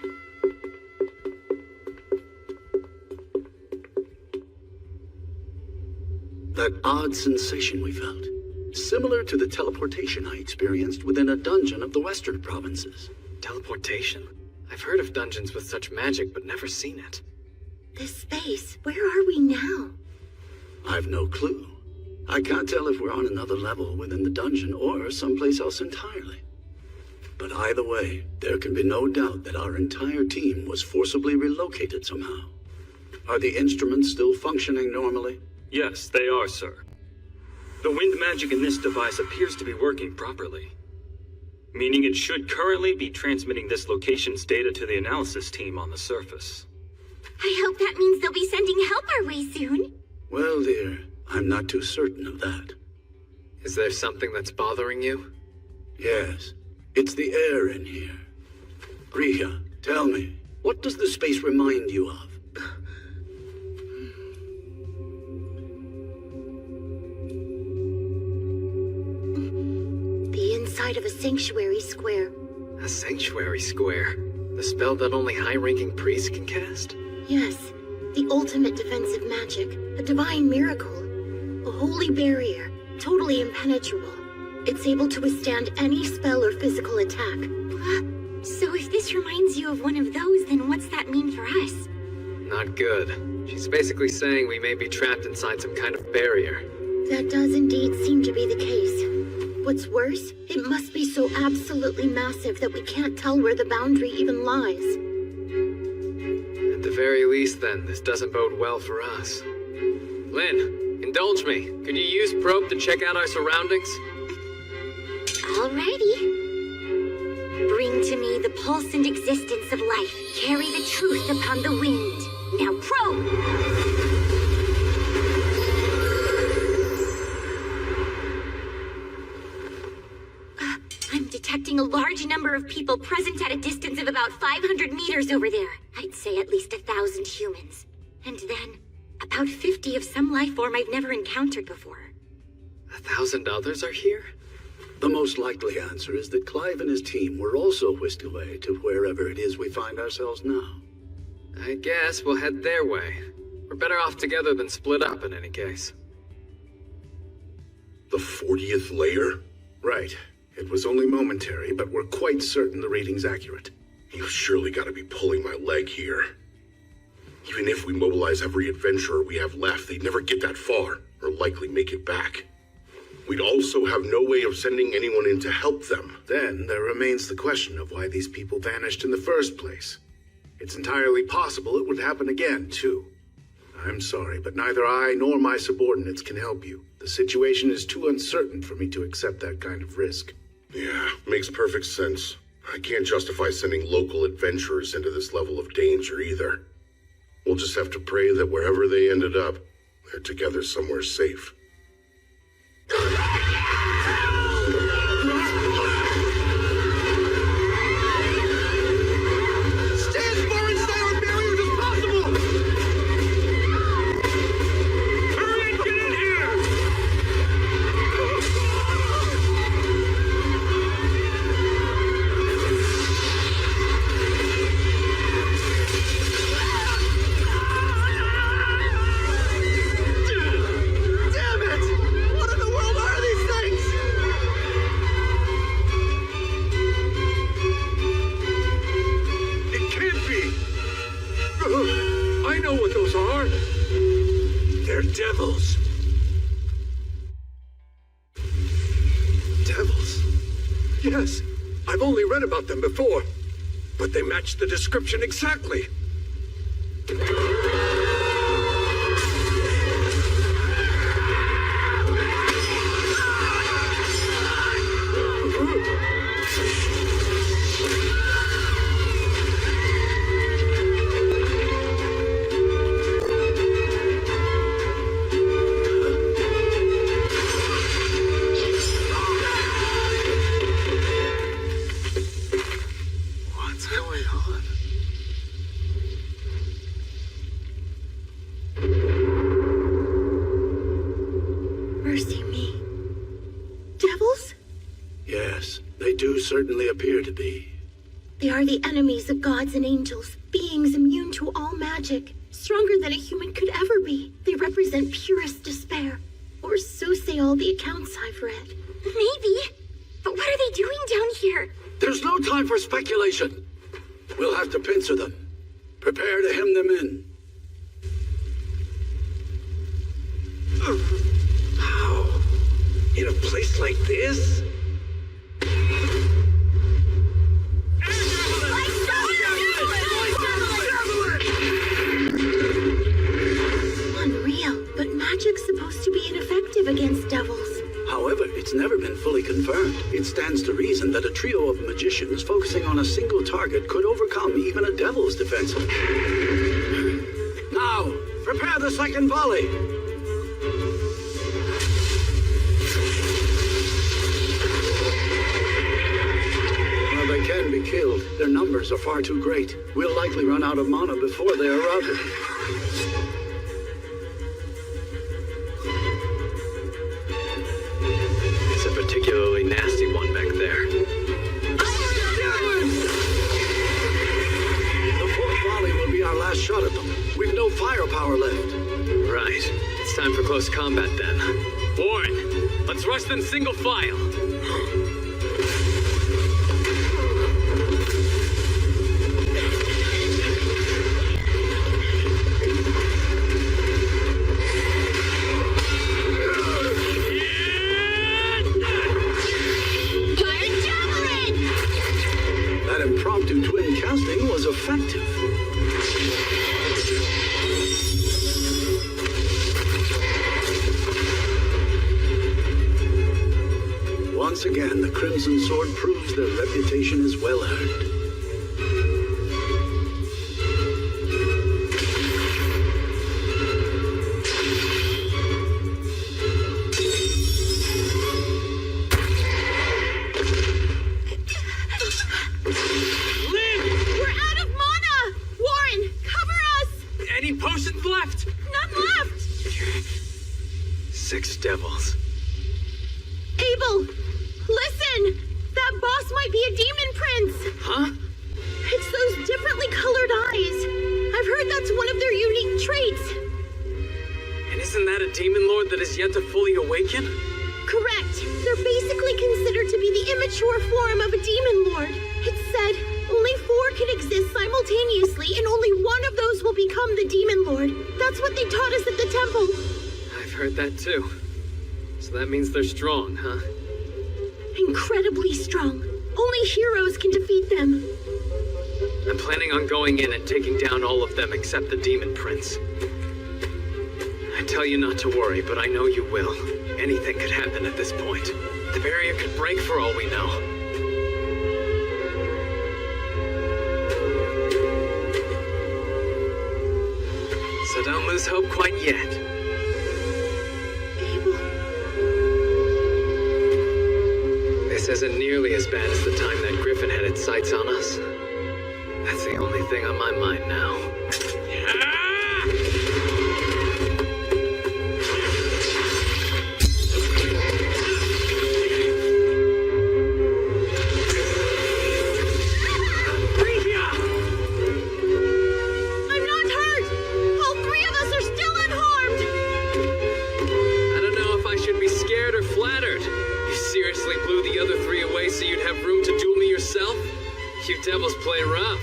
That odd sensation we felt. Similar to the teleportation I experienced within a dungeon of the western provinces.
Teleportation? I've heard of dungeons with such magic, but never seen it.
This space, where are we now?
I've no clue. I can't tell if we're on another level within the dungeon or someplace else entirely. But either way, there can be no doubt that our entire team was forcibly relocated somehow. Are the instruments still functioning normally?
Yes, they are, sir. The wind magic in this device appears to be working properly, meaning it should currently be transmitting this location's data to the analysis team on the surface.
I hope that means they'll be sending help our way soon.
Well, dear, I'm not too certain of that.
Is there something that's bothering you?
Yes, it's the air in here. Rhea, tell me, what does the space remind you of?
The inside of a sanctuary square.
A sanctuary square? The spell that only high-ranking priests can cast?
Yes, the ultimate defensive magic, a divine miracle. A holy barrier, totally impenetrable. It's able to withstand any spell or physical attack. So if this reminds you of one of those, then what's that mean for us?
Not good. She's basically saying we may be trapped inside some kind of barrier.
That does indeed seem to be the case. What's worse, it must be so absolutely massive that we can't tell where the boundary even lies.
At the very least, then, this doesn't bode well for us. Lynn, indulge me. Could you use probe to check out our surroundings?
Alrighty. Bring to me the pulse and existence of life. Carry the truth upon the wind. Now probe! detecting a large number of people present at a distance of about 500 meters over there. I'd say at least 1,000 humans. And then, about 50 of some life form I've never encountered before.
1,000 others are here?
The most likely answer is that Clive and his team were also whisked away to wherever it is we find ourselves now.
I guess we'll head their way. We're better off together than split up in any case.
The 40th layer?
Right. It was only momentary, but we're quite certain the reading's accurate.
You've surely got to be pulling my leg here. Even if we mobilize every adventurer we have left, they'd never get that far, or likely make it back. We'd also have no way of sending anyone in to help them.
Then there remains the question of why these people vanished in the first place. It's entirely possible it would happen again, too. I'm sorry, but neither I nor my subordinates can help you. The situation is too uncertain for me to accept that kind of risk.
Yeah, makes perfect sense. I can't justify sending local adventurers into this level of danger either. We'll just have to pray that wherever they ended up, they're together somewhere safe.
Stand as far inside our barriers as possible! Hurry and get in here! Damn it! What in the world are these things?
It can't be! I know what those are! They're devils! Devils? Yes, I've only read about them before, but they match the description exactly.
What's going on?
Mercy me. Devils?
Yes, they do certainly appear to be.
They are the enemies of gods and angels, beings immune to all magic, stronger than a human could ever be. They represent purest despair, or so say all the accounts I've read. Maybe, but what are they doing down here?
There's no time for speculation. We'll have to pincer them. Prepare to hem them in.
How? In a place like this?
Unreal, but magic's supposed to be ineffective against devils.
However, it's never been fully confirmed. It stands to reason that a trio of magicians focusing on a single target could overcome even a devil's defenses. Now, prepare the second volley. While they can be killed, their numbers are far too great. We'll likely run out of mana before they are routed.
It's a particularly nasty one back there.
The fourth volley will be our last shot at them. We've no firepower left.
Right. It's time for close combat then. Warren, let's rush them single file.
That impromptu twin casting was effective. Once again, the Crimson Sword proves their reputation is well earned.
is yet to fully awaken?
Correct. They're basically considered to be the immature form of a demon lord. It's said only 4 can exist simultaneously, and only one of those will become the demon lord. That's what they taught us at the temple.
I've heard that too. So that means they're strong, huh?
Incredibly strong. Only heroes can defeat them.
I'm planning on going in and taking down all of them except the Demon Prince. I tell you not to worry, but I know you will. Anything could happen at this point. The barrier could break for all we know. So don't lose hope quite yet. This isn't nearly as bad as the time that Griffin had its sights on us. That's the only thing on my mind now. You devils play rough.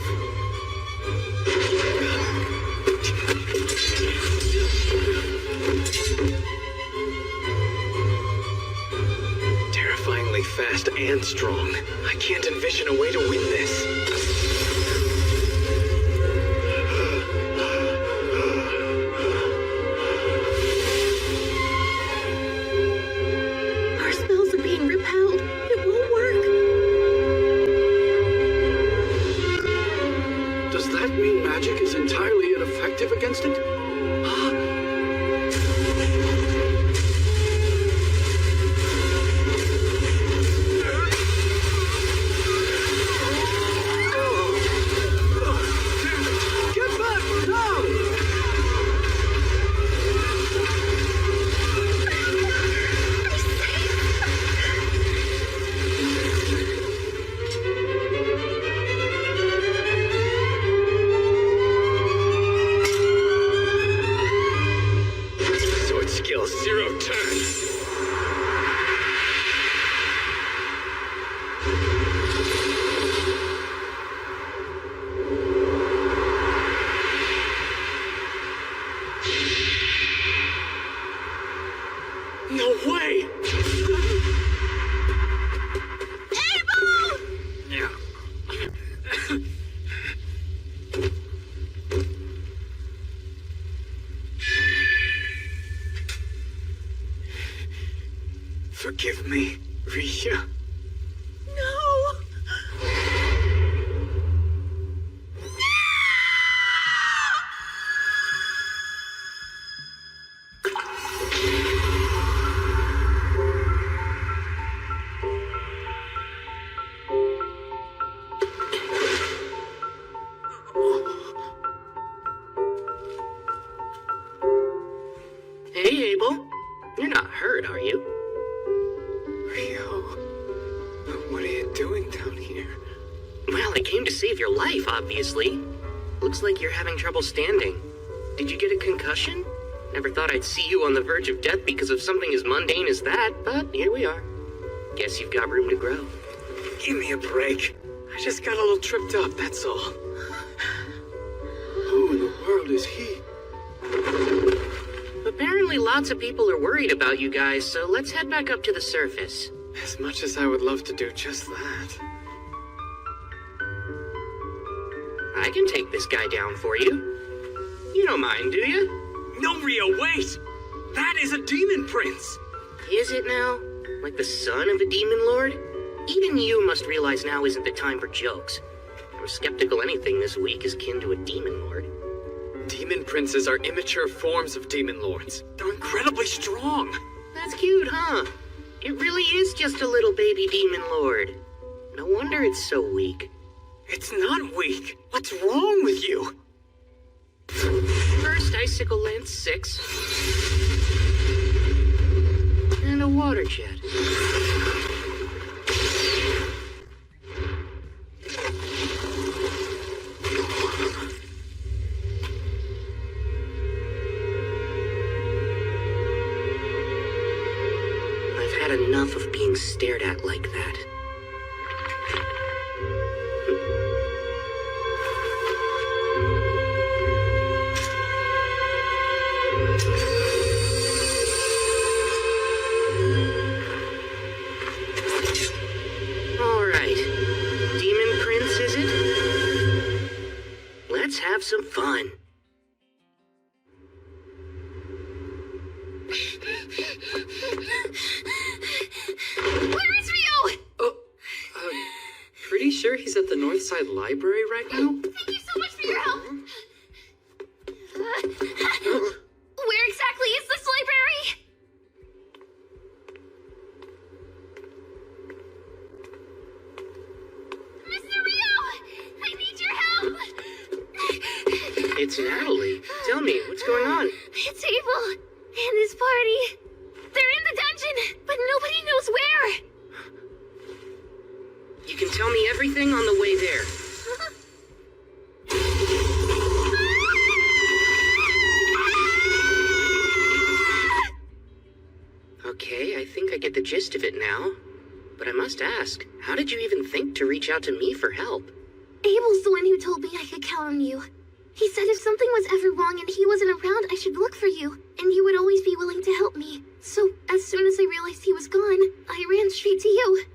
Terrifyingly fast and strong. I can't envision a way to win this.
Our spells are being repelled. It won't work.
Does that mean magic is entirely ineffective against it?
Get back now!
Sword skill 0 turn. No way! Yeah. Forgive me, Risha.
No!
Hey, Abel. You're not hurt, are you?
Rio, what are you doing down here?
Well, I came to save your life, obviously. Looks like you're having trouble standing. Did you get a concussion? Never thought I'd see you on the verge of death because of something as mundane as that, but here we are. Guess you've got room to grow.
Give me a break. I just got a little tripped up, that's all.
Who in the world is he?
Apparently lots of people are worried about you guys, so let's head back up to the surface.
As much as I would love to do just that.
I can take this guy down for you. You don't mind, do you?
No, Rio, wait! That is a demon prince!
Is it now? Like the son of a demon lord? Even you must realize now isn't the time for jokes. I'm skeptical anything this week is kin to a demon lord.
Demon princes are immature forms of demon lords. They're incredibly strong.
That's cute, huh? It really is just a little baby demon lord. No wonder it's so weak.
It's not weak. What's wrong with you?
First icicle lance 6. And a water jet. being stared at like that. All right. Demon Prince, is it? Let's have some fun.
Where is Rio?
Pretty sure he's at the Northside Library right now?
Thank you so much for your help. Where exactly is this library? Mr. Rio! I need your help!
It's Natalie. Tell me, what's going on?
It's Abel and his party. They're in the dungeon, but nobody knows where.
You can tell me everything on the way there. Okay, I think I get the gist of it now. But I must ask, how did you even think to reach out to me for help?
Abel's the one who told me I could count on you. He said if something was ever wrong and he wasn't around, I should look for you, and you would always be willing to help me. So, as soon as I realized he was gone, I ran straight to you.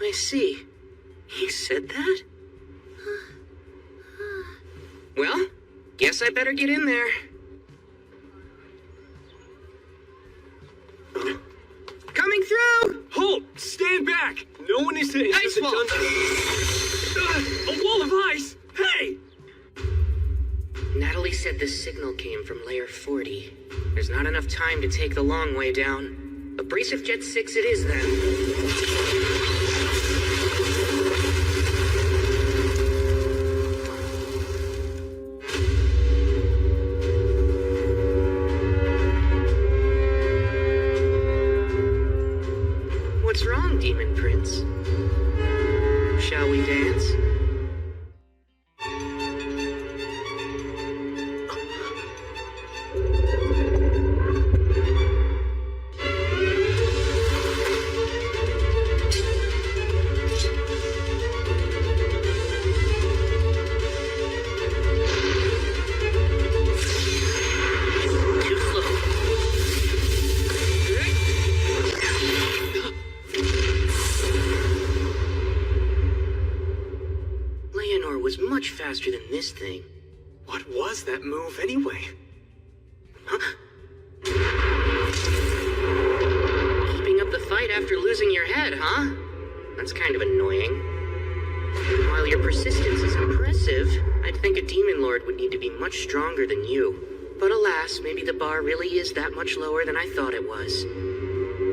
I see. He said that? Well, guess I better get in there. Coming through!
Halt! Stand back! No one is to enter
Ice
the
wall!
dungeon. A wall of ice! Hey!
Natalie said the signal came from Layer 40. There's not enough time to take the long way down. Abrasive Jet 6 it is, then. What's wrong, Demon Prince? Shall we dance? Much faster than this thing.
What was that move anyway?
Huh? Keeping up the fight after losing your head, huh? That's kind of annoying. While your persistence is impressive, I'd think a demon lord would need to be much stronger than you. But alas, maybe the bar really is that much lower than I thought it was.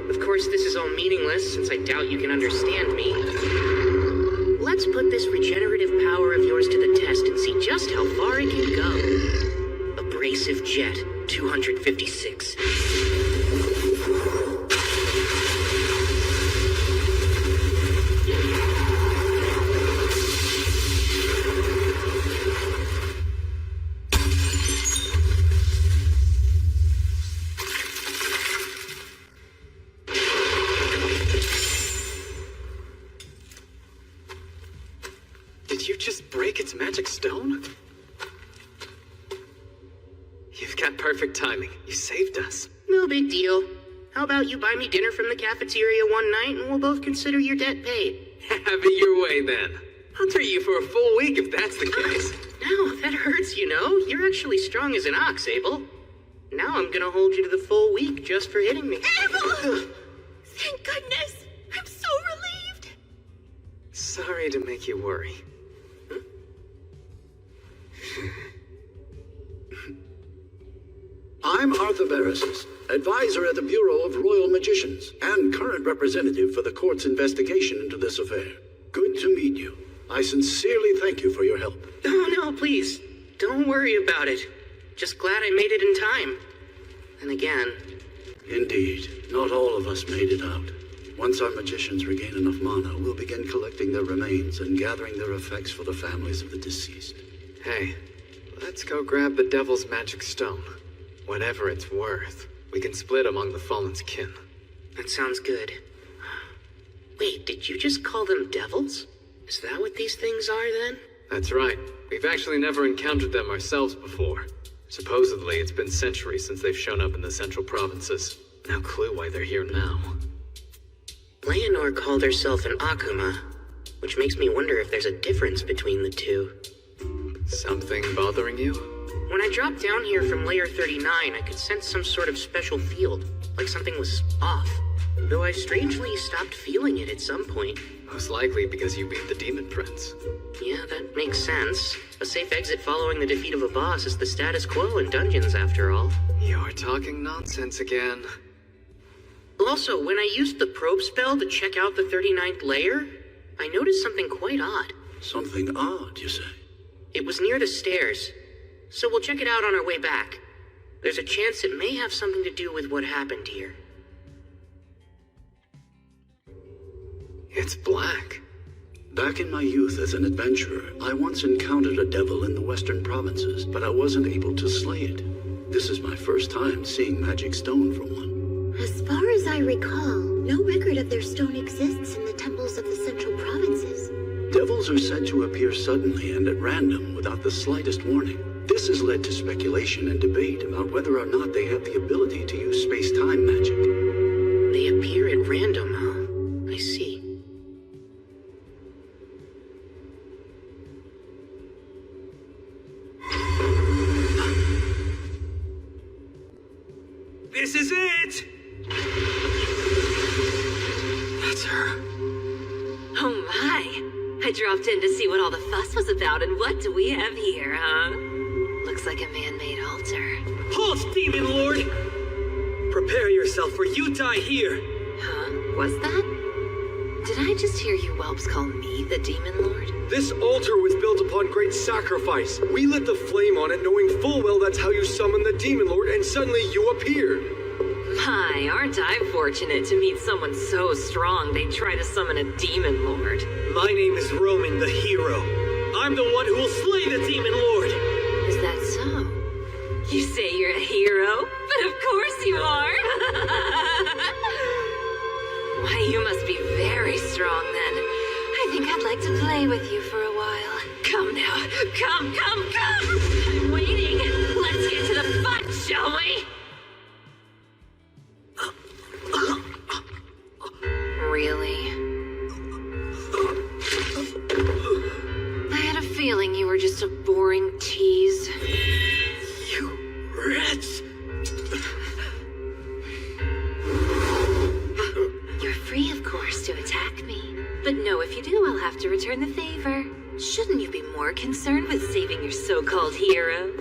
Of course, this is all meaningless, since I doubt you can understand me. Let's put this regenerative power of yours to the test and see just how far it can go. Abrasive Jet 256.
Did you just break its magic stone? You've got perfect timing. You saved us.
No big deal. How about you buy me dinner from the cafeteria one night and we'll both consider your debt paid?
Have it your way then. I'll treat you for a full week if that's the case.
No, that hurts, you know. You're actually strong as an ox, Abel. Now I'm gonna hold you to the full week just for hitting me.
Abel! Thank goodness! I'm so relieved!
Sorry to make you worry.
I'm Arthur Barrisis, advisor at the Bureau of Royal Magicians and current representative for the court's investigation into this affair. Good to meet you. I sincerely thank you for your help.
Oh, no, please. Don't worry about it. Just glad I made it in time. And again...
Indeed. Not all of us made it out. Once our magicians regain enough mana, we'll begin collecting their remains and gathering their effects for the families of the deceased.
Hey, let's go grab the Devil's Magic Stone. Whatever it's worth, we can split among the Fallen's kin.
That sounds good. Wait, did you just call them devils? Is that what these things are, then?
That's right. We've actually never encountered them ourselves before. Supposedly, it's been centuries since they've shown up in the central provinces. No clue why they're here now.
Leonor called herself an Akuma, which makes me wonder if there's a difference between the two.
Something bothering you?
When I dropped down here from layer 39, I could sense some sort of special field, like something was off. Though I strangely stopped feeling it at some point.
Most likely because you beat the Demon Prince.
Yeah, that makes sense. A safe exit following the defeat of a boss is the status quo in dungeons, after all.
You're talking nonsense again.
Also, when I used the probe spell to check out the 39th layer, I noticed something quite odd.
Something odd, you say?
It was near the stairs, so we'll check it out on our way back. There's a chance it may have something to do with what happened here.
It's black.
Back in my youth as an adventurer, I once encountered a devil in the western provinces, but I wasn't able to slay it. This is my first time seeing magic stone from one.
As far as I recall, no record of their stone exists in the temples of the central provinces.
Devils are said to appear suddenly and at random without the slightest warning. This has led to speculation and debate about whether or not they have the ability to use space-time magic.
They appear at random, huh? I see.
This is it! That's her.
Oh my! I dropped in to see what all the fuss was about, and what do we have here, huh? Looks like a man-made altar.
Halt, Demon Lord! Prepare yourself, or you die here!
Huh? Was that? Did I just hear you whelps call me the Demon Lord?
This altar was built upon great sacrifice. We lit the flame on it, knowing full well that's how you summon the Demon Lord, and suddenly you appeared.
My, aren't I fortunate to meet someone so strong they'd try to summon a Demon Lord.
My name is Roman the Hero. I'm the one who will slay the Demon Lord.
Is that so? You say you're a hero? But of course you are! Why, you must be very strong then. I think I'd like to play with you for a while. Come now. Come! I'm waiting. Let's get to the fun, shall we? Really? I had a feeling you were just a boring tease.
You rats!
You're free, of course, to attack me. But no, if you do, I'll have to return the favor. Shouldn't you be more concerned with saving your so-called hero?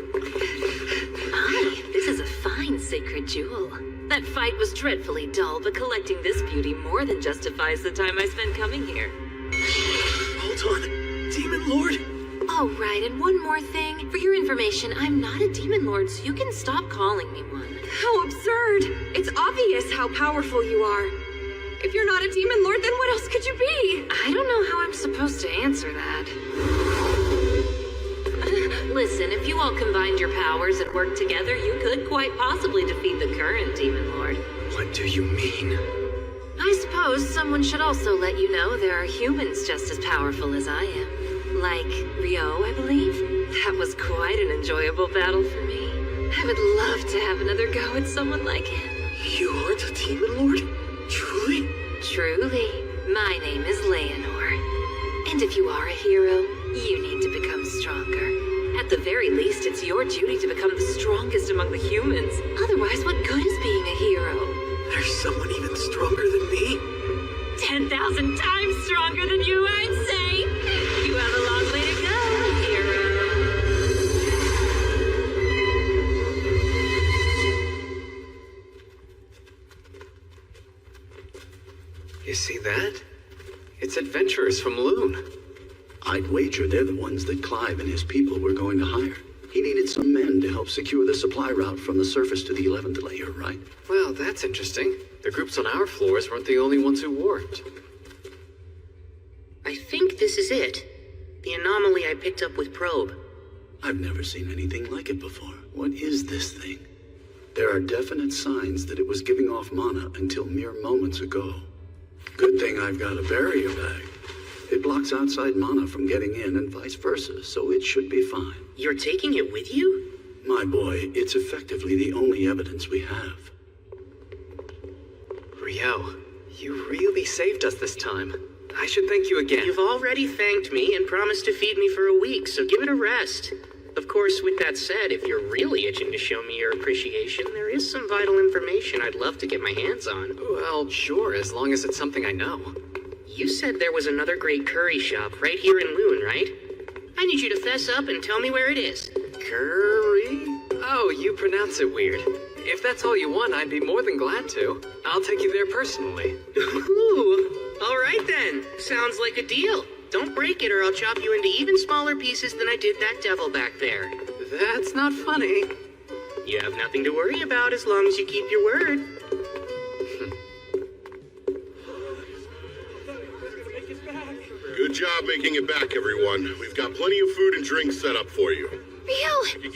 Aye, this is a fine sacred jewel. That fight was dreadfully dull, but collecting this beauty more than justifies the time I spent coming here.
Hold on. Demon Lord?
Oh, right, and one more thing. For your information, I'm not a Demon Lord, so you can stop calling me one.
How absurd! It's obvious how powerful you are. If you're not a Demon Lord, then what else could you be?
I don't know how I'm supposed to answer that. Listen, if you all combined your powers and worked together, you could quite possibly defeat the current Demon Lord.
What do you mean?
I suppose someone should also let you know there are humans just as powerful as I am. Like Ryo, I believe. That was quite an enjoyable battle for me. I would love to have another go at someone like him.
You are the Demon Lord? Truly?
Truly. My name is Leonor. And if you are a hero, you need to become stronger. At the very least, it's your duty to become the strongest among the humans. Otherwise, what good is being a hero?
There's someone even stronger than me?
10,000 times stronger than you, I'd say. You have a long way to go, hero.
You see that? It's adventurers from Loon.
I'd wager they're the ones that Clive and his people were going to hire. He needed some men to help secure the supply route from the surface to the 11th layer, right?
Well, that's interesting. The groups on our floors weren't the only ones who warped.
I think this is it. The anomaly I picked up with Probe.
I've never seen anything like it before. What is this thing? There are definite signs that it was giving off mana until mere moments ago. Good thing I've got a barrier bag. It blocks outside mana from getting in and vice versa, so it should be fine.
You're taking it with you?
My boy, it's effectively the only evidence we have.
Rio, you really saved us this time. I should thank you again.
You've already thanked me and promised to feed me for a week, so give it a rest. Of course, with that said, if you're really itching to show me your appreciation, there is some vital information I'd love to get my hands on.
Well, sure, as long as it's something I know.
You said there was another great curry shop right here in Loon, right? I need you to fess up and tell me where it is.
Curry? Oh, you pronounce it weird. If that's all you want, I'd be more than glad to. I'll take you there personally.
Ooh, all right then. Sounds like a deal. Don't break it or I'll chop you into even smaller pieces than I did that devil back there.
That's not funny.
You have nothing to worry about as long as you keep your word.
Good job making it back, everyone. We've got plenty of food and drinks set up for you.
Rio! Abel!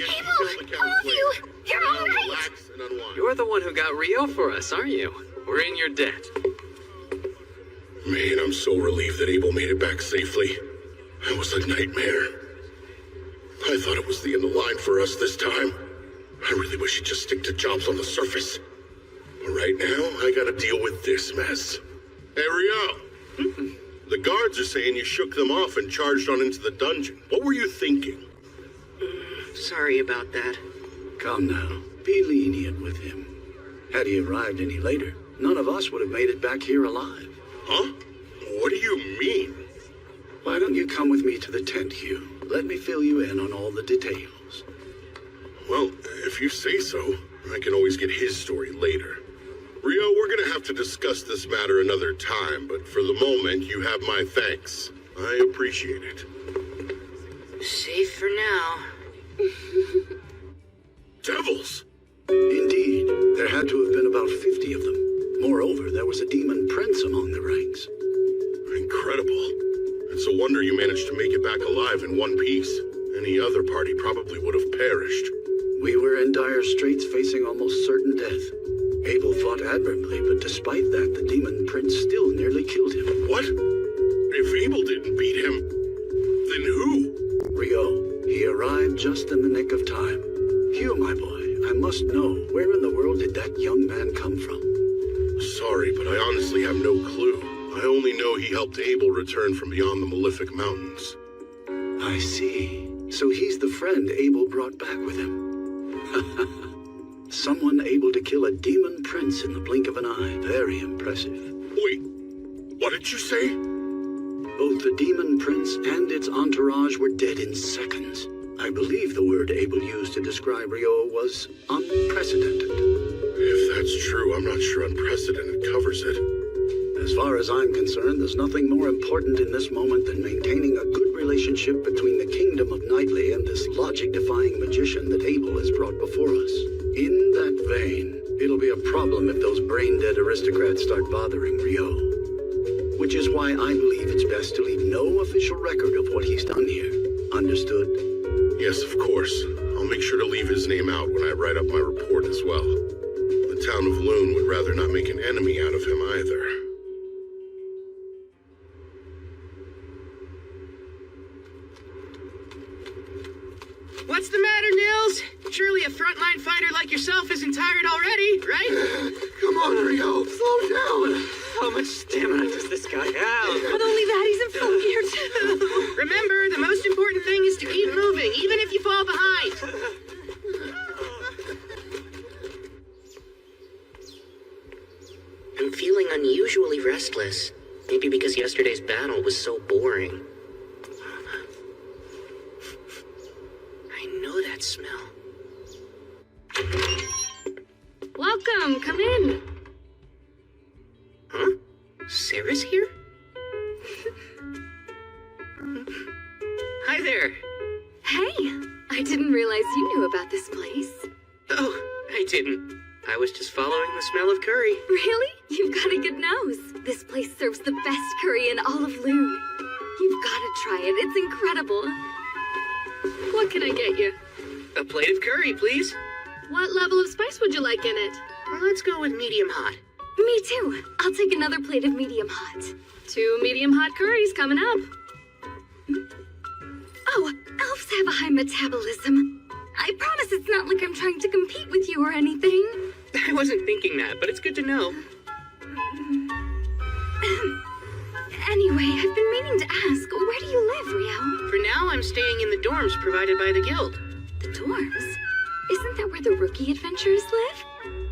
All of you! You're all right!
Relax and unwind.
You're the one who got Rio for us, aren't you? We're in your debt.
Man, I'm so relieved that Abel made it back safely. That was a nightmare. I thought it was the end of the line for us this time. I really wish he'd just stick to jobs on the surface. But right now, I gotta deal with this mess. Hey, Rio! The guards are saying you shook them off and charged on into the dungeon. What were you thinking?
Sorry about that.
Come now, be lenient with him. Had he arrived any later, none of us would have made it back here alive.
Huh? What do you mean?
Why don't you come with me to the tent, Hugh? Let me fill you in on all the details.
Well, if you say so, I can always get his story later. Rio, we're gonna have to discuss this matter another time, but for the moment, you have my thanks. I appreciate it.
Safe for now.
Devils!
Indeed, there had to have been about 50 of them. Moreover, there was a demon prince among the ranks.
Incredible. It's a wonder you managed to make it back alive in one piece. Any other party probably would have perished.
We were in dire straits, facing almost certain death. Abel fought admirably, but despite that, the demon prince still nearly killed him.
What? If Abel didn't beat him, then who?
Rio. He arrived just in the nick of time. Hugh, my boy, I must know, where in the world did that young man come from?
Sorry, but I honestly have no clue. I only know he helped Abel return from beyond the Malefic Mountains.
I see. So he's the friend Abel brought back with him. Someone able to kill a demon prince in the blink of an eye. Very impressive.
Wait, what did you say?
Both the demon prince and its entourage were dead in seconds. I believe the word Abel used to describe Rio was unprecedented.
If that's true, I'm not sure unprecedented covers it.
As far as I'm concerned, there's nothing more important in this moment than maintaining a good relationship between the kingdom of Knightley and this logic-defying magician that Abel has brought before us. In that vein, it'll be a problem if those brain-dead aristocrats start bothering Rio. Which is why I believe it's best to leave no official record of what he's done here. Understood?
Yes, of course. I'll make sure to leave his name out when I write up my report as well. The town of Loon would rather not make an enemy out of him either.
What's the matter, Nils? Surely a frontline fighter like yourself isn't tired already, right?
Come on, Rio, slow down.
How much stamina does this guy have?
Not only that, he's in full gear too.
Remember, the most important thing is to keep moving, even if you fall behind. I'm feeling unusually restless. Maybe because yesterday's battle was so boring. I know that smell.
Welcome, come in.
Huh? Sarah's here? Hi there.
Hey, I didn't realize you knew about this place.
Oh, I didn't. I was just following the smell of curry.
Really? You've got a good nose. This place serves the best curry in all of Loon. You've got to try it. It's incredible. What can I get you?
A plate of curry, please.
What level of spice would you like in it?
Let's go with medium hot.
Me too. I'll take another plate of medium hot.
2 medium hot curries coming up.
Oh, elves have a high metabolism. I promise it's not like I'm trying to compete with you or anything.
I wasn't thinking that, but it's good to know.
Anyway, I've been meaning to ask, where do you live, Rio?
For now, I'm staying in the dorms provided by the guild.
The dorms? Isn't that where the rookie adventurers live?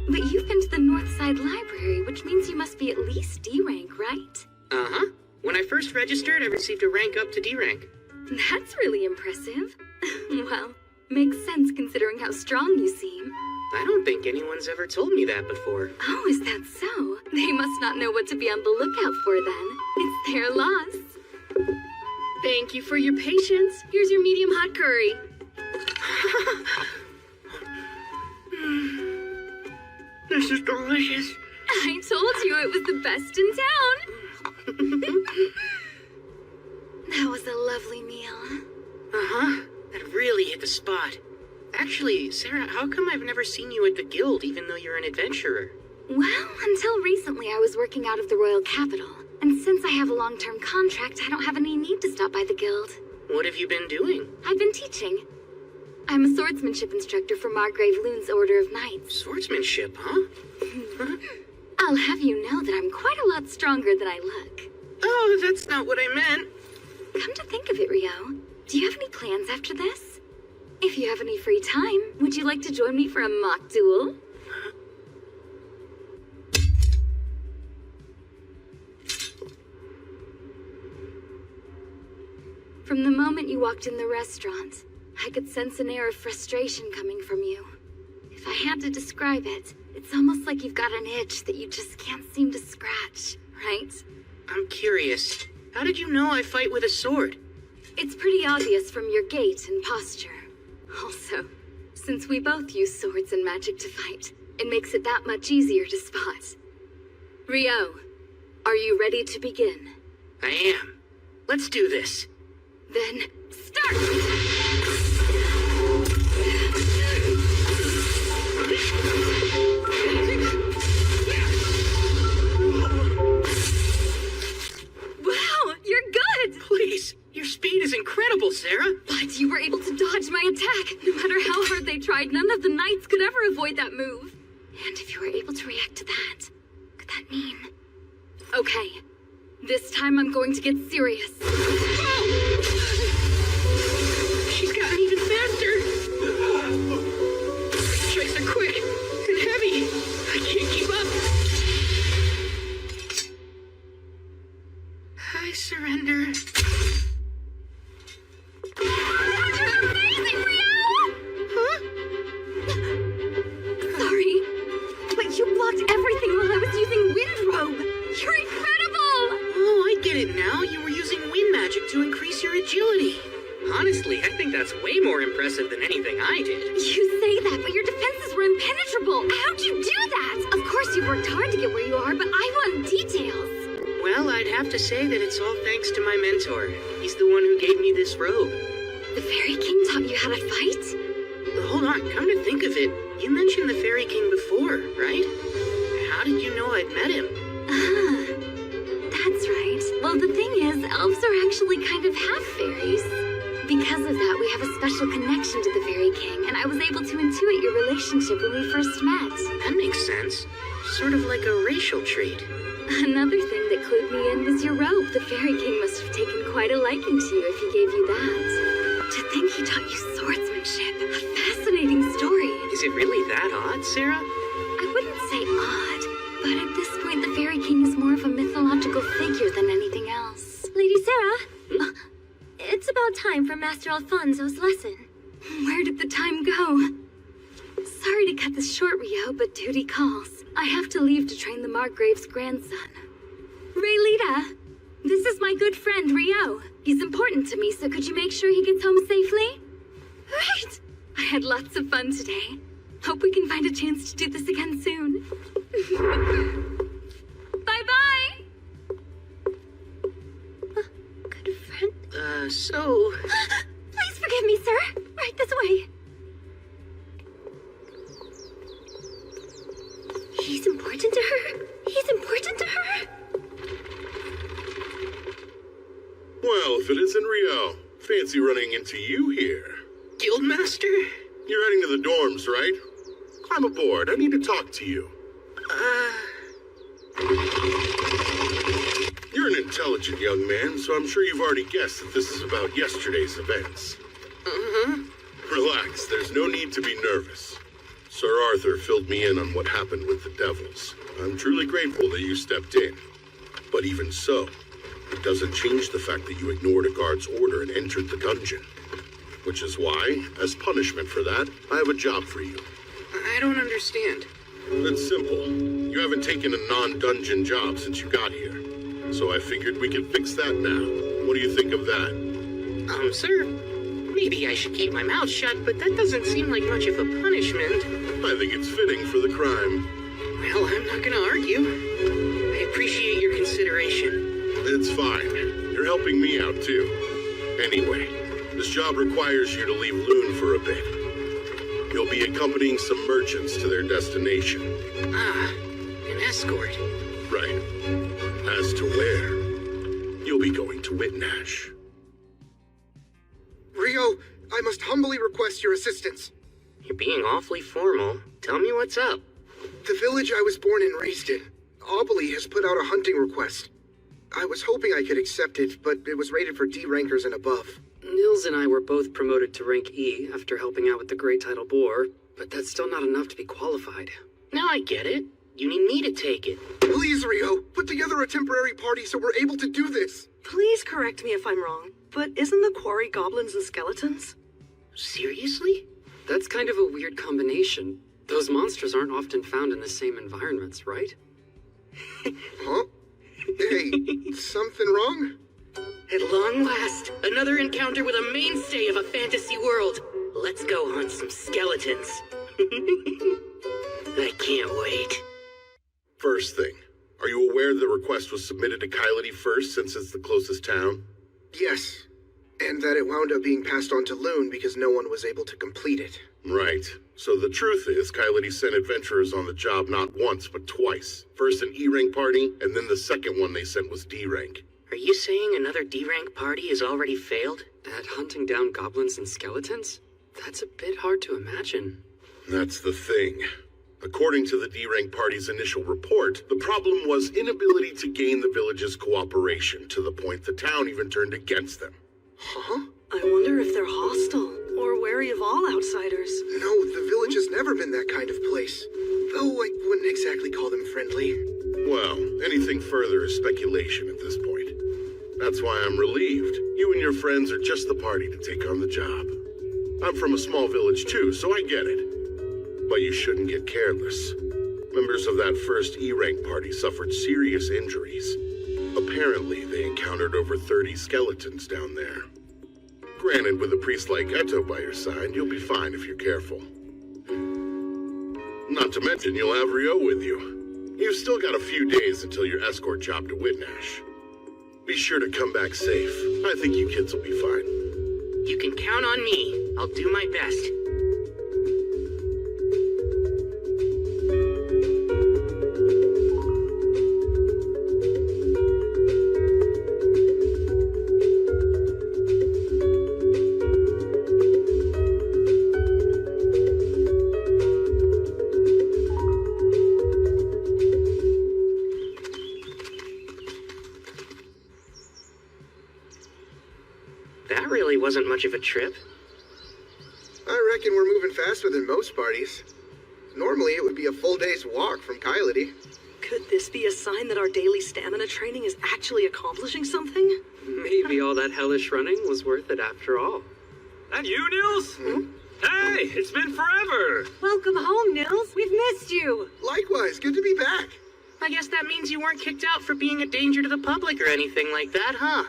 But you've been to the North Side Library, which means you must be at least D rank, right?
Uh-huh. When I first registered, I received a rank up to D rank.
That's really impressive. Well, makes sense considering how strong you seem.
I don't think anyone's ever told me that before.
Oh, is that so? They must not know what to be on the lookout for then. It's their loss.
Thank you for your patience. Here's your medium hot curry.
This is delicious.
I told you it was the best in town. That was a lovely meal.
Uh-huh. That really hit the spot. Actually, Sarah, how come I've never seen you at the guild, even though you're an adventurer?
Well, until recently I was working out of the royal capital. And since I have a long-term contract, I don't have any need to stop by the guild.
What have you been doing?
I've been teaching. I'm a swordsmanship instructor for Margrave Loon's Order of Knights.
Swordsmanship, huh?
I'll have you know that I'm quite a lot stronger than I look.
Oh, that's not what I meant.
Come to think of it, Rio, do you have any plans after this? If you have any free time, would you like to join me for a mock duel? From the moment you walked in the restaurant, I could sense an air of frustration coming from you. If I had to describe it, it's almost like you've got an itch that you just can't seem to scratch, right?
I'm curious. How did you know I fight with a sword?
It's pretty obvious from your gait and posture. Also, since we both use swords and magic to fight, it makes it that much easier to spot. Rio, are you ready to begin?
I am. Let's do this.
Then, start! Wow, you're good!
Please, your speed is incredible, Sarah.
But you were able to dodge my attack. No matter how hard they tried, none of the knights could ever avoid that move. And if you were able to react to that, could that mean... Okay, this time I'm going to get serious.
Whoa! She's gotten even faster. Strikes are quick and heavy. I can't keep up. I surrender.
Amazing, Rio! Huh? Sorry, but you blocked everything while I was using Wind Robe. You're incredible!
Oh, I get it now. You were using wind magic to increase your agility. Honestly, I think that's way more impressive than anything I did.
You say that, but your defenses were impenetrable. How'd you do that? Of course you worked hard to get where you are, but I want details.
Well, I'd have to say that it's all thanks to my mentor. He's the one who gave me this robe.
The Fairy King taught you how to fight?
Hold on, come to think of it, you mentioned the Fairy King before, right? How did you know I'd met him?
That's right. Well, the thing is, elves are actually kind of half fairies. Because of that, we have a special connection to the Fairy King, and I was able to intuit your relationship when we first met.
That makes sense. Sort of like a racial trait.
Another thing that clued me in was your robe. The Fairy King must have taken quite a liking to you if he gave you that. To think he taught you swordsmanship. A fascinating story.
Is it really that odd, Sarah?
I wouldn't say odd, but at this point the Fairy King is more of a mythological figure than anything else.
Lady Sarah, it's about time for Master Alfonso's lesson.
Where did the time go? Sorry to cut this short, Rio, but duty calls. I have to leave to train the Margrave's grandson. Raylita, this is my good friend, Rio. He's important to me, so could you make sure he gets home safely? Right! I had lots of fun today. Hope we can find a chance to do this again soon. Bye-bye!
Good friend?
So...
Please forgive me, sir. Right this way.
Rio, fancy running into you here.
Guildmaster?
You're heading to the dorms, right? Climb aboard. I need to talk to you. You're an intelligent young man, so I'm sure you've already guessed that this is about yesterday's events. Relax, there's no need to be nervous. Sir Arthur filled me in on what happened with the devils. I'm truly grateful that you stepped in. But even so, it doesn't change the fact that you ignored a guard's order and entered the dungeon. Which is why, as punishment for that, I have a job for you.
I don't understand.
It's simple. You haven't taken a non-dungeon job since you got here. So I figured we could fix that now. What do you think of that?
Sir, maybe I should keep my mouth shut, but that doesn't seem like much of a punishment.
I think it's fitting for the crime.
Well, I'm not gonna argue. I appreciate your consideration.
It's fine. You're helping me out, too. Anyway, this job requires you to leave Loon for a bit. You'll be accompanying some merchants to their destination.
An escort.
Right. As to where, you'll be going to Whitnash.
Rio, I must humbly request your assistance.
You're being awfully formal. Tell me what's up.
The village I was born and raised in, Oboli, has put out a hunting request. I was hoping I could accept it, but it was rated for D rankers and above.
Nils and I were both promoted to rank E after helping out with the Great Tidal Boar, but that's still not enough to be qualified.
Now I get it. You need me to take it.
Please, Rio, put together a temporary party so we're able to do this.
Please correct me if I'm wrong, but isn't the quarry goblins and skeletons?
Seriously?
That's kind of a weird combination. Those monsters aren't often found in the same environments, right?
Huh? Hey, something wrong?
At long last, another encounter with a mainstay of a fantasy world. Let's go hunt some skeletons. I can't wait.
First thing, are you aware the request was submitted to Kylity first since it's the closest town?
Yes, and that it wound up being passed on to Loon because no one was able to complete it.
Right. So the truth is, Kylity sent adventurers on the job not once, but twice. First an E-rank party, and then the second one they sent was D-rank.
Are you saying another D-rank party has already failed?
At hunting down goblins and skeletons? That's a bit hard to imagine.
That's the thing. According to the D-rank party's initial report, the problem was inability to gain the village's cooperation, to the point the town even turned against them.
Huh?
I wonder if they're hostile, or wary of all outsiders.
No, the village has never been that kind of place. Though I wouldn't exactly call them friendly.
Well, anything further is speculation at this point. That's why I'm relieved. You and your friends are just the party to take on the job. I'm from a small village too, so I get it. But you shouldn't get careless. Members of that first E-rank party suffered serious injuries. Apparently, they encountered over 30 skeletons down there. Granted, with a priest like Eto by your side, you'll be fine if you're careful. Not to mention, you'll have Rio with you. You've still got a few days until your escort job to Whitnash. Be sure to come back safe. I think you kids will be fine.
You can count on me. I'll do my best. That really wasn't much of a trip.
I reckon we're moving faster than most parties. Normally, it would be a full day's walk from Kylity.
Could this be a sign that our daily stamina training is actually accomplishing something?
Maybe all that hellish running was worth it after all.
That you, Nils? Hey, it's been forever!
Welcome home, Nils. We've missed you.
Likewise, good to be back.
I guess that means you weren't kicked out for being a danger to the public or anything like that, huh?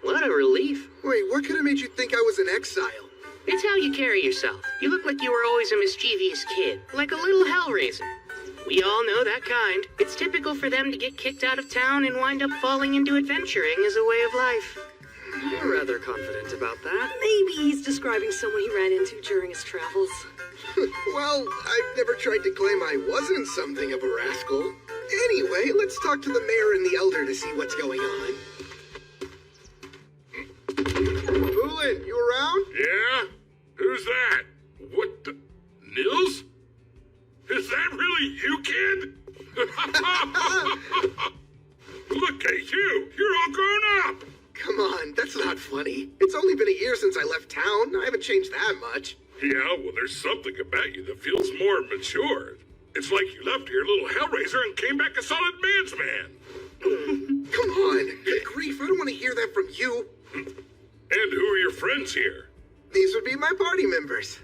What a relief.
Wait, what could have made you think I was an exile?
It's how you carry yourself. You look like you were always a mischievous kid, like a little hellraiser. We all know that kind. It's typical for them to get kicked out of town and wind up falling into adventuring as a way of life.
You're rather confident about that.
Maybe he's describing someone he ran into during his travels.
Well, I've never tried to claim I wasn't something of a rascal. Anyway, let's talk to the mayor and the elder to see what's going on. Boolan, you around?
Yeah? Who's that? What the... Nils? Is that really you, kid? Look at you! You're all grown up!
Come on, that's not funny. It's only been a year since I left town. I haven't changed that much.
Yeah, well, there's something about you that feels more mature. It's like you left here a little Hellraiser and came back a solid man's man.
Come on, good grief, I don't want to hear that from you.
And who are your friends here?
These would be my party members.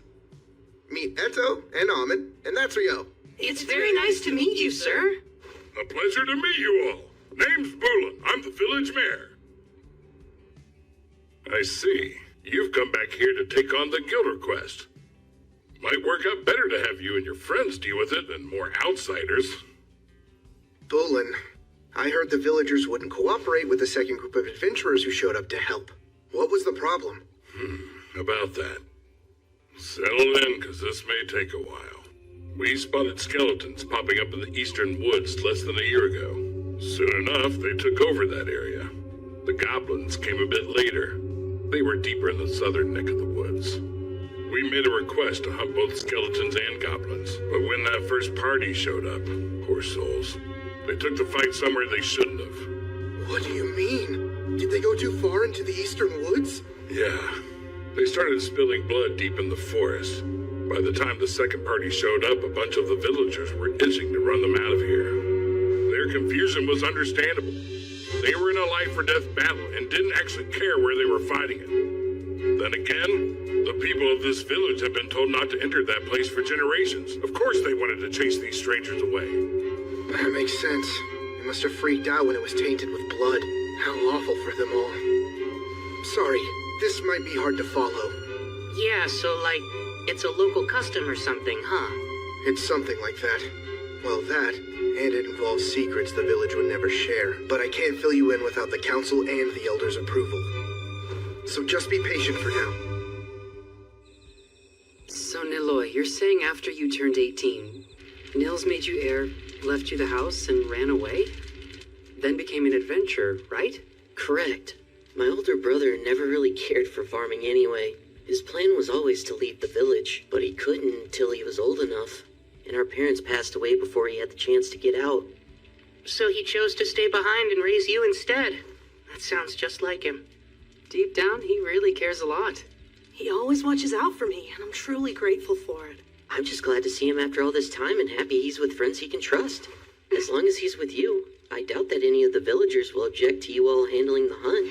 Meet Eto and Amon, and that's Rio.
It's very nice to meet you, sir.
A pleasure to meet you all. Name's Boolan. I'm the village mayor. I see. You've come back here to take on the guild request. Might work out better to have you and your friends deal with it than more outsiders.
Boolan, I heard the villagers wouldn't cooperate with the second group of adventurers who showed up to help. What was the problem?
About that. Settle in, because this may take a while. We spotted skeletons popping up in the eastern woods less than a year ago. Soon enough, they took over that area. The goblins came a bit later. They were deeper in the southern neck of the woods. We made a request to hunt both skeletons and goblins, but when that first party showed up, poor souls, they took the fight somewhere they shouldn't have.
What do you mean? Did they go too far into the eastern woods?
Yeah. They started spilling blood deep in the forest. By the time the second party showed up, a bunch of the villagers were itching to run them out of here. Their confusion was understandable. They were in a life-or-death battle and didn't actually care where they were fighting it. Then again, the people of this village have been told not to enter that place for generations. Of course they wanted to chase these strangers away.
That makes sense. They must have freaked out when it was tainted with blood. How awful for them all. Sorry, this might be hard to follow.
Yeah, so like, it's a local custom or something, huh?
It's something like that. Well, that, and it involves secrets the village would never share. But I can't fill you in without the council and the elders' approval. So just be patient for now.
So, Niloy, you're saying after you turned 18, Nils made you heir, left you the house, and ran away? Then became an adventurer, right?
Correct. My older brother never really cared for farming anyway. His plan was always to leave the village, but he couldn't until he was old enough. And our parents passed away before he had the chance to get out. So he chose to stay behind and raise you instead. That sounds just like him.
Deep down, he really cares a lot.
He always watches out for me, and I'm truly grateful for it.
I'm just glad to see him after all this time and happy he's with friends he can trust. As long as he's with you, I doubt that any of the villagers will object to you all handling the hunt.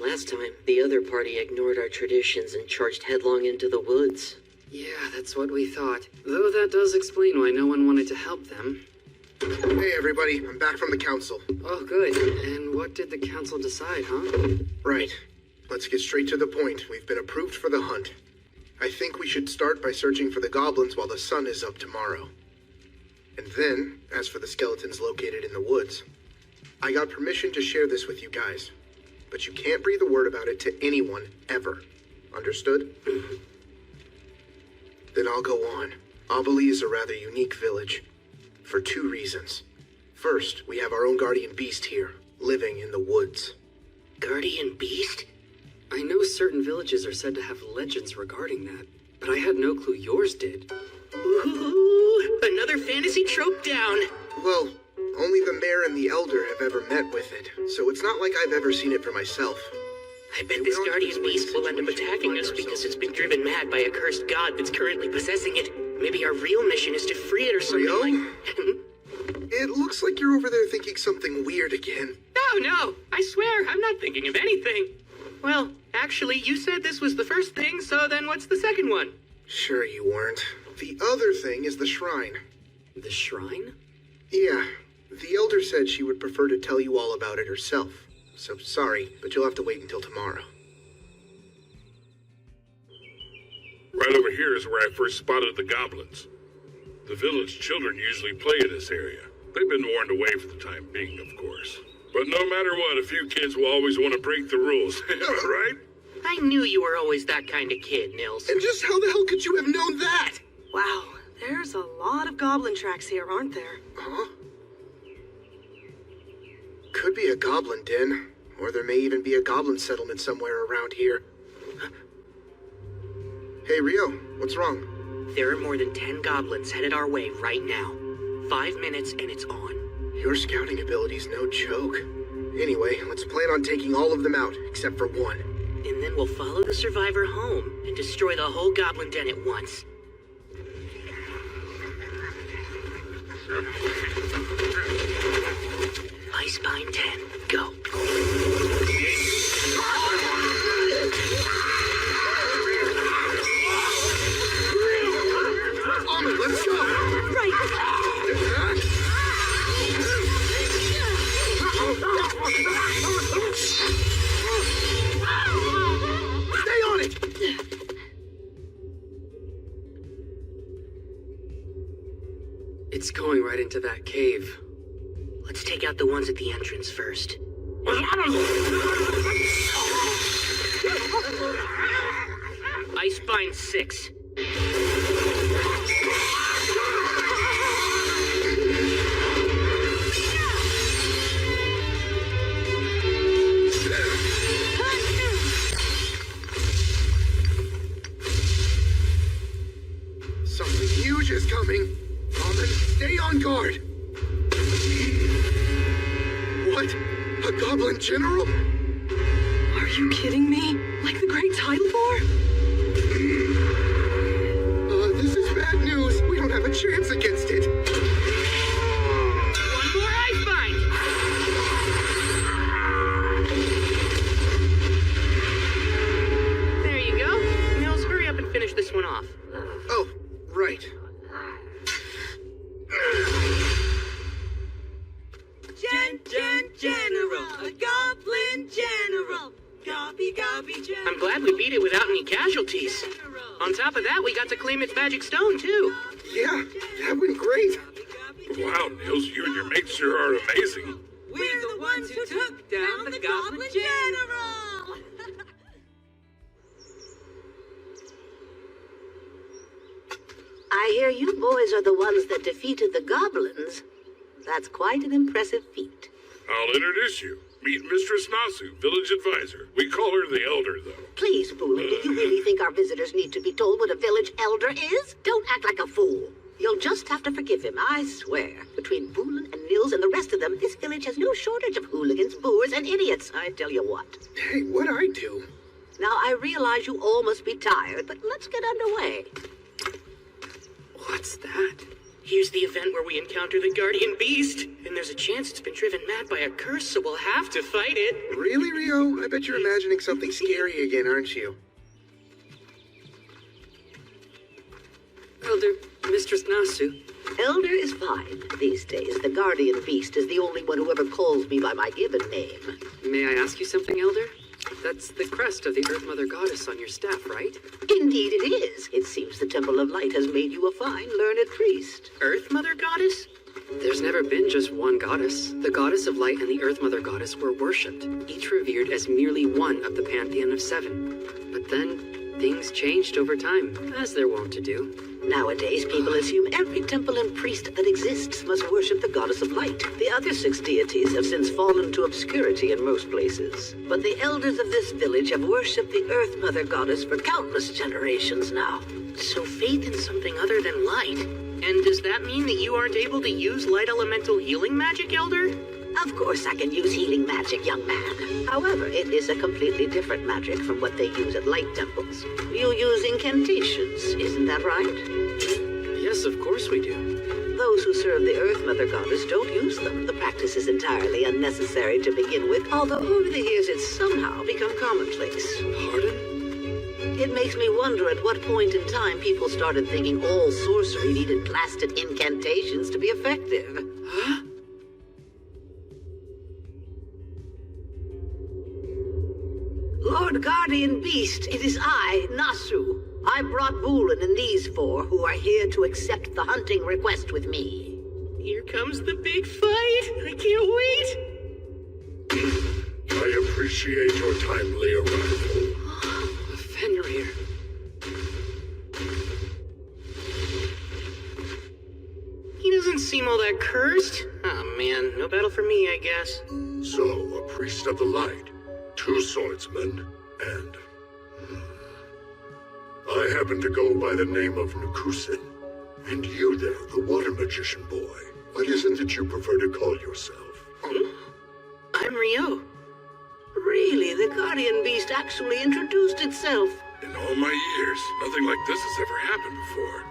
Last time, the other party ignored our traditions and charged headlong into the woods.
Yeah, that's what we thought. Though that does explain why no one wanted to help them.
Hey everybody, I'm back from the council.
Oh, good. And what did the council decide, huh?
Right. Let's get straight to the point. We've been approved for the hunt. I think we should start by searching for the goblins while the sun is up tomorrow. And then, as for the skeletons located in the woods, I got permission to share this with you guys. But you can't breathe a word about it to anyone, ever. Understood? Then I'll go on. Abali is a rather unique village. For two reasons. First, we have our own guardian beast here, living in the woods.
Guardian beast?
I know certain villages are said to have legends regarding that, but I had no clue yours did.
Ooh, another fantasy trope down.
Well, only the mayor and the elder have ever met with it, so it's not like I've ever seen it for myself.
I bet this guardian beast will end up attacking us because it's been driven mad by a cursed god that's currently possessing it. Maybe our real mission is to free it or something like...
It looks like you're over there thinking something weird again.
No, I swear, I'm not thinking of anything. Well, actually, you said this was the first thing, so then what's the second one?
Sure you weren't. The other thing is the shrine.
The shrine?
Yeah. The elder said she would prefer to tell you all about it herself. So sorry, but you'll have to wait until tomorrow.
Right over here is where I first spotted the goblins. The village children usually play in this area. They've been warned away for the time being, of course. But no matter what, a few kids will always want to break the rules, right?
I knew you were always that kind of kid, Nils.
And just how the hell could you have known that?
Wow, there's a lot of goblin tracks here, aren't there?
Huh? Could be a goblin den, or there may even be a goblin settlement somewhere around here. Hey, Rio, what's wrong?
There are more than 10 goblins headed our way right now. 5 minutes and it's on.
Your scouting ability's no joke. Anyway, let's plan on taking all of them out, except for one.
And then we'll follow the survivor home and destroy the whole goblin den at once. Icebind 10, go.
Almond, let's go!
Stay on it!
It's going right into that cave.
Let's take out the ones at the entrance first. Icebind 6.
Something huge is coming. Almond, stay on guard. What? A goblin general?
Are you kidding me? Like the Great Tidal Bore?
This is bad news. We don't have a chance against it.
One more Icebind! There you go. Nils, hurry up and finish this one off.
Oh, right.
General, a goblin general. Gobby general.
I'm glad we beat it without any casualties. On top of that, we got to claim its magic stone, too.
Yeah, that went great.
Wow, Nils, you and your mates sure are amazing.
We're the ones who took down the goblin general.
I hear you boys are the ones that defeated the goblins. That's quite an impressive feat.
I'll introduce you. Meet Mistress Nasu, village advisor. We call her the Elder, though.
Please, Boolin, do you really think our visitors need to be told what a village elder is? Don't act like a fool. You'll just have to forgive him, I swear. Between Boolin and Nils and the rest of them, this village has no shortage of hooligans, boors, and idiots, I tell you what.
Hey, what'd I do?
Now, I realize you all must be tired, but let's get underway.
What's that?
Here's the event where we encounter the guardian beast. And there's a chance it's been driven mad by a curse, so we'll have to fight it.
Really, Rio? I bet you're imagining something scary again, aren't you?
Elder, Mistress Nasu.
Elder is fine. These days, the guardian beast is the only one who ever calls me by my given name.
May I ask you something, Elder? That's the crest of the Earth Mother Goddess on your staff, right?
Indeed it is. It seems the Temple of Light has made you a fine, learned priest.
Earth Mother Goddess?
There's never been just one goddess. The Goddess of Light and the Earth Mother Goddess were worshipped, each revered as merely one of the pantheon of 7. But then, things changed over time, as they're wont to do.
Nowadays, people assume every temple and priest that exists must worship the Goddess of Light. The other 6 deities have since fallen to obscurity in most places. But the elders of this village have worshipped the Earth Mother Goddess for countless generations now.
So faith in something other than light. And does that mean that you aren't able to use light elemental healing magic, Elder?
Of course I can use healing magic, young man. However, it is a completely different magic from what they use at light temples. You use incantations, isn't that right?
Yes, of course we do.
Those who serve the Earth Mother Goddess don't use them. The practice is entirely unnecessary to begin with, although over the years it's somehow become commonplace.
Pardon?
It makes me wonder at what point in time people started thinking all sorcery needed blasted incantations to be effective.
Huh?
Lord Guardian Beast, it is I, Nasu. I brought Boolin and these 4 who are here to accept the hunting request with me.
Here comes the big fight. I can't wait.
I appreciate your timely arrival.
Fenrir.
He doesn't seem all that cursed. Oh man, no battle for me, I guess.
So, a priest of the light, 2 swordsmen, and... I I happen to go by the name of Nukusin. And you there, the water magician boy. What is it that you prefer to call yourself?
I'm Rio.
Really, the guardian beast actually introduced itself.
In all my years, nothing like this has ever happened before.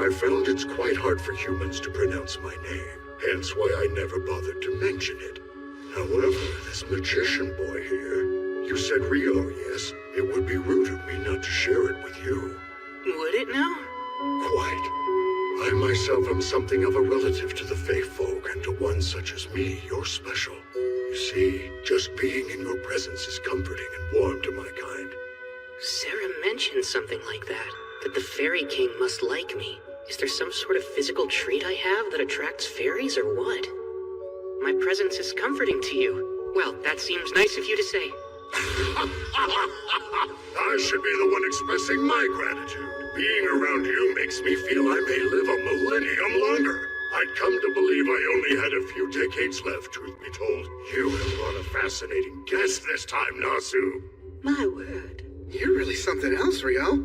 I've found it's quite hard for humans to pronounce my name, hence why I never bothered to mention it. However, this magician boy here, you said Rio, yes? It would be rude of me not to share it with you.
Would it now?
Quite. I myself am something of a relative to the Fae folk, and to one such as me, you're special. You see, just being in your presence is comforting and warm to my kind.
Sarah mentioned something like that the Fairy King must like me. Is there some sort of physical trait I have that attracts fairies, or what? My presence is comforting to you. Well, that seems nice of you to say.
I should be the one expressing my gratitude. Being around you makes me feel I may live a millennium longer. I'd come to believe I only had a few decades left, truth be told. You have brought a fascinating guest this time, Nasu.
My word.
You're really something else, Rio.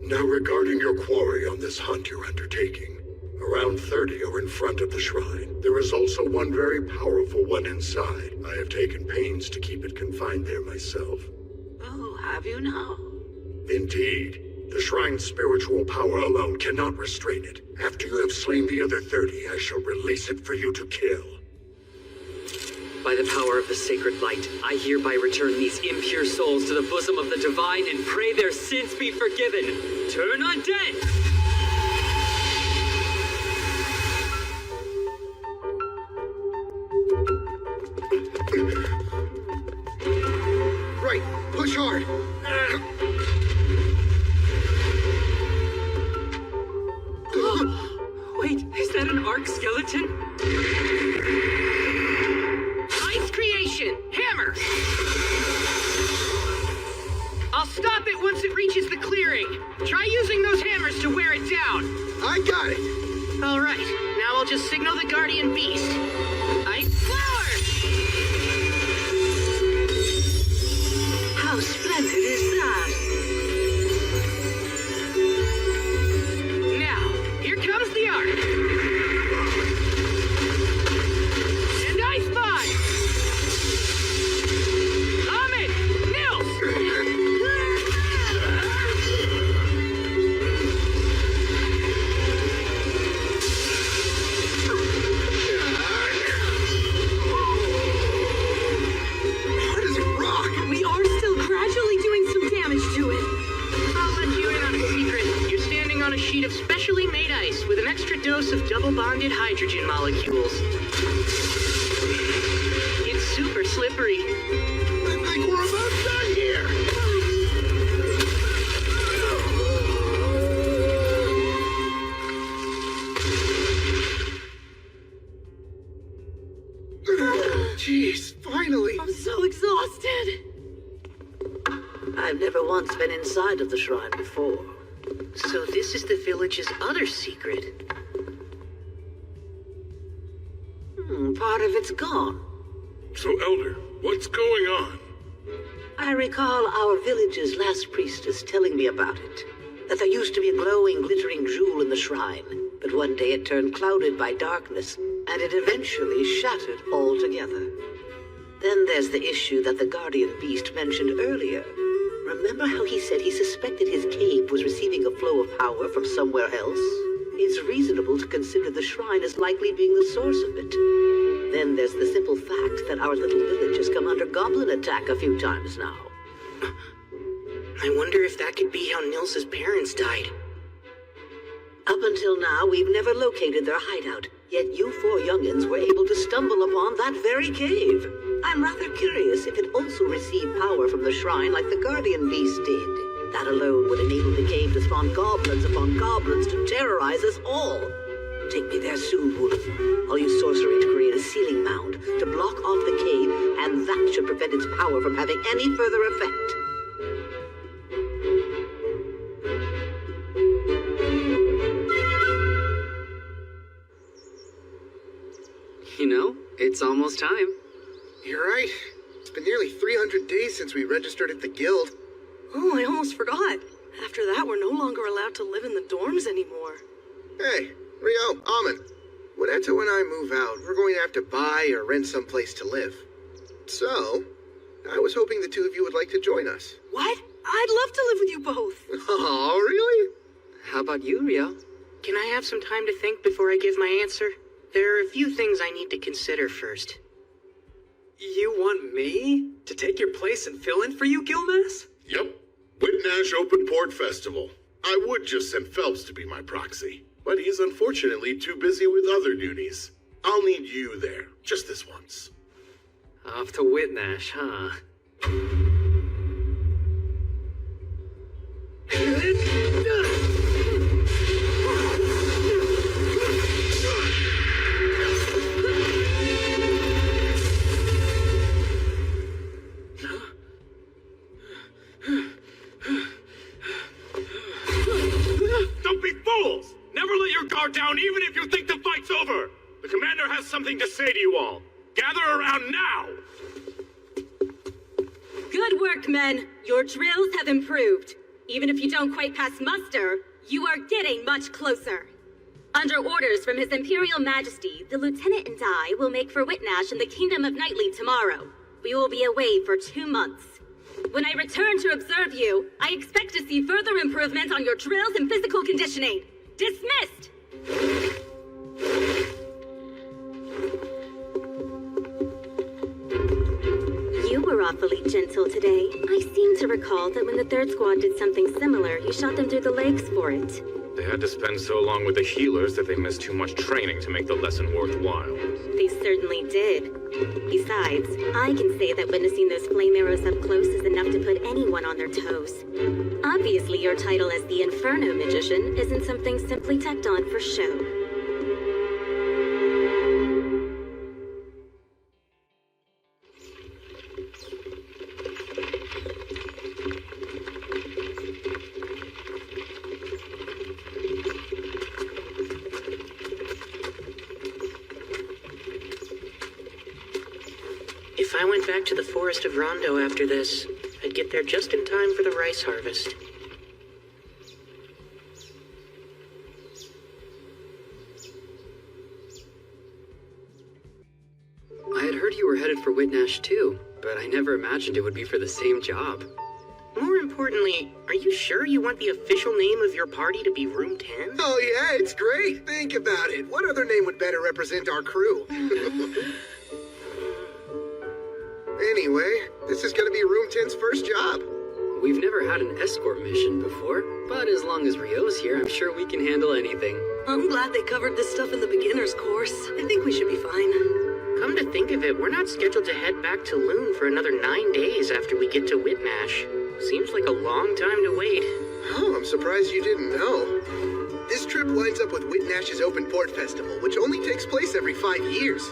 Now regarding your quarry on this hunt you're undertaking. Around 30 are in front of the shrine. There is also one very powerful one inside. I have taken pains to keep it confined there myself.
Oh, have you now?
Indeed. The shrine's spiritual power alone cannot restrain it. After you have slain the other 30, I shall release it for you to kill.
By the power of the sacred light, I hereby return these impure souls to the bosom of the divine and pray their sins be forgiven. Turn undead!
Right, push hard.
Wait, is that an arc skeleton?
Ice creation! Hammer! I'll stop it once it reaches the clearing. Try using those hammers to wear it down.
I got it.
All right, now I'll just signal the guardian beast. Ice flower!
How splendid is that?
Now, here comes the arc. And Ice Bond! Ahmed! Nils!
Hard as a rock.
We are still gradually doing some damage to it.
I'll let you in on a secret. You're standing on a sheet of specially made ice with an extra dose of double-bonded hydrogen molecules. It's super slippery.
I think we're about done here. Jeez, finally.
I'm so exhausted.
I've never once been inside of the shrine before.
So this is the village's other secret.
Part of it's gone.
So, Elder, what's going on?
I recall our village's last priestess telling me about it. That there used to be a glowing, glittering jewel in the shrine, but one day it turned clouded by darkness, and it eventually shattered altogether. Then there's the issue that the guardian beast mentioned earlier. Remember how he said he suspected his cave was receiving a flow of power from somewhere else? It's reasonable to consider the shrine as likely being the source of it. Then there's the simple fact that our little village has come under goblin attack a few times now.
I wonder if that could be how Nils's parents died.
Up until now, we've never located their hideout, yet you four youngins were able to stumble upon that very cave. I'm rather curious if it also received power from the shrine like the guardian beast did. That alone would enable the cave to spawn goblins upon goblins to terrorize us all. Take me there soon, Wolf. I'll use sorcery to create a sealing mound to block off the cave, and that should prevent its power from having any further effect.
You know, it's almost time.
You're right. It's been nearly 300 days since we registered at the guild.
Oh, I almost forgot.
After that, we're no longer allowed to live in the dorms anymore.
Hey, Rio, Almond. When Eto and I move out, we're going to have to buy or rent someplace to live. So, I was hoping the two of you would like to join us.
What? I'd love to live with you both.
Oh, really?
How about you, Rio?
Can I have some time to think before I give my answer? There are a few things I need to consider first.
You want me to take your place and fill in for you, Gilmas?
Yep. Whitnash Open Port Festival. I would just send Phelps to be my proxy, but he's unfortunately too busy with other duties. I'll need you there, just this once.
Off to Whitnash, huh?
Don't be fools! Never let your guard down even if you think the fight's over! The commander has something to say to you all. Gather around now!
Good work, men. Your drills have improved. Even if you don't quite pass muster, you are getting much closer. Under orders from His Imperial Majesty, the Lieutenant and I will make for Whitnash in the Kingdom of Knightly tomorrow. We will be away for 2 months. When I return to observe you, I expect to see further improvement on your drills and physical conditioning. Dismissed! You were awfully gentle today. I seem to recall that when the third squad did something similar, you shot them through the legs for it.
They had to spend so long with the healers that they missed too much training to make the lesson worthwhile.
They certainly did. Besides, I can say that witnessing those flame arrows up close is enough to put anyone on their toes. Obviously, your title as the Inferno Magician isn't something simply tacked on for show.
If I went back to the Forest of Rondo after this, I'd get there just in time for the rice harvest.
I had heard you were headed for Whitnash too, but I never imagined it would be for the same job.
More importantly, are you sure you want the official name of your party to be Room 10?
Oh yeah, it's great. Think about it. What other name would better represent our crew? Anyway, this is gonna be Room 10's first job.
We've never had an escort mission before, but as long as Rio's here, I'm sure we can handle anything.
I'm glad they covered this stuff in the beginner's course. I think we should be fine.
Come to think of it, we're not scheduled to head back to Loon for another 9 days after we get to Whitnash. Seems like a long time to wait.
Oh, I'm surprised you didn't know. This trip lines up with Whitnash's Open Port Festival, which only takes place every 5 years.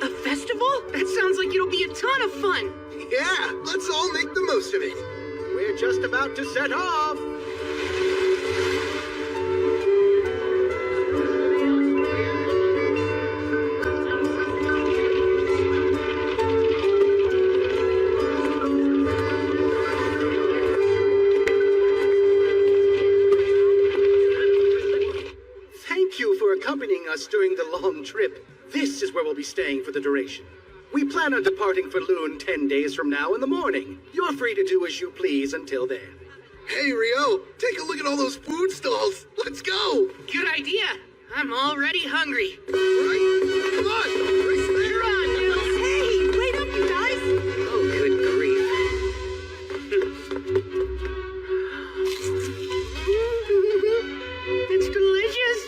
A festival? That sounds like it'll be a ton of fun.
Yeah, let's all make the most of it. We're just about to set off.
Thank you for accompanying us during the long trip. This is where we'll be staying for the duration. We plan on departing for Loon 10 days from now in the morning. You're free to do as you please until then.
Hey, Rio, take a look at all those food stalls. Let's go.
Good idea. I'm already hungry.
Right? Come on. Race there.
You're on, Nils.
Hey, wait up, you guys.
Oh, good grief.
It's delicious.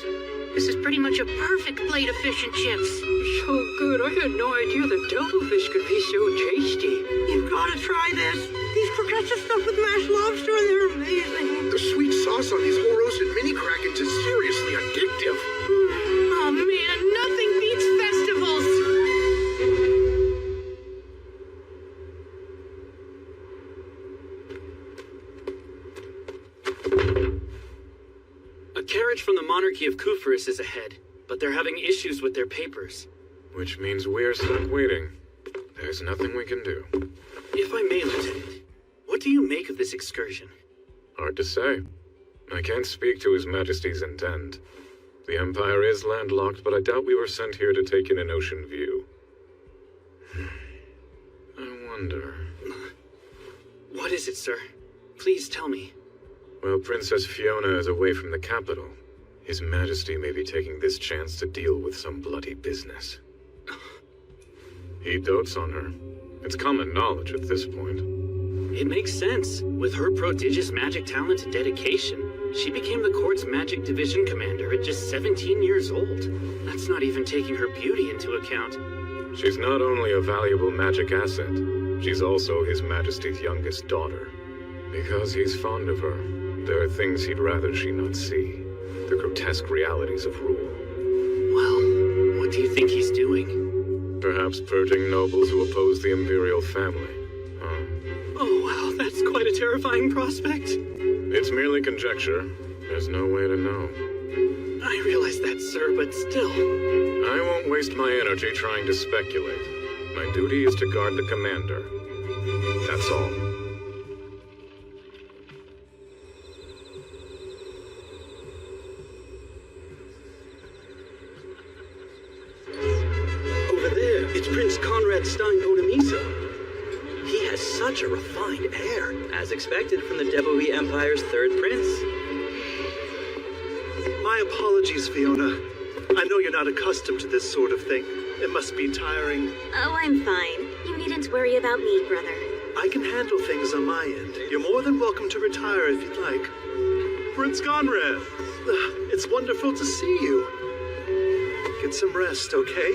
This is pretty much a perfect plate of fish and chips.
So good, I had no idea that devilfish could be so tasty.
You've got to try this. These croquettes are stuffed with mashed lobster and they're amazing.
The sweet sauce on these whole roasted mini krakens is seriously addictive.
Oh man, nothing beats festivals.
A carriage from the monarchy of Kufris is ahead, but they're having issues with their papers.
Which means we're stuck waiting. There's nothing we can do.
If I may, Lieutenant, what do you make of this excursion?
Hard to say. I can't speak to His Majesty's intent. The Empire is landlocked, but I doubt we were sent here to take in an ocean view. I wonder...
What is it, sir? Please tell me.
While Princess Fiona is away from the capital, His Majesty may be taking this chance to deal with some bloody business. He dotes on her. It's common knowledge at this point.
It makes sense. With her prodigious magic talent and dedication, she became the court's magic division commander at just 17 years old. That's not even taking her beauty into account.
She's not only a valuable magic asset, she's also His Majesty's youngest daughter. Because he's fond of her, there are things he'd rather she not see. The grotesque realities of rule.
Well, what do you think he's doing?
Perhaps purging nobles who oppose the imperial family.
Oh, wow, that's quite a terrifying prospect.
It's merely conjecture. There's no way to know.
I realize that, sir, but still.
I won't waste my energy trying to speculate. My duty is to guard the commander. That's all.
Over there, it's Prince Conrad Stein-Odemisa. He has such a refined air, as expected from the Deboe Empire's third prince.
My apologies, Fiona. I know you're not accustomed to this sort of thing. It must be tiring.
Oh, I'm fine. You needn't worry about me, brother.
I can handle things on my end. You're more than welcome to retire if you'd like. Prince Conrad, it's wonderful to see you. Get some rest, okay?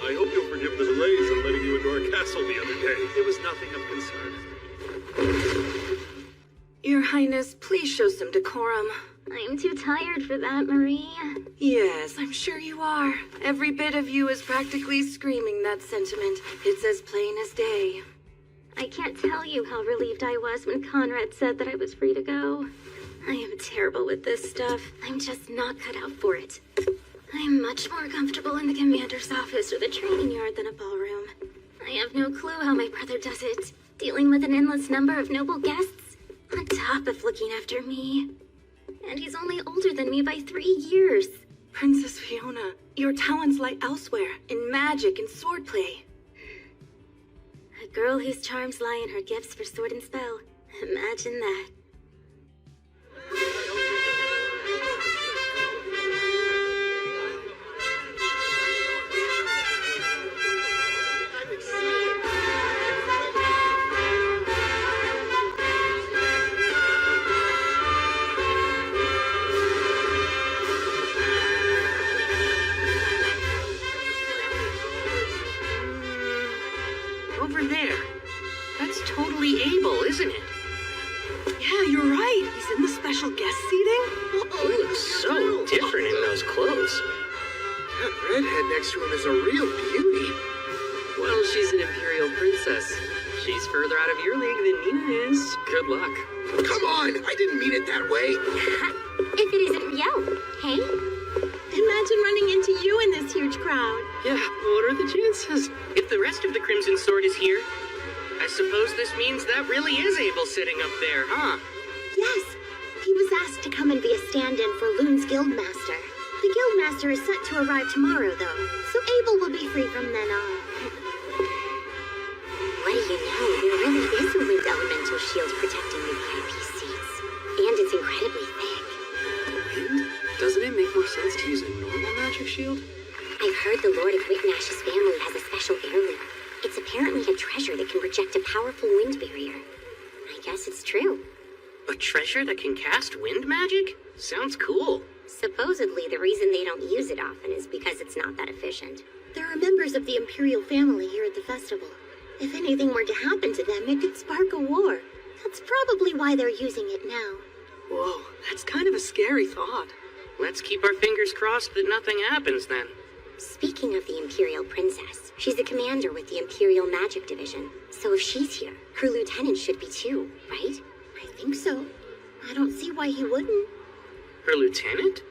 I hope you'll forgive the delays in letting you into our castle the other day.
It was nothing of concern.
Your Highness, please show some decorum.
I'm too tired for that, Marie.
Yes, I'm sure you are. Every bit of you is practically screaming that sentiment. It's as plain as day.
I can't tell you how relieved I was when Conrad said that I was free to go. I am terrible with this stuff. I'm just not cut out for it. I'm much more comfortable in the commander's office or the training yard than a ballroom. I have no clue how my brother does it, dealing with an endless number of noble guests, on top of looking after me. And he's only older than me by 3 years.
Princess Fiona, your talents lie elsewhere, in magic and swordplay.
A girl whose charms lie in her gifts for sword and spell. Imagine that.
Over there. That's totally Abel, isn't it?
Yeah, you're right. He's in the special guest seating.
He looks so different in those clothes.
That redhead next to him is a real beauty.
Well, she's an imperial princess. She's further out of your league than Nina is. Good luck.
Come on! I didn't mean it that way!
If it isn't Riel, hey?
Imagine running into you in this huge crowd.
Yeah, what are the chances? If the rest of the Crimson Sword is here, I suppose this means that really is Abel sitting up there, huh?
Yes. He was asked to come and be a stand-in for Loon's Guildmaster. The Guildmaster is set to arrive tomorrow, though, so Abel will be free from then on.
What do you know? There really is a wind elemental shield protecting the VIP seats. And it's incredibly thick.
Wind? Doesn't it make more sense to use a normal magic shield?
I've heard the Lord of Whitnash's family has a special heirloom. It's apparently a treasure that can project a powerful wind barrier. I guess it's true.
A treasure that can cast wind magic? Sounds cool.
Supposedly, the reason they don't use it often is because it's not that efficient.
There are members of the Imperial family here at the festival. If anything were to happen to them, it could spark a war. That's probably why they're using it now.
Whoa, that's kind of a scary thought.
Let's keep our fingers crossed that nothing happens then.
Speaking of the Imperial Princess, she's a commander with the Imperial Magic Division. So if she's here, her lieutenant should be too, right?
I think so. I don't see why he wouldn't.
Her lieutenant?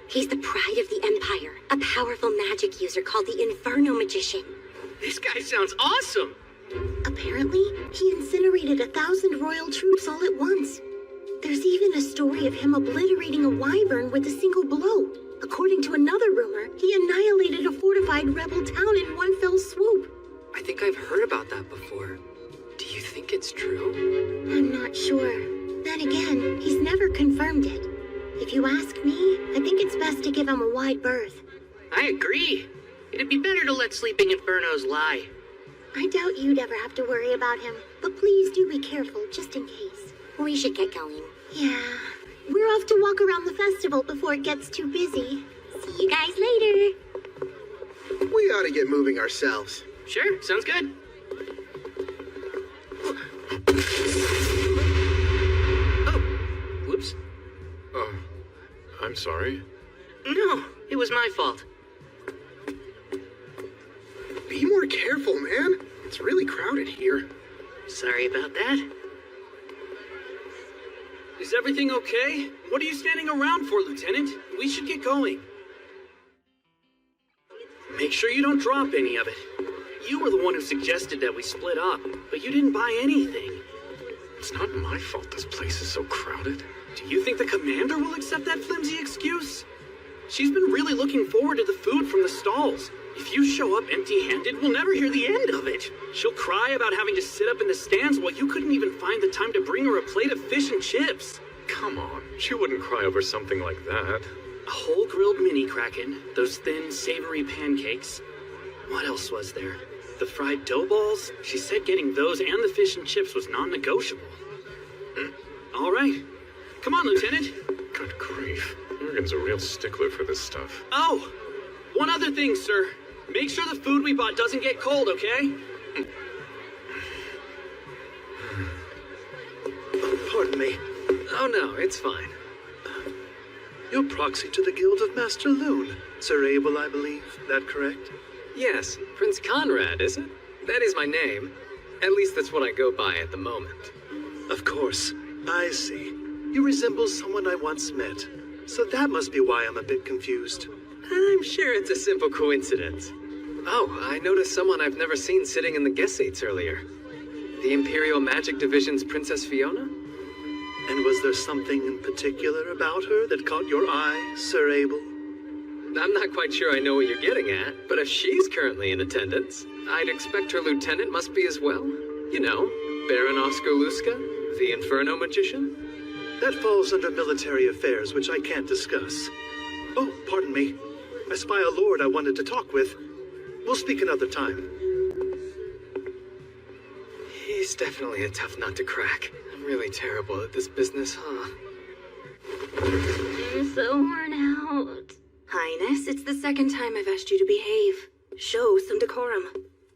He's the pride of the Empire, a powerful magic user called the Inferno Magician.
This guy sounds awesome!
Apparently, he incinerated 1,000 royal troops all at once. There's story of him obliterating a wyvern with a single blow. According to another rumor, he annihilated a fortified rebel town in one fell swoop.
I think I've heard about that before. Do you think it's true?
I'm not sure. Then again, he's never confirmed it. If you ask me, I think it's best to give him a wide berth.
I agree. It'd be better to let sleeping infernos lie.
I doubt you'd ever have to worry about him, but please do be careful, just in case.
We should get going.
Yeah. We're off to walk around the festival before it gets too busy.
See you guys later.
We ought to get moving ourselves.
Sure, sounds good. Oh, whoops.
I'm sorry.
No, it was my fault.
Be more careful, man. It's really crowded here.
Sorry about that.
Is everything okay? What are you standing around for, Lieutenant? We should get going. Make sure you don't drop any of it. You were the one who suggested that we split up, but you didn't buy anything.
It's not my fault this place is so crowded.
Do you think the commander will accept that flimsy excuse? She's been really looking forward to the food from the stalls. If you show up empty-handed, we'll never hear the end of it. She'll cry about having to sit up in the stands while you couldn't even find the time to bring her a plate of fish and chips.
Come on, she wouldn't cry over something like that.
A whole grilled mini kraken, those thin, savory pancakes. What else was there? The fried dough balls? She said getting those and the fish and chips was non-negotiable. All right. Come on, Lieutenant.
Good grief. Morgan's a real stickler for this stuff.
Oh, one other thing, sir. Make sure the food we bought doesn't get cold, okay?
Pardon me.
Oh no, it's fine.
You're proxy to the Guild of Master Loon. Sir Abel, I believe. That correct?
Yes, Prince Conrad, is it? That is my name. At least that's what I go by at the moment.
Of course. I see. You resemble someone I once met. So that must be why I'm a bit confused.
I'm sure it's a simple coincidence. Oh, I noticed someone I've never seen sitting in the guest seats earlier. The Imperial Magic Division's Princess Fiona?
And was there something in particular about her that caught your eye, Sir Abel?
I'm not quite sure I know what you're getting at, but if she's currently in attendance, I'd expect her lieutenant must be as well. You know, Baron Oscar Luska, the Inferno Magician.
That falls under military affairs, which I can't discuss. Oh, pardon me. I spy a lord I wanted to talk with. We'll speak another time.
He's definitely a tough nut to crack. I'm really terrible at this business, huh?
I'm so worn out.
Highness, it's the second time I've asked you to behave. Show some decorum.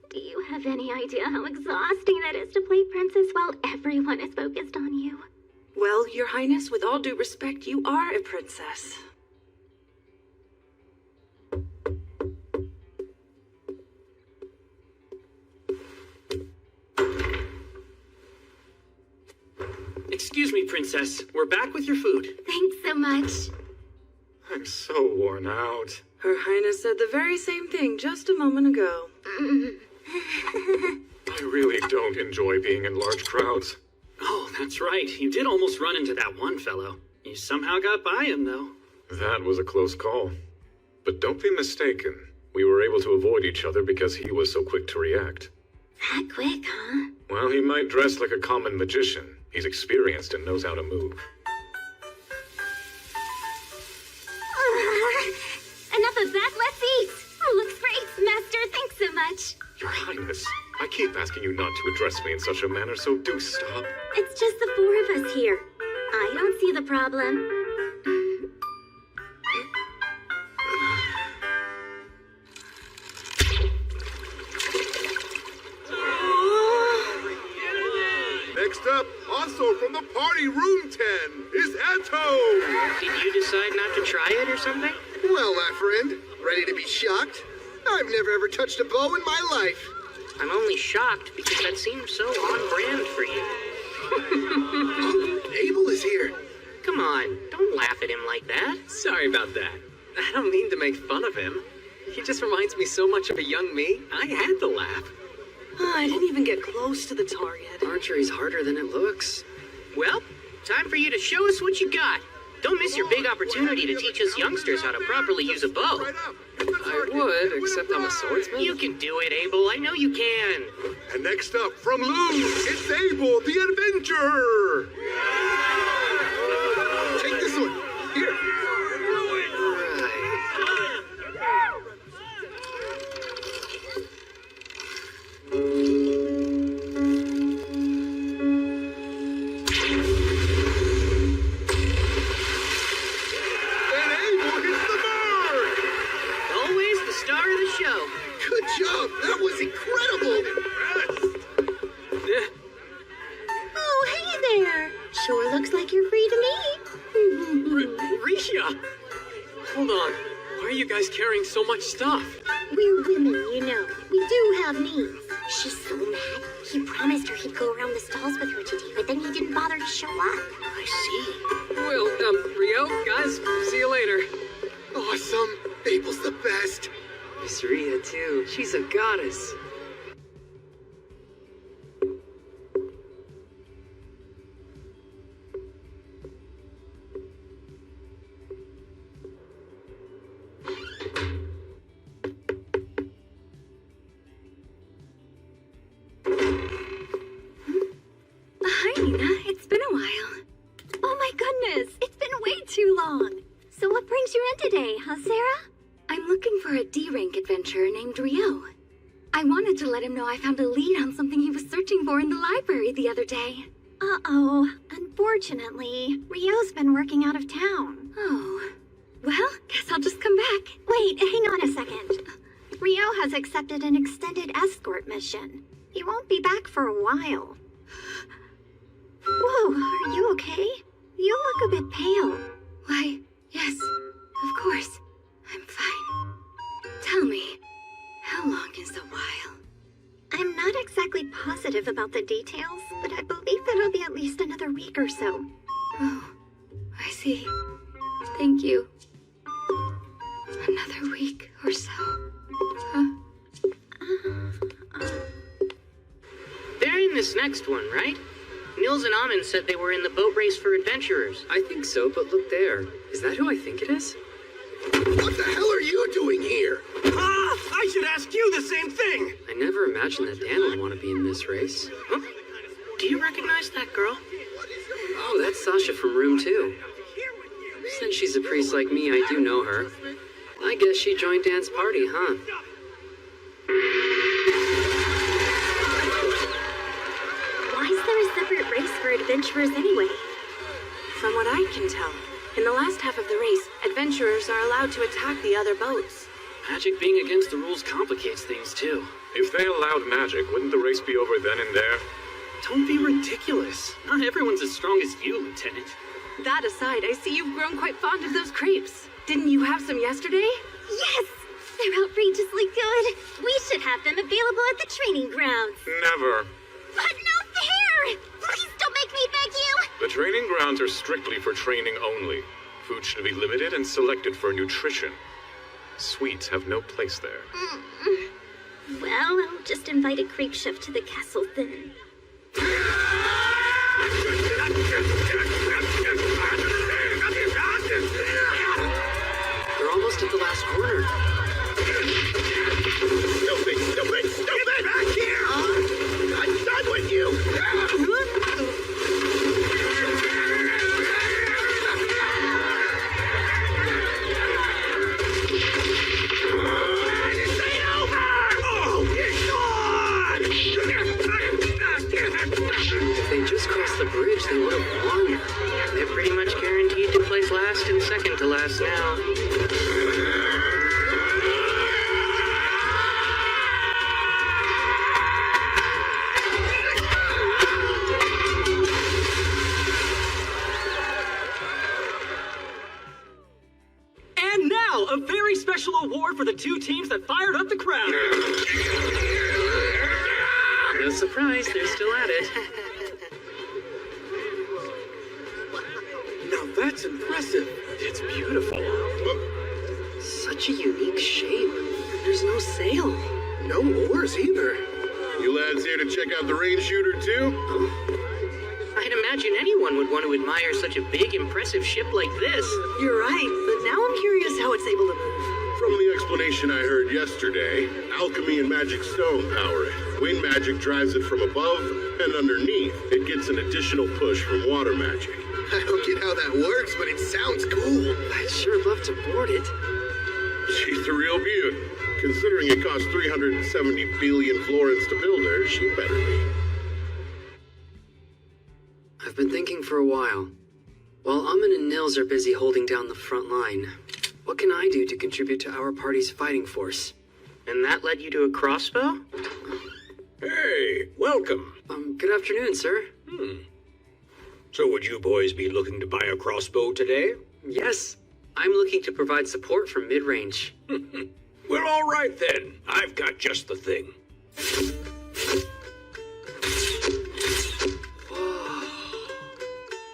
Do you have any idea how exhausting that is to play princess while everyone is focused on you?
Well, Your Highness, with all due respect, you are a princess.
Excuse me, Princess. We're back with your food.
Thanks so much.
I'm so worn out.
Her Highness said the very same thing just a moment ago.
I really don't enjoy being in large crowds.
Oh, that's right. You did almost run into that one fellow. You somehow got by him, though.
That was a close call. But don't be mistaken. We were able to avoid each other because he was so quick to react.
That quick, huh?
Well, he might dress like a common magician. He's experienced and knows how to move.
Enough of that, let's eat! Oh, looks great, Master, thanks so much.
Your Highness, I keep asking you not to address me in such a manner, so do stop.
It's just the four of us here. I don't see the problem.
Next up, also from the party room 10, is Atto!
Did you decide not to try it or something?
Well, my friend, ready to be shocked? I've never ever touched a bow in my life.
I'm only shocked because that seems so on brand for you.
Oh, Abel is here.
Come on, don't laugh at him like that.
Sorry about that. I don't mean to make fun of him. He just reminds me so much of a young me. I had to laugh.
Oh, I didn't even get close to the target.
Archery's harder than it looks.
Well,
time for you to show us what you got. Don't miss your big opportunity to teach us youngsters how to properly use a bow.
I would, except I'm a swordsman.
You can do it, Abel. I know you can.
And next up, from Loon, it's Abel the Adventurer!
Take this one. Here.
And Abel hits the mark!
Always the star of the show.
Good job. That was incredible.
Oh, hey there. Sure looks like you're free to me.
Risha! Hold on. Why are you guys carrying so much stuff?
We're women, you know. We do have needs. She's so mad. He promised her he'd go around the stalls with her today, but then he didn't bother to show up.
I see.
Well, Rio, guys, see you later.
Awesome. Abel's the best.
Miss Rhea, too. She's a goddess.
Hi, Nina. It's been a while. Oh my goodness, it's been way too long. So what brings you in today, huh, Sarah? I'm looking for a D-rank adventurer named Rio. I wanted to let him know I found a lead on something he was searching for in the library the other day.
Uh-oh. Unfortunately, Rio's been working out of town.
Oh. Well, guess I'll just come back.
Wait, hang on a second. Rio has accepted an extended escort mission. He won't be back for a while. Whoa, are you okay? You look a bit pale.
Why, yes, of course. I'm fine. Tell me, how long is a while?
I'm not exactly positive about the details, but I believe it'll be at least another week or so.
Oh, I see. Thank you. Another week or so. Huh?
They're in this next one, right? Nils and Amon said they were in the boat race for adventurers.
I think so, but look there. Is that who I think it is?
What the hell are you doing here?
I should ask you the same thing.
I never imagined that Dan would want to be in this race.
Huh? Do you recognize that girl?
Oh, that's Sasha from Room 2. Since she's a priest like me, I do know her. I guess she joined Dan's party, huh?
Why is there a separate race for adventurers anyway?
From what I can tell, in the last half of the race, adventurers are allowed to attack the other boats.
Magic being against the rules complicates things, too.
If they allowed magic, wouldn't the race be over then and there?
Don't be ridiculous. Not everyone's as strong as you, Lieutenant.
That aside, I see you've grown quite fond of those crepes. Didn't you have some yesterday?
Yes! They're outrageously good. We should have them available at the training grounds.
Never.
But no fair! Please don't make me beg you!
The training grounds are strictly for training only. Food should be limited and selected for nutrition. Sweets have no place there.
Well, I'll just invite a creep chef to the castle then.
They're almost at the last corner.
Stupid! Back here! I'm done with you!
If they just crossed the bridge, they would have won.
They're pretty much guaranteed to place last and second to last now.
And now, a very special award for the two teams that fired up the crowd.
No surprise, they're still at it.
Now that's impressive.
It's beautiful.
Such a unique shape. There's no sail.
No oars either.
You lads here to check out the range shooter too?
I'd imagine anyone would want to admire such a big, impressive ship like this.
You're right, but now I'm curious how it's able to move.
From the explanation I heard yesterday, alchemy and magic stone power it. Wind magic drives it from above, and underneath, it gets an additional push from water magic.
I don't get how that works, but it sounds cool.
I'd sure love to board it.
She's the real beaut. Considering it cost 370 billion florins to build her, she better be.
I've been thinking for a while. While Amun and Nils are busy holding down the front line, what can I do to contribute to our party's fighting force?
And that led you to a crossbow?
Hey, welcome.
Good afternoon, sir.
So would you boys be looking to buy a crossbow today?
Yes, I'm looking to provide support for mid-range.
Well, all right then. I've got just the thing.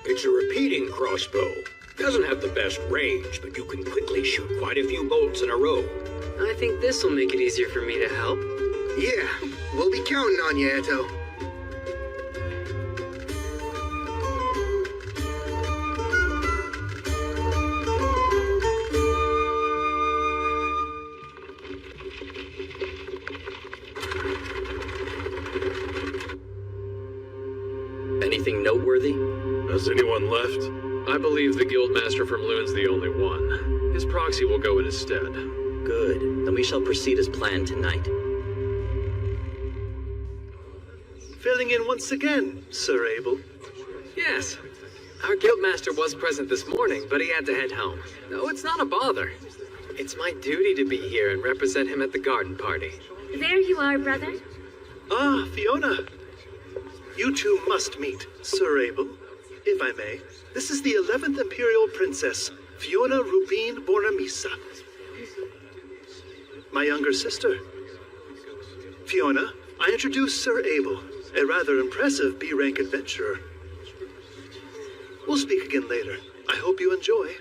It's a repeating crossbow. Doesn't have the best range, but you can quickly shoot quite a few bolts in a row.
I think this will make it easier for me to help.
Yeah, we'll be counting on you, Eto.
Anything noteworthy?
Has anyone left? I believe the Guildmaster from Loon's the only one. His proxy will go in his stead.
Good. Then we shall proceed as planned tonight.
Filling in once again, Sir Abel.
Yes. Our Guildmaster was present this morning, but he had to head home. No, it's not a bother. It's my duty to be here and represent him at the garden party.
There you are, brother.
Ah, Fiona. You two must meet, Sir Abel, if I may. This is the 11th Imperial Princess, Fiona Rubin Bornamisa. My younger sister. Fiona, I introduce Sir Abel, a rather impressive B-rank adventurer. We'll speak again later. I hope you enjoy.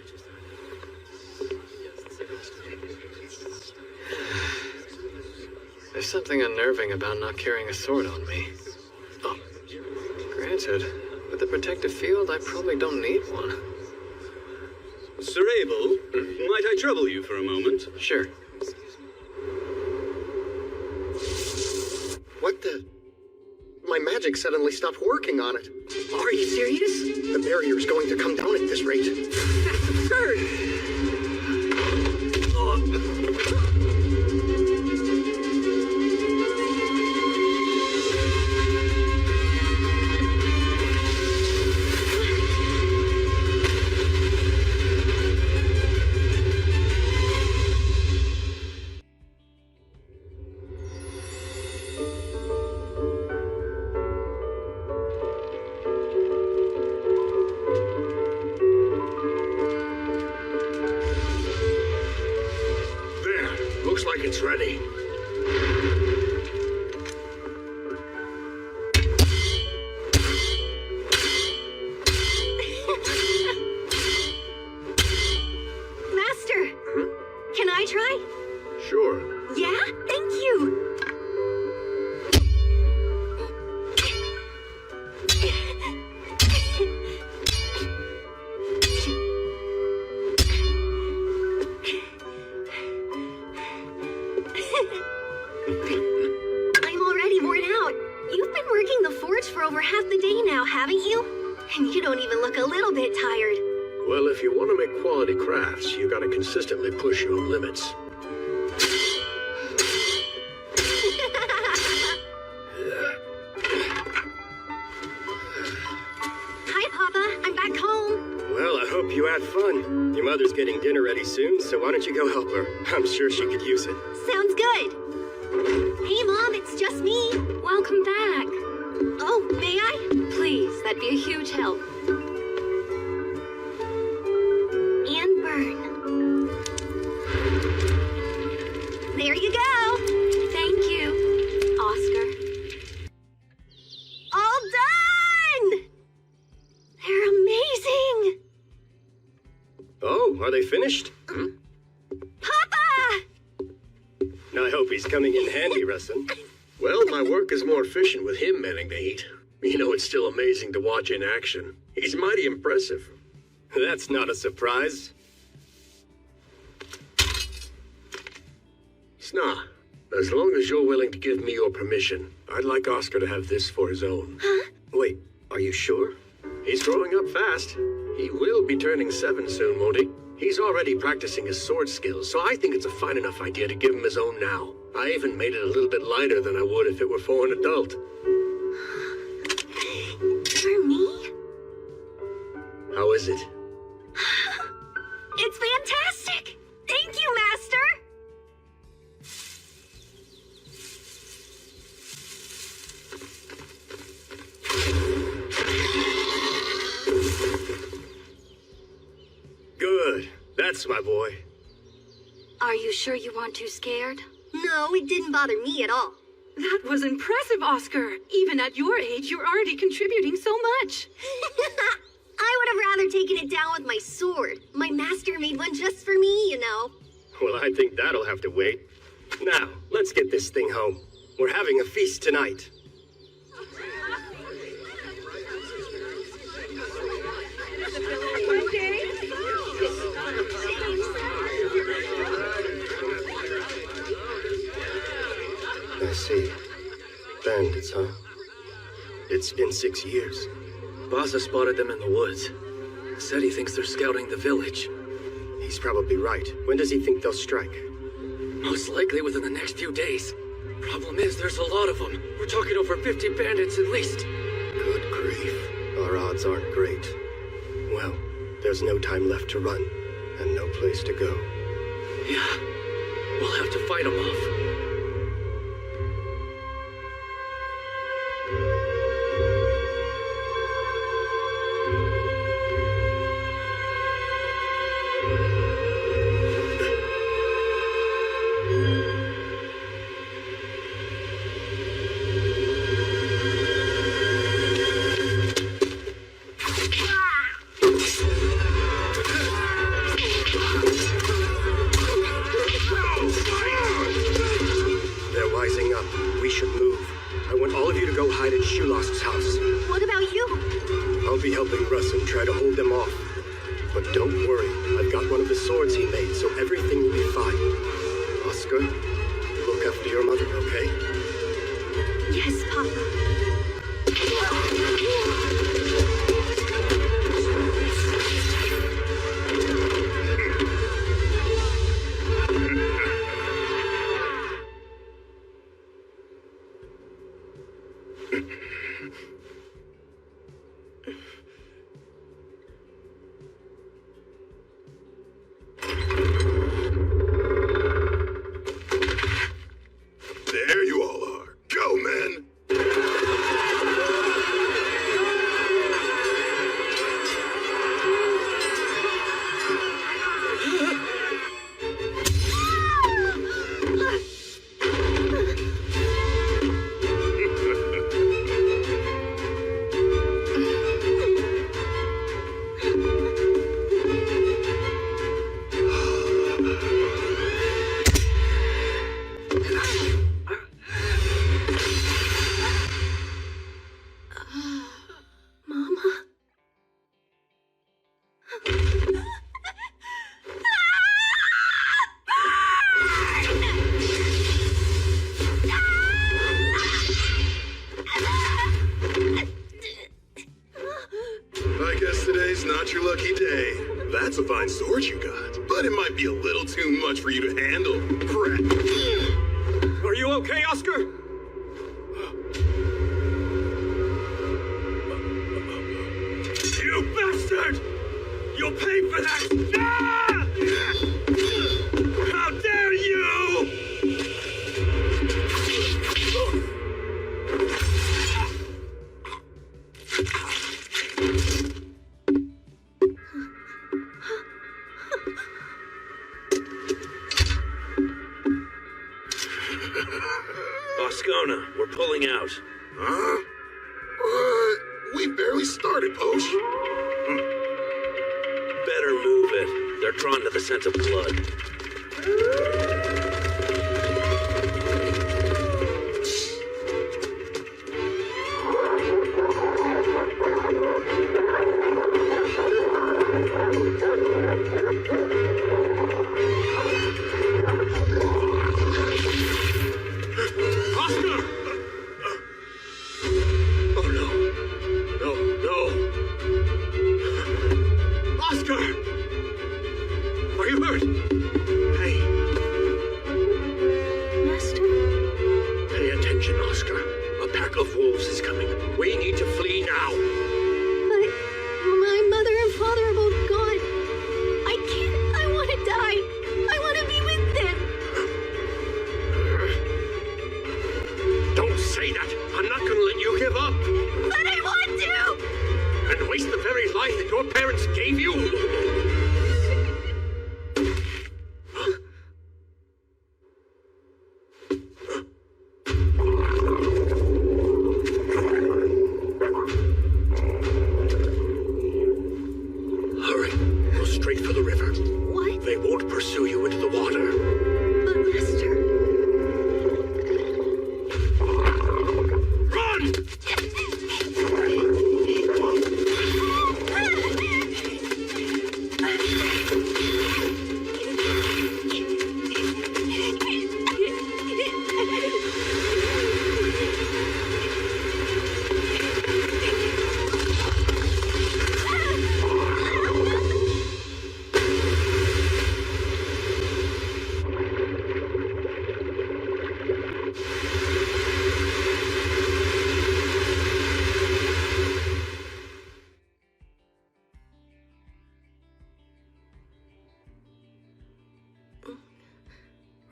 There's something unnerving about not carrying a sword on me. Oh, granted, with the protective field, I probably don't need one.
Sir Abel, might I trouble you for a moment?
Sure.
What the? My magic suddenly stopped working on it.
Are you serious?
The barrier's going to come down at this rate.
That's absurd!
Looks like it's ready.
Master! Can I try?
Sure.
Yeah? Thank you! I'm already worn out. You've been working the forge for over half the day now, haven't you? And you don't even look a little bit tired.
Well, if you want to make quality crafts, you gotta consistently push your own limits.
Hi, Papa. I'm back home.
Well, I hope you had fun. Your mother's getting dinner ready soon, so why don't you go help her? I'm sure she could use it.
Sounds good. Hey, Mom, it's just me.
Welcome back.
Oh, may I?
Please, that'd be a huge help.
And burn. There you go.
Thank you, Oscar.
All done! They're amazing.
Oh, are they finished?
Papa!
I hope he's coming in handy, Rustin.
Well, my work is more efficient with him manning the heat.
You know, it's still amazing to watch in action. He's mighty impressive. That's not a surprise. Sna, as long as you're willing to give me your permission, I'd like Oscar to have this for his own.
Huh?
Wait, are you sure? He's growing up fast. He will be turning 7 soon, won't he? He's already practicing his sword skills, so I think it's a fine enough idea to give him his own now. I even made it a little bit lighter than I would if it were for an adult.
For me?
How is it?
It's fantastic! Thank you, Master!
Good. That's my boy.
Are you sure you weren't too scared?
No, it didn't bother me at all.
That was impressive, Oscar. Even at your age, you're already contributing so much.
I would have rather taken it down with my sword. My master made one just for me, you know.
Well, I think that'll have to wait. Now, let's get this thing home. We're having a feast tonight. I see. Bandits, huh? It's been 6 years.
Baza spotted them in the woods. Said he thinks they're scouting the village.
He's probably right. When does he think they'll strike?
Most likely within the next few days. Problem is, there's a lot of them. We're talking over 50 bandits at least.
Good grief. Our odds aren't great. Well, there's no time left to run, and no place to go.
Yeah, we'll have to fight them off.
That's a fine sword you got, but it might be a little too much for you to handle. Crap.
Are you okay, Oscar? You bastard! You'll pay for that! Ah! How dare you!
Boscona, we're pulling out.
Huh? We barely started, Posh.
Better move it. They're drawn to the scent of blood.
Oscar! Oh no. No, no. Oscar! Are you hurt? Hey.
Master?
Pay attention, Oscar. A pack of wolves is coming. We need to flee now.
But my mother and father are both gone. I can't. I want to die. I want to be with them.
Don't say that. I'm not going to let you give up.
But I want to.
And waste the very life that your parents gave you? Hurry. Go straight for the river.
What?
They won't pursue you into the water.
But Master.
Run!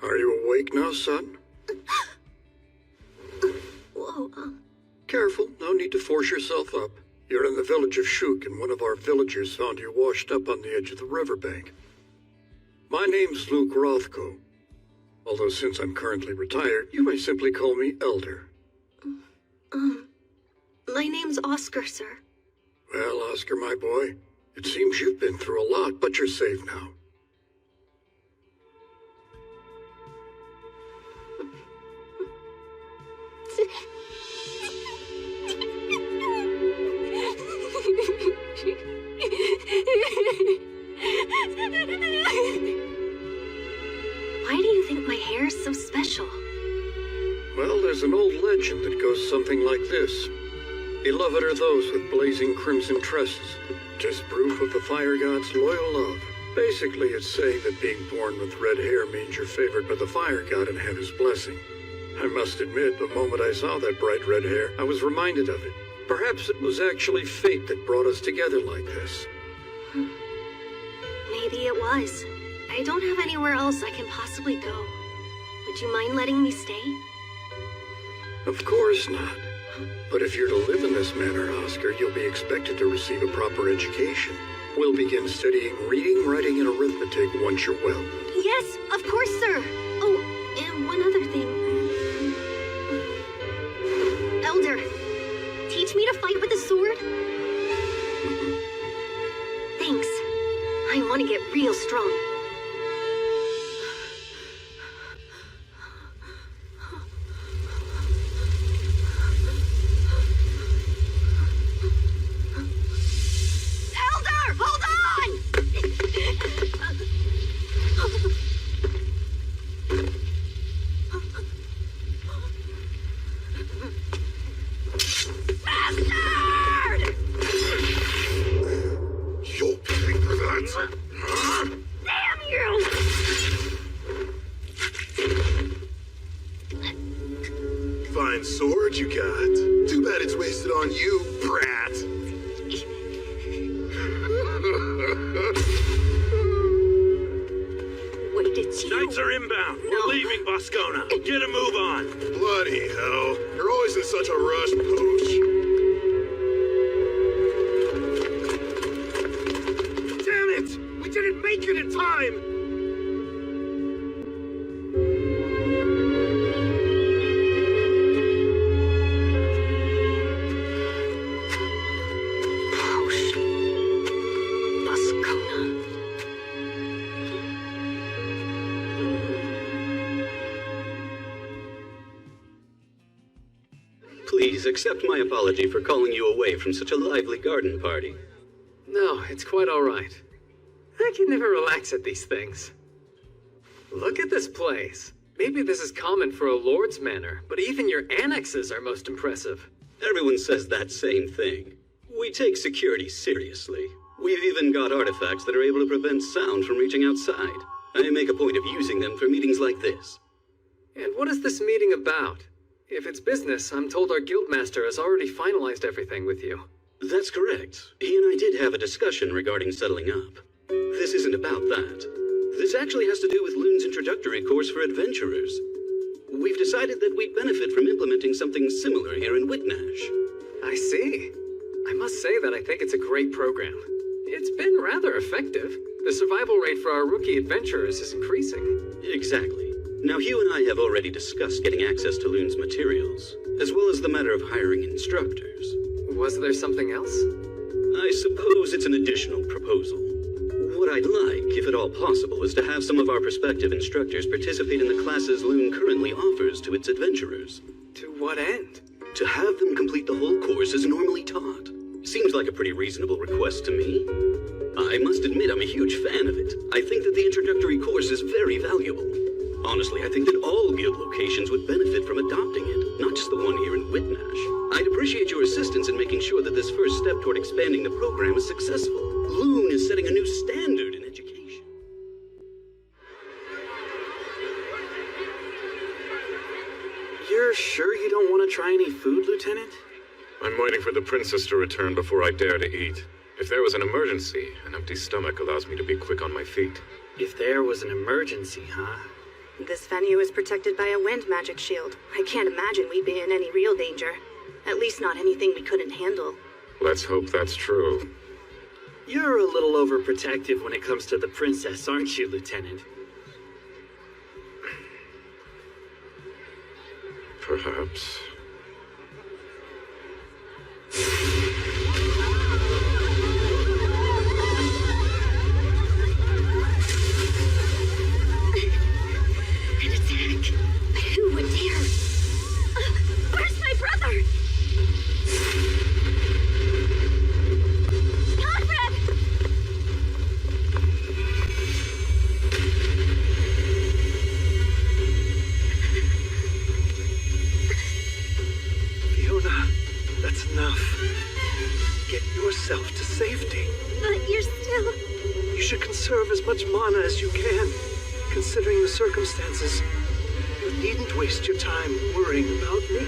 Are you awake now, son?
Whoa.
Careful, no need to force yourself up. You're in the village of Shuk, and one of our villagers found you washed up on the edge of the riverbank. My name's Luke Rothko. Although since I'm currently retired, you may simply call me Elder.
My name's Oscar, sir.
Well, Oscar, my boy, it seems you've been through a lot, but you're safe now.
Why do you think my hair is so special?
Well, there's an old legend that goes something like this. Beloved are those with blazing crimson tresses. 'Tis proof of the fire god's loyal love. Basically, it's saying that being born with red hair means you're favored by the fire god and have his blessing. I must admit, the moment I saw that bright red hair, I was reminded of it. Perhaps it was actually fate that brought us together like this.
Maybe it was. I don't have anywhere else I can possibly go. Would you mind letting me stay?
Of course not. But if you're to live in this manner, Oscar, you'll be expected to receive a proper education. We'll begin studying reading, writing, and arithmetic once you're well.
Yes, of course, sir. Oh, and one other thing. Elder, teach me to fight with the sword? Thanks. I want to get real strong. Elder, hold on! Bastard!
You'll pay for that.
Damn you!
Fine sword you got. Too bad it's wasted on you, brat.
Wait, it's you.
Knights are inbound. We're leaving Boscona. Get a move on. Bloody hell. You're always in such a rush, Pooch. Damn it! We didn't make it in time!
Please,
Please accept my apology for calling you away from such a lively garden party.
No, it's quite all right. I can never relax at these things. Look at this place. Maybe this is common for a lord's manor, but even your annexes are most impressive.
Everyone says that same thing. We take security seriously. We've even got artifacts that are able to prevent sound from reaching outside. I make a point of using them for meetings like this.
And what is this meeting about? If it's business, I'm told our guildmaster has already finalized everything with you.
That's correct. He and I did have a discussion regarding settling up. This isn't about that. This actually has to do with Loon's introductory course for adventurers. We've decided that we'd benefit from implementing something similar here in Whitnash.
I see. I must say that I think it's a great program. It's been rather effective. The survival rate for our rookie adventurers is increasing.
Exactly. Now, Hugh and I have already discussed getting access to Loon's materials, as well as the matter of hiring instructors.
Was there something else?
I suppose it's an additional proposal. What I'd like, if at all possible, is to have some of our prospective instructors participate in the classes Loon currently offers to its adventurers.
To what end?
To have them complete the whole course as normally taught. Seems like a pretty reasonable request to me. I must admit I'm a huge fan of it. I think that the introductory course is very valuable. Honestly, I think that all guild locations would benefit from adopting it, not just the one here in Whitnash. I'd appreciate your assistance in making sure that this first step toward expanding the program is successful. Loon is setting a new standard in education.
You're sure you don't want to try any food, Lieutenant?
I'm waiting for the princess to return before I dare to eat. If there was an emergency, an empty stomach allows me to be quick on my feet.
If there was an emergency, huh?
This venue is protected by a wind magic shield. I can't imagine we'd be in any real danger. At least not anything we couldn't handle.
Let's hope that's true.
You're a little overprotective when it comes to the princess, aren't you, Lieutenant?
Perhaps.
An attack? Who would dare? Where's my brother? Conrad!
Fiona, that's enough. Get yourself to safety.
But you're still...
You should conserve as much mana as you can, considering the circumstances. You needn't waste your time worrying about me.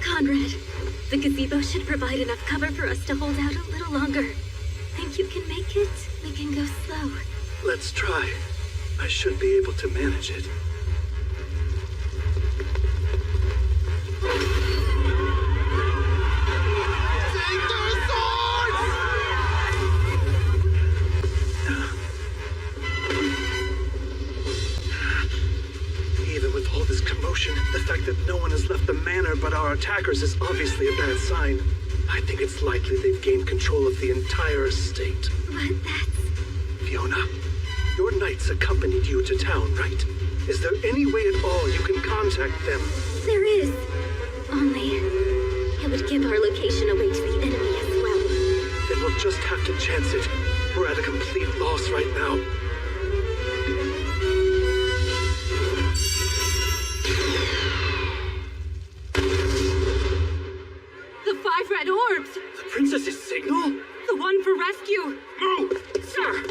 Conrad, the gazebo should provide enough cover for us to hold out a little longer. Think you can make it? We can go slow.
Let's try. I should be able to manage it. Even with all this commotion, the fact that no one has left the manor but our attackers is obviously a bad sign. I think it's likely they've gained control of the entire estate.
But that's...
Fiona, your knights accompanied you to town, right? Is there any way at all you can contact them?
There is. Only... it would give our location away to the enemy as well.
Then we'll just have to chance it. We're at a complete loss right now.
The 5 red orbs!
The princess's signal?
The one for rescue!
Move!
Sir!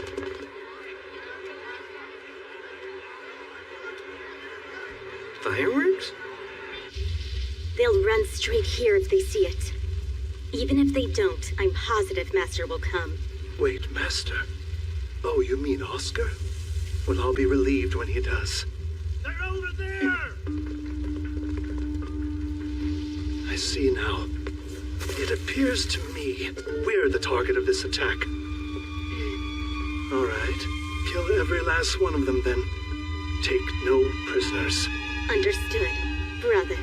Fireworks?
They'll run straight here if they see it. Even if they don't, I'm positive Master will come.
Wait, Master. Oh, you mean Oscar? Well, I'll be relieved when he does.
They're over there!
I see now. It appears to me we're the target of this attack. All right. Kill every last one of them, then. Take no prisoners.
Understood, brother.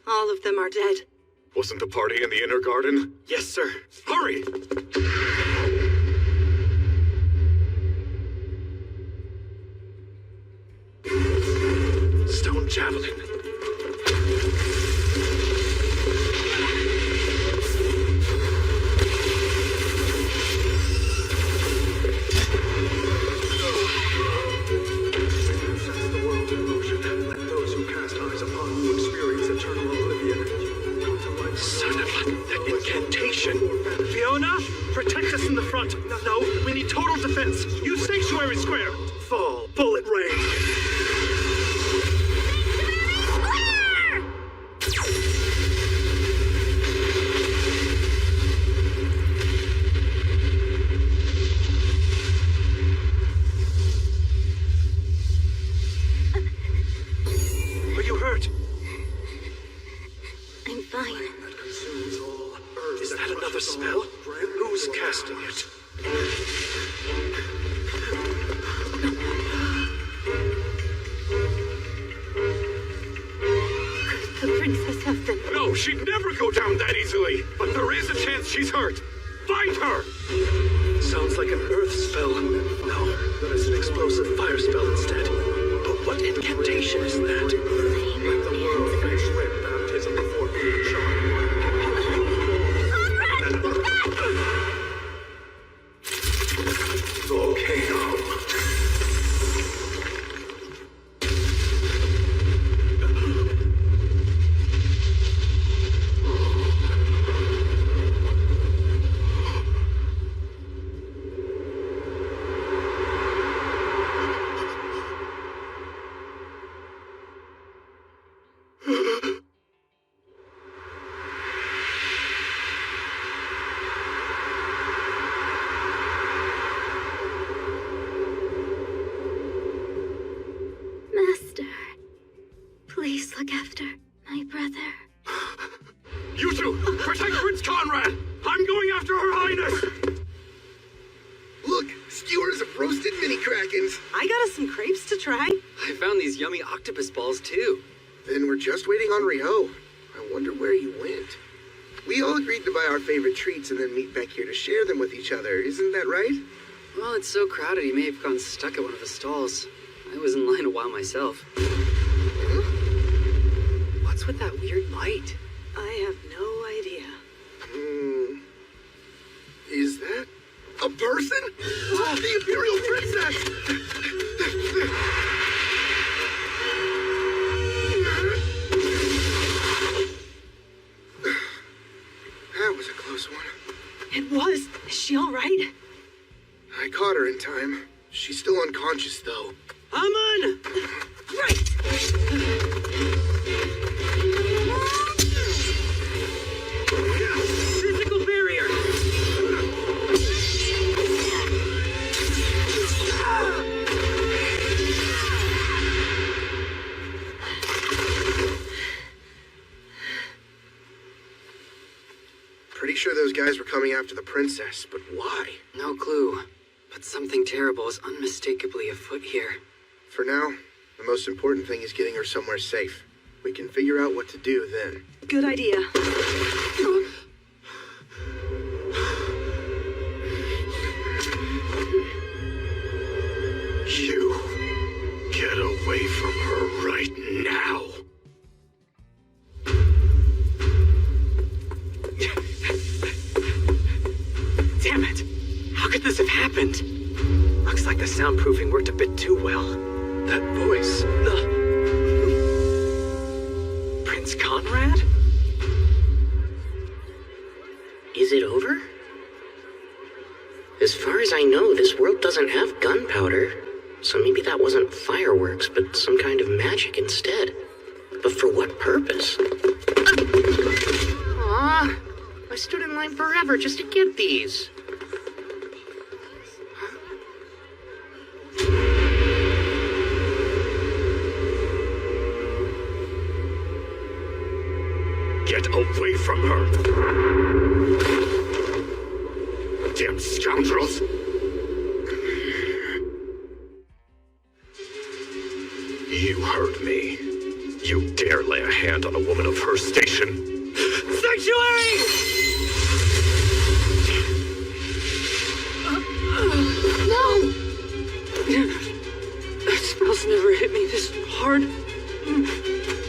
All of them are dead.
Wasn't the party in the inner garden?
Yes, sir.
Hurry!
Stone javelin. Sets the world in motion. Let those who cast eyes upon you experience eternal oblivion.
Son of that incantation. Fiona, protect us in the front. No, we need total defense. Use Sanctuary Square. Fall, bullet rain. Are you hurt?
I'm fine.
Is that another spell? Who's casting it?
The princess have been...
No, she'd never go down that easily. But there is a chance she's hurt. Find her!
Sounds like an earth spell. No, that is an explosive fire spell instead. But what incantation is that? Let the world face red baptism before being charmed. Volcano.
Master, please look after my brother.
You two, protect Prince Conrad! I'm going after Her Highness!
Look, skewers of roasted mini krakens.
I got us some crepes to try.
I found these yummy octopus balls too.
Then we're just waiting on Rio. I wonder where you went. We all agreed to buy our favorite treats and then meet back here to share them with each other. Isn't that right?
Well, it's so crowded he may have gotten stuck at one of the stalls. I was in line a while myself. What's with that weird light?
I have no idea.
Is that a person? Oh, the Imperial Princess! That was a close one.
It was. Is she all right?
I caught her in time. She's still unconscious, though.
Aman! Right! Physical barrier!
Pretty sure those guys were coming after the princess, but why?
No clue. But something terrible is unmistakably afoot here.
For now, the most important thing is getting her somewhere safe. We can figure out what to do then.
Good idea.
You get away from her right now.
Damn it! How could this have happened? Looks like the soundproofing worked a bit too well.
That voice.
Prince Conrad?
Is it over? As far as I know, this world doesn't have gunpowder. So maybe that wasn't fireworks, but some kind of magic instead. But for what purpose? Aw, I stood in line forever just to get these.
Get away from her! Damn scoundrels! You heard me.
You dare lay a hand on a woman of her station?
Sanctuary!
No! That spell's never hit me this hard.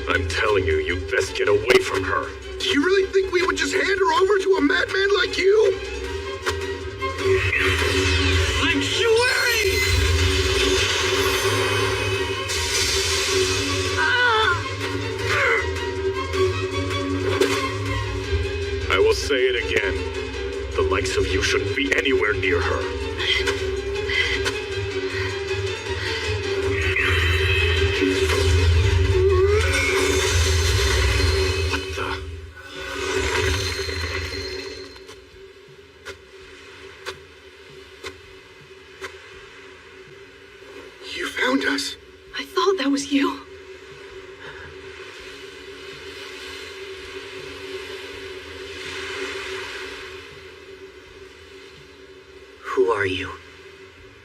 I'm telling you, you best get away from her.
Do you really think we would just hand her over to a madman like you?
Sanctuary!
I will say it again. The likes of you shouldn't be anywhere near her. What the?
You found us.
I thought that was you.
Who are you?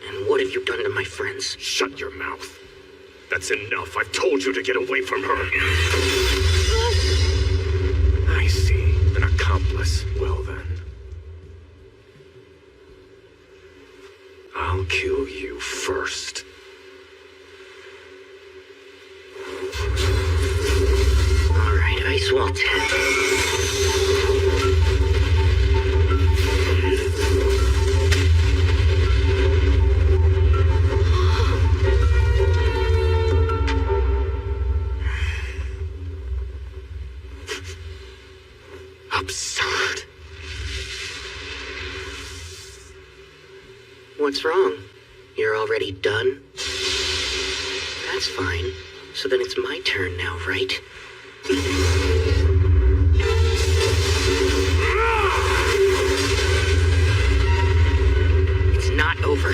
And what have you done to my friends?
Shut your mouth. That's enough. I've told you to get away from her. I see. An accomplice. Well then. I'll kill you first.
Alright, Ice Wall 10.
Absurd.
What's wrong? You're already done? That's fine. So then it's my turn now, right? It's not over.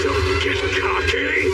Don't get cocky.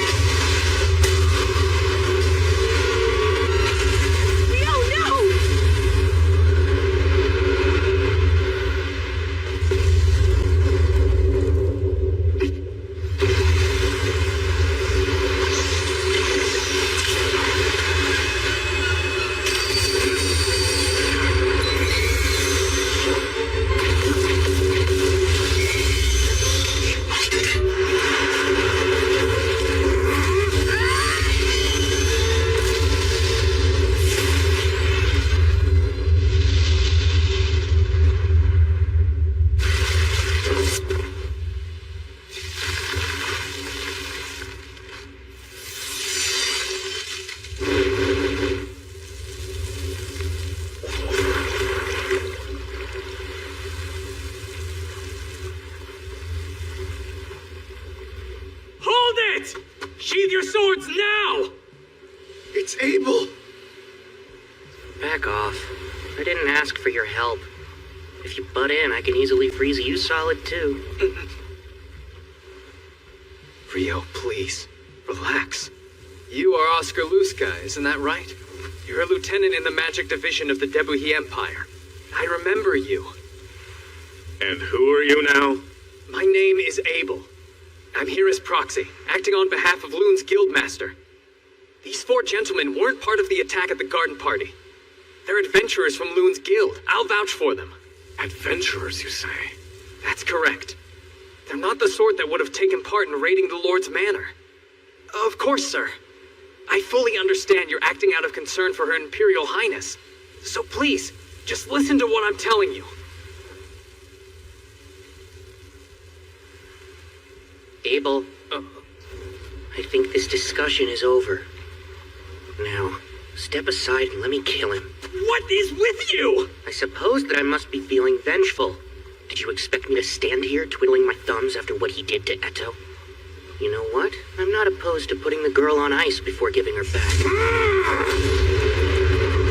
Sheathe your swords now!
It's Abel!
Back off. I didn't ask for your help. If you butt in, I can easily freeze you solid too.
Rio, please. Relax. You are Oscar Luska, isn't that right? You're a lieutenant in the magic division of the Debuhi Empire. I remember you.
And who are you now?
My name is Abel. I'm here as proxy, acting on behalf of Loon's guildmaster. These four gentlemen weren't part of the attack at the garden party. They're adventurers from Loon's guild. I'll vouch for them.
Adventurers, you say?
That's correct. They're not the sort that would have taken part in raiding the Lord's manor. Of course, sir. I fully understand you're acting out of concern for Her Imperial Highness. So please, just listen to what I'm telling you.
Abel, I think this discussion is over. Now, step aside and let me kill him.
What is with you?
I suppose that I must be feeling vengeful. Did you expect me to stand here twiddling my thumbs after what he did to Eto? You know what? I'm not opposed to putting the girl on ice before giving her back.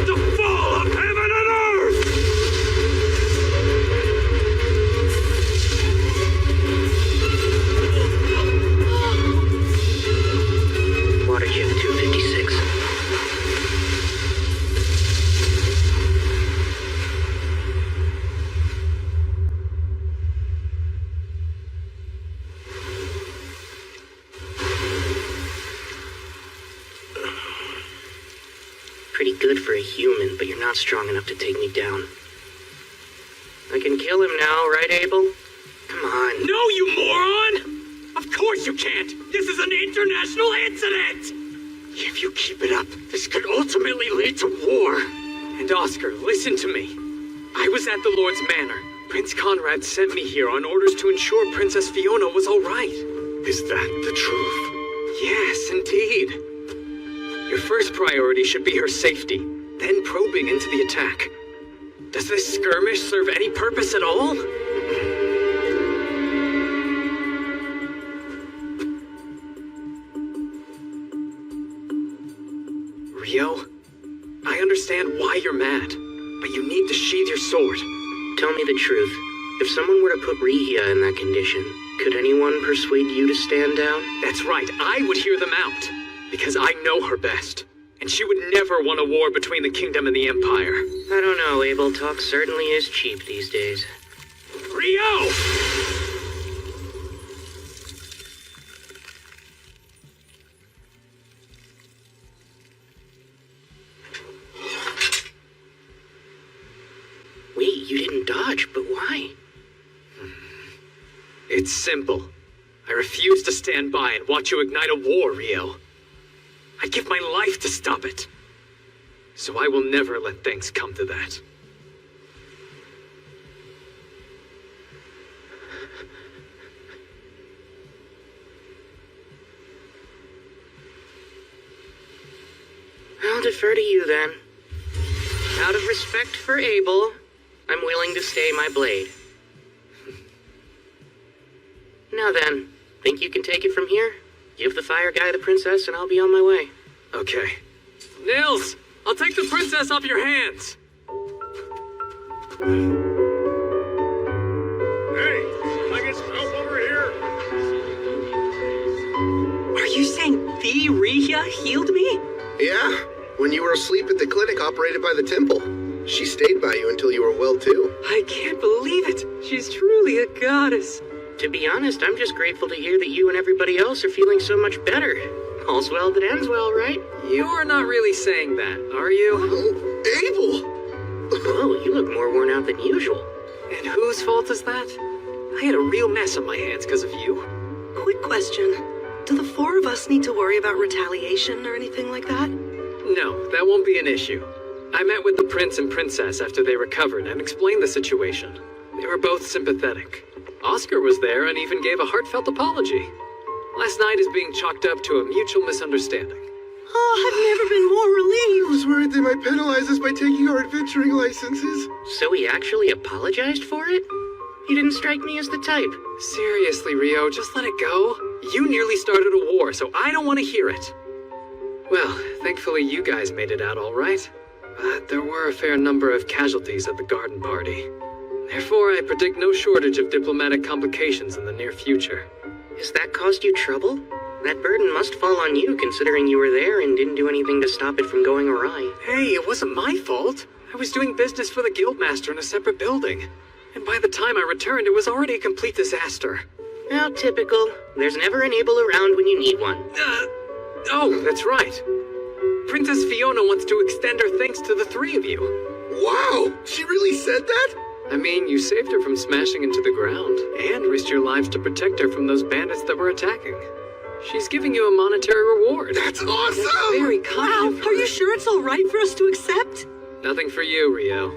The fall of heaven and earth!
Water Gym 256. pretty good for a human, but you're not strong enough to take me down. I can kill him now, right, Abel? Come on.
No, you moron! Of course you can't! This is an international incident! If you keep it up, this could ultimately lead to war.
And Oscar, listen to me. I was at the Lord's Manor. Prince Conrad sent me here on orders to ensure Princess Fiona was all right.
Is that the truth?
Yes, indeed. Your first priority should be her safety, then probing into the attack. Does this skirmish serve any purpose at all? Rio, I understand why you're mad, but you need to sheathe your sword.
Tell me the truth. If someone were to put Rihia in that condition, could anyone persuade you to stand down?
That's right, I would hear them out. Because I know her best. And she would never want a war between the kingdom and the empire.
I don't know, Abel. Talk certainly is cheap these days.
Rio!
Wait, you didn't dodge, but why?
It's simple. I refuse to stand by and watch you ignite a war, Rio. I'd give my life to stop it. So I will never let things come to that.
I'll defer to you then. Out of respect for Abel, I'm willing to stay my blade. Now then, think you can take it from here? Give the fire guy the princess and I'll be on my way.
Okay. Nils, I'll take the princess off your hands.
Hey, I get some help over here.
Are you saying the Rihia healed me?
Yeah, when you were asleep at the clinic operated by the temple. She stayed by you until you were well too.
I can't believe it. She's truly a goddess.
To be honest, I'm just grateful to hear that you and everybody else are feeling so much better. All's well that ends well, right?
You're not really saying that, are you?
Oh, Abel!
Oh, you look more worn out than usual.
And whose fault is that? I had a real mess on my hands because of you.
Quick question. Do the four of us need to worry about retaliation or anything like that?
No, that won't be an issue. I met with the prince and princess after they recovered and explained the situation. They were both sympathetic. Oscar was there and even gave a heartfelt apology. Last night is being chalked up to a mutual misunderstanding.
Oh, I've never been more relieved.
I was worried they might penalize us by taking our adventuring licenses.
So he actually apologized for it? He didn't strike me as the type.
Seriously, Rio, just let it go. You nearly started a war, so I don't want to hear it. Well, thankfully you guys made it out all right. But there were a fair number of casualties at the garden party. Therefore, I predict no shortage of diplomatic complications in the near future.
Has that caused you trouble? That burden must fall on you, considering you were there and didn't do anything to stop it from going awry.
Hey, it wasn't my fault. I was doing business for the guildmaster in a separate building. And by the time I returned, it was already a complete disaster.
How typical. There's never an Abel around when you need one.
Oh, that's right. Princess Fiona wants to extend her thanks to the three of you.
Wow! She really said that?
I mean, you saved her from smashing into the ground, and risked your lives to protect her from those bandits that were attacking. She's giving you a monetary reward.
That's awesome!
That's very kind of her. Are you sure it's all right for us to accept?
Nothing for you, Rio.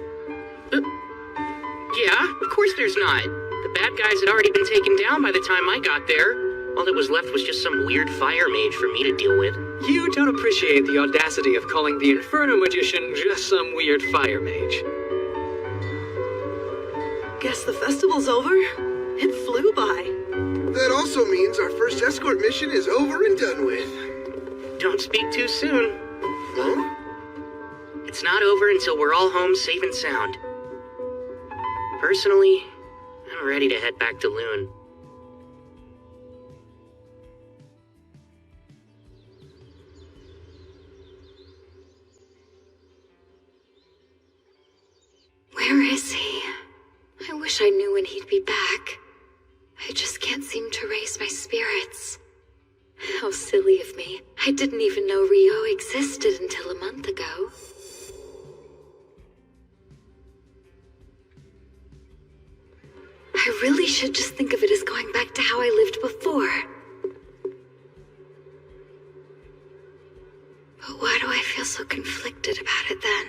Yeah, of course there's not. The bad guys had already been taken down by the time I got there. All that was left was just some weird fire mage for me to deal with.
You don't appreciate the audacity of calling the Inferno Magician just some weird fire mage.
Guess the festival's over. It flew by.
That also means our first escort mission is over and done with.
Don't speak too soon.
Huh?
It's not over until we're all home safe and sound. Personally, I'm ready to head back to Loon.
Where is he? I wish I knew when he'd be back. I just can't seem to raise my spirits. How silly of me. I didn't even know Rio existed until a month ago. really should just think of it as going back to how I lived before. But why do I feel so conflicted about it then?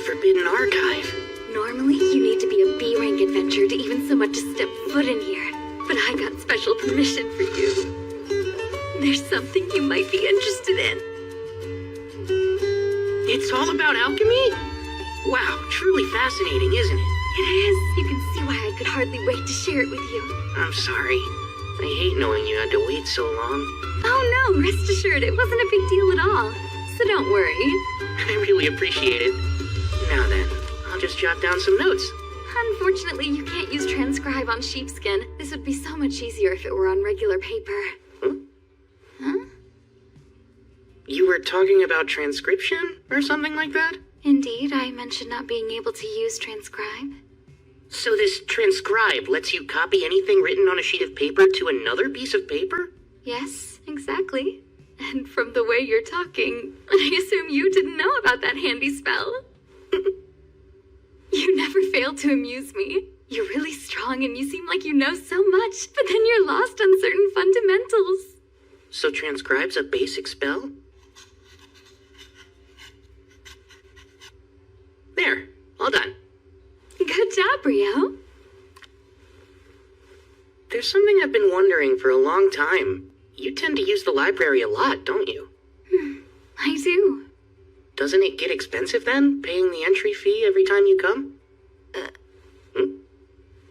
Forbidden Archive.
Normally, you need to be a B-rank adventurer to even so much as step foot in here. But I got special permission for you. There's something you might be interested in.
It's all about alchemy? Wow, truly fascinating, isn't it?
It is. You can see why I could hardly wait to share it with you.
I'm sorry. I hate knowing you had to wait so long.
Oh no, rest assured, it wasn't a big deal at all. So don't worry.
I really appreciate it. Now then, I'll just jot down some notes.
Unfortunately, you can't use transcribe on sheepskin. This would be so much easier if it were on regular paper. Huh?
You were talking about transcription or something like that?
Indeed, I mentioned not being able to use transcribe.
So this transcribe lets you copy anything written on a sheet of paper to another piece of paper?
Yes, exactly. And from the way you're talking, I assume you didn't know about that handy spell. You never fail to amuse me. You're really strong and you seem like you know so much, but then you're lost on certain fundamentals.
So transcribe's a basic spell? There, all done.
Good job, Rio.
There's something I've been wondering for a long time. You tend to use the library a lot, don't you?
I do.
Doesn't it get expensive then, paying the entry fee every time you come?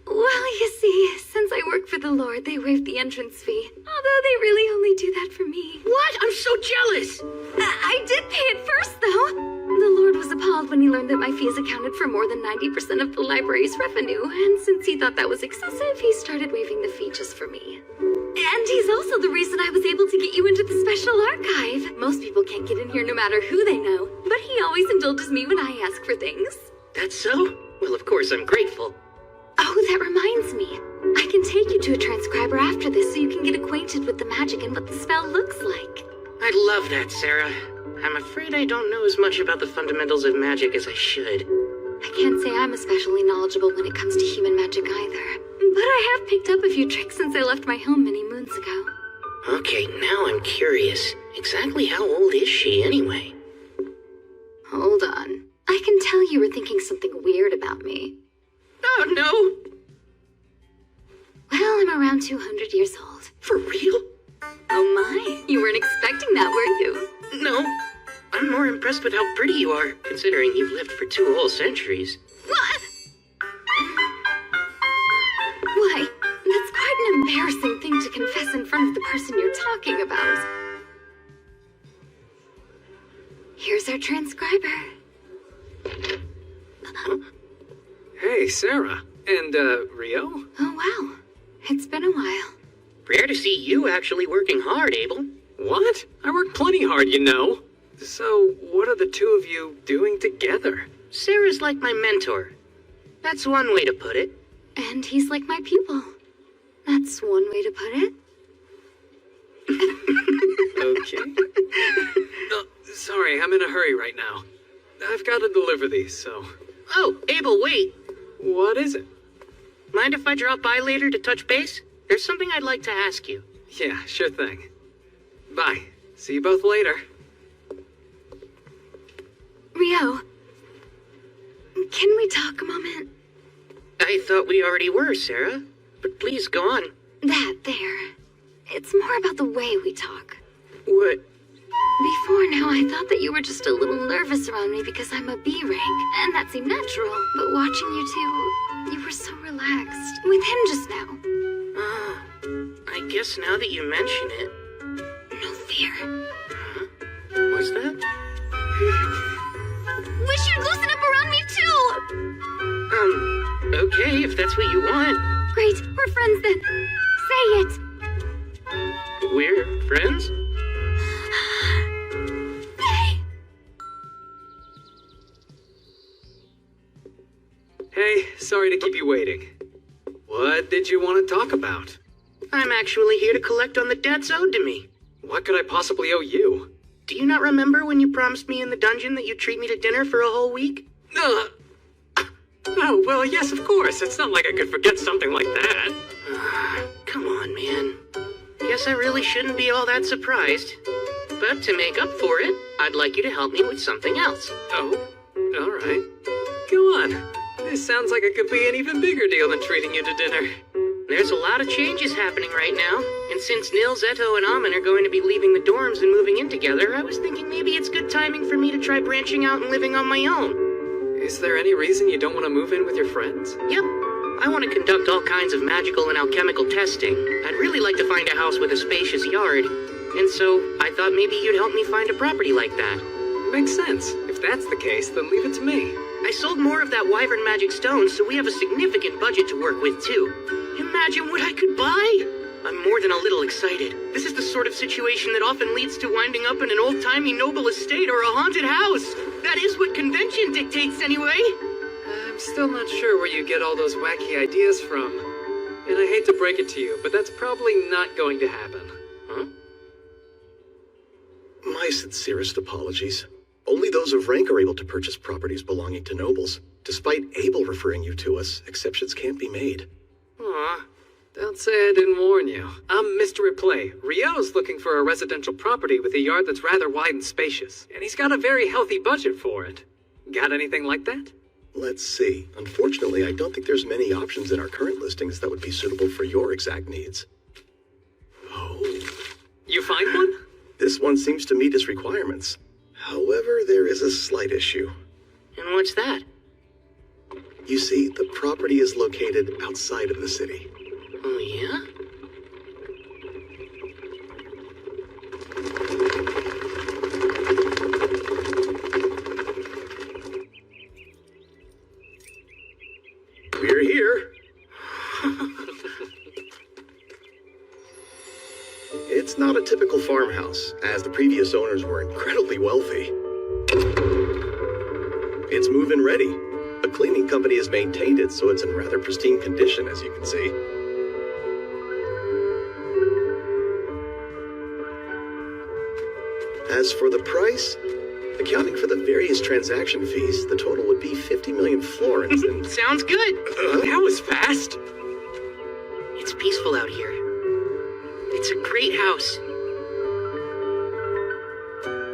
Well, you see, since I work for the Lord, they waived the entrance fee. Although they really only do that for me.
What? I'm so jealous!
I did pay it first, though. The Lord was appalled when he learned that my fees accounted for more than 90% of the library's revenue, and since he thought that was excessive, he started waiving the fee just for me. And he's also the reason I was able to get you into the special archive. Most people can't get in here no matter who they know, but he always indulges me when I ask for things.
That's so? Well, of course, I'm grateful.
Oh, that reminds me. I can take you to a transcriber after this so you can get acquainted with the magic and what the spell looks like.
I'd love that, Sarah. I'm afraid I don't know as much about the fundamentals of magic as I should.
I can't say I'm especially knowledgeable when it comes to human magic either. But I have picked up a few tricks since I left my home many moons ago.
Okay, now I'm curious. Exactly how old is she, anyway?
Hold on. I can tell you were thinking something weird about me.
Oh, no!
Well, I'm around 200 years old.
For real?
Oh my, you weren't expecting that, were you?
No. I'm more impressed with how pretty you are, considering you've lived for 2 whole centuries.
What? Why, that's quite an embarrassing thing to confess in front of the person you're talking about. Here's our transcriber.
Hey, Sarah. And, Rio?
Oh, wow. It's been a while.
Rare to see you actually working hard, Abel.
What? I work plenty hard, you know. So, what are the two of you doing together?
Sarah's like my mentor. That's one way to put it.
And he's like my pupil. That's one way to put it.
Okay. Sorry, I'm in a hurry right now. I've got to deliver these, so...
Oh, Abel, wait.
What is it?
Mind if I drop by later to touch base? There's something I'd like to ask you.
Yeah, sure thing. Bye. See you both later.
Rio, can we talk a moment?
I thought we already were, Sarah. But please go on.
That there. It's more about the way we talk.
What?
Before now, I thought that you were just a little nervous around me because I'm a B rank, and that seemed natural. But watching you two, you were so relaxed. With him just now.
I guess now that you mention it...
No fear.
What's that?
Wish you'd loosen up around me too!
Okay, if that's what you want.
Great, we're friends then. Say it.
We're friends?
Hey, sorry to keep you waiting. What did you want to talk about?
I'm actually here to collect on the debts owed to me.
What could I possibly owe you?
Do you not remember when you promised me in the dungeon that you'd treat me to dinner for a whole week?
Oh, well, yes, of course. It's not like I could forget something like that.
Come on, man. Guess I really shouldn't be all that surprised. But to make up for it, I'd like you to help me with something else.
Oh, all right. Go on. This sounds like it could be an even bigger deal than treating you to dinner.
There's a lot of changes happening right now, and since Nil, Zeto, and Amin are going to be leaving the dorms and moving in together, I was thinking maybe it's good timing for me to try branching out and living on my own.
Is there any reason you don't want to move in with your friends?
Yep. I want to conduct all kinds of magical and alchemical testing. I'd really like to find a house with a spacious yard, and so I thought maybe you'd help me find a property like that.
Makes sense. If that's the case, then leave it to me.
I sold more of that wyvern magic stone, so we have a significant budget to work with, too. Imagine what I could buy! I'm more than a little excited. This is the sort of situation that often leads to winding up in an old-timey noble estate or a haunted house. That is what convention dictates, anyway.
I'm still not sure where you get all those wacky ideas from. And I hate to break it to you, but that's probably not going to happen.
Huh?
My sincerest apologies. Only those of rank are able to purchase properties belonging to nobles. Despite Abel referring you to us, exceptions can't be made.
Aw, don't say I didn't warn you. I'm Mr. Replay. Rio's looking for a residential property with a yard that's rather wide and spacious, and he's got a very healthy budget for it. Got anything like that?
Let's see. Unfortunately, I don't think there's many options in our current listings that would be suitable for your exact needs. Oh.
You find one?
This one seems to meet his requirements. However, there is a slight issue.
And what's that?
You see, the property is located outside of the city.
Oh, yeah?
We're here. It's not a typical farmhouse, as the previous owners were incredibly wealthy. It's move-in ready. A cleaning company has maintained it, so it's in rather pristine condition, as you can see. As for the price, accounting for the various transaction fees, the total would be 50 million florins and...
Sounds good!
That was fast!
It's peaceful out here. It's a great house.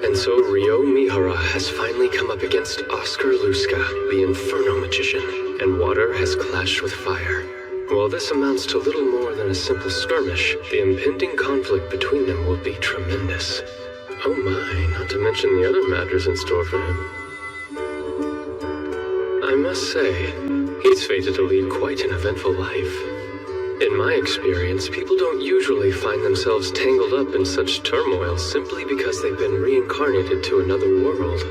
And so Ryo Mihara has finally come up against Oscar Luska, the Inferno Magician, and water has clashed with fire. While this amounts to little more than a simple skirmish, the impending conflict between them will be tremendous. Oh my, not to mention the other matters in store for him. I must say, he's fated to lead quite an eventful life. In my experience, people don't usually find themselves tangled up in such turmoil simply because they've been reincarnated to another world.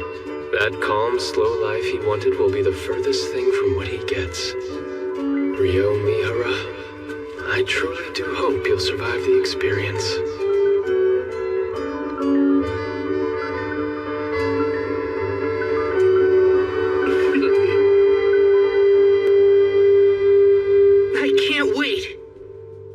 That calm, slow life he wanted will be the furthest thing from what he gets. Ryo Mihara, I truly do hope you'll survive the experience.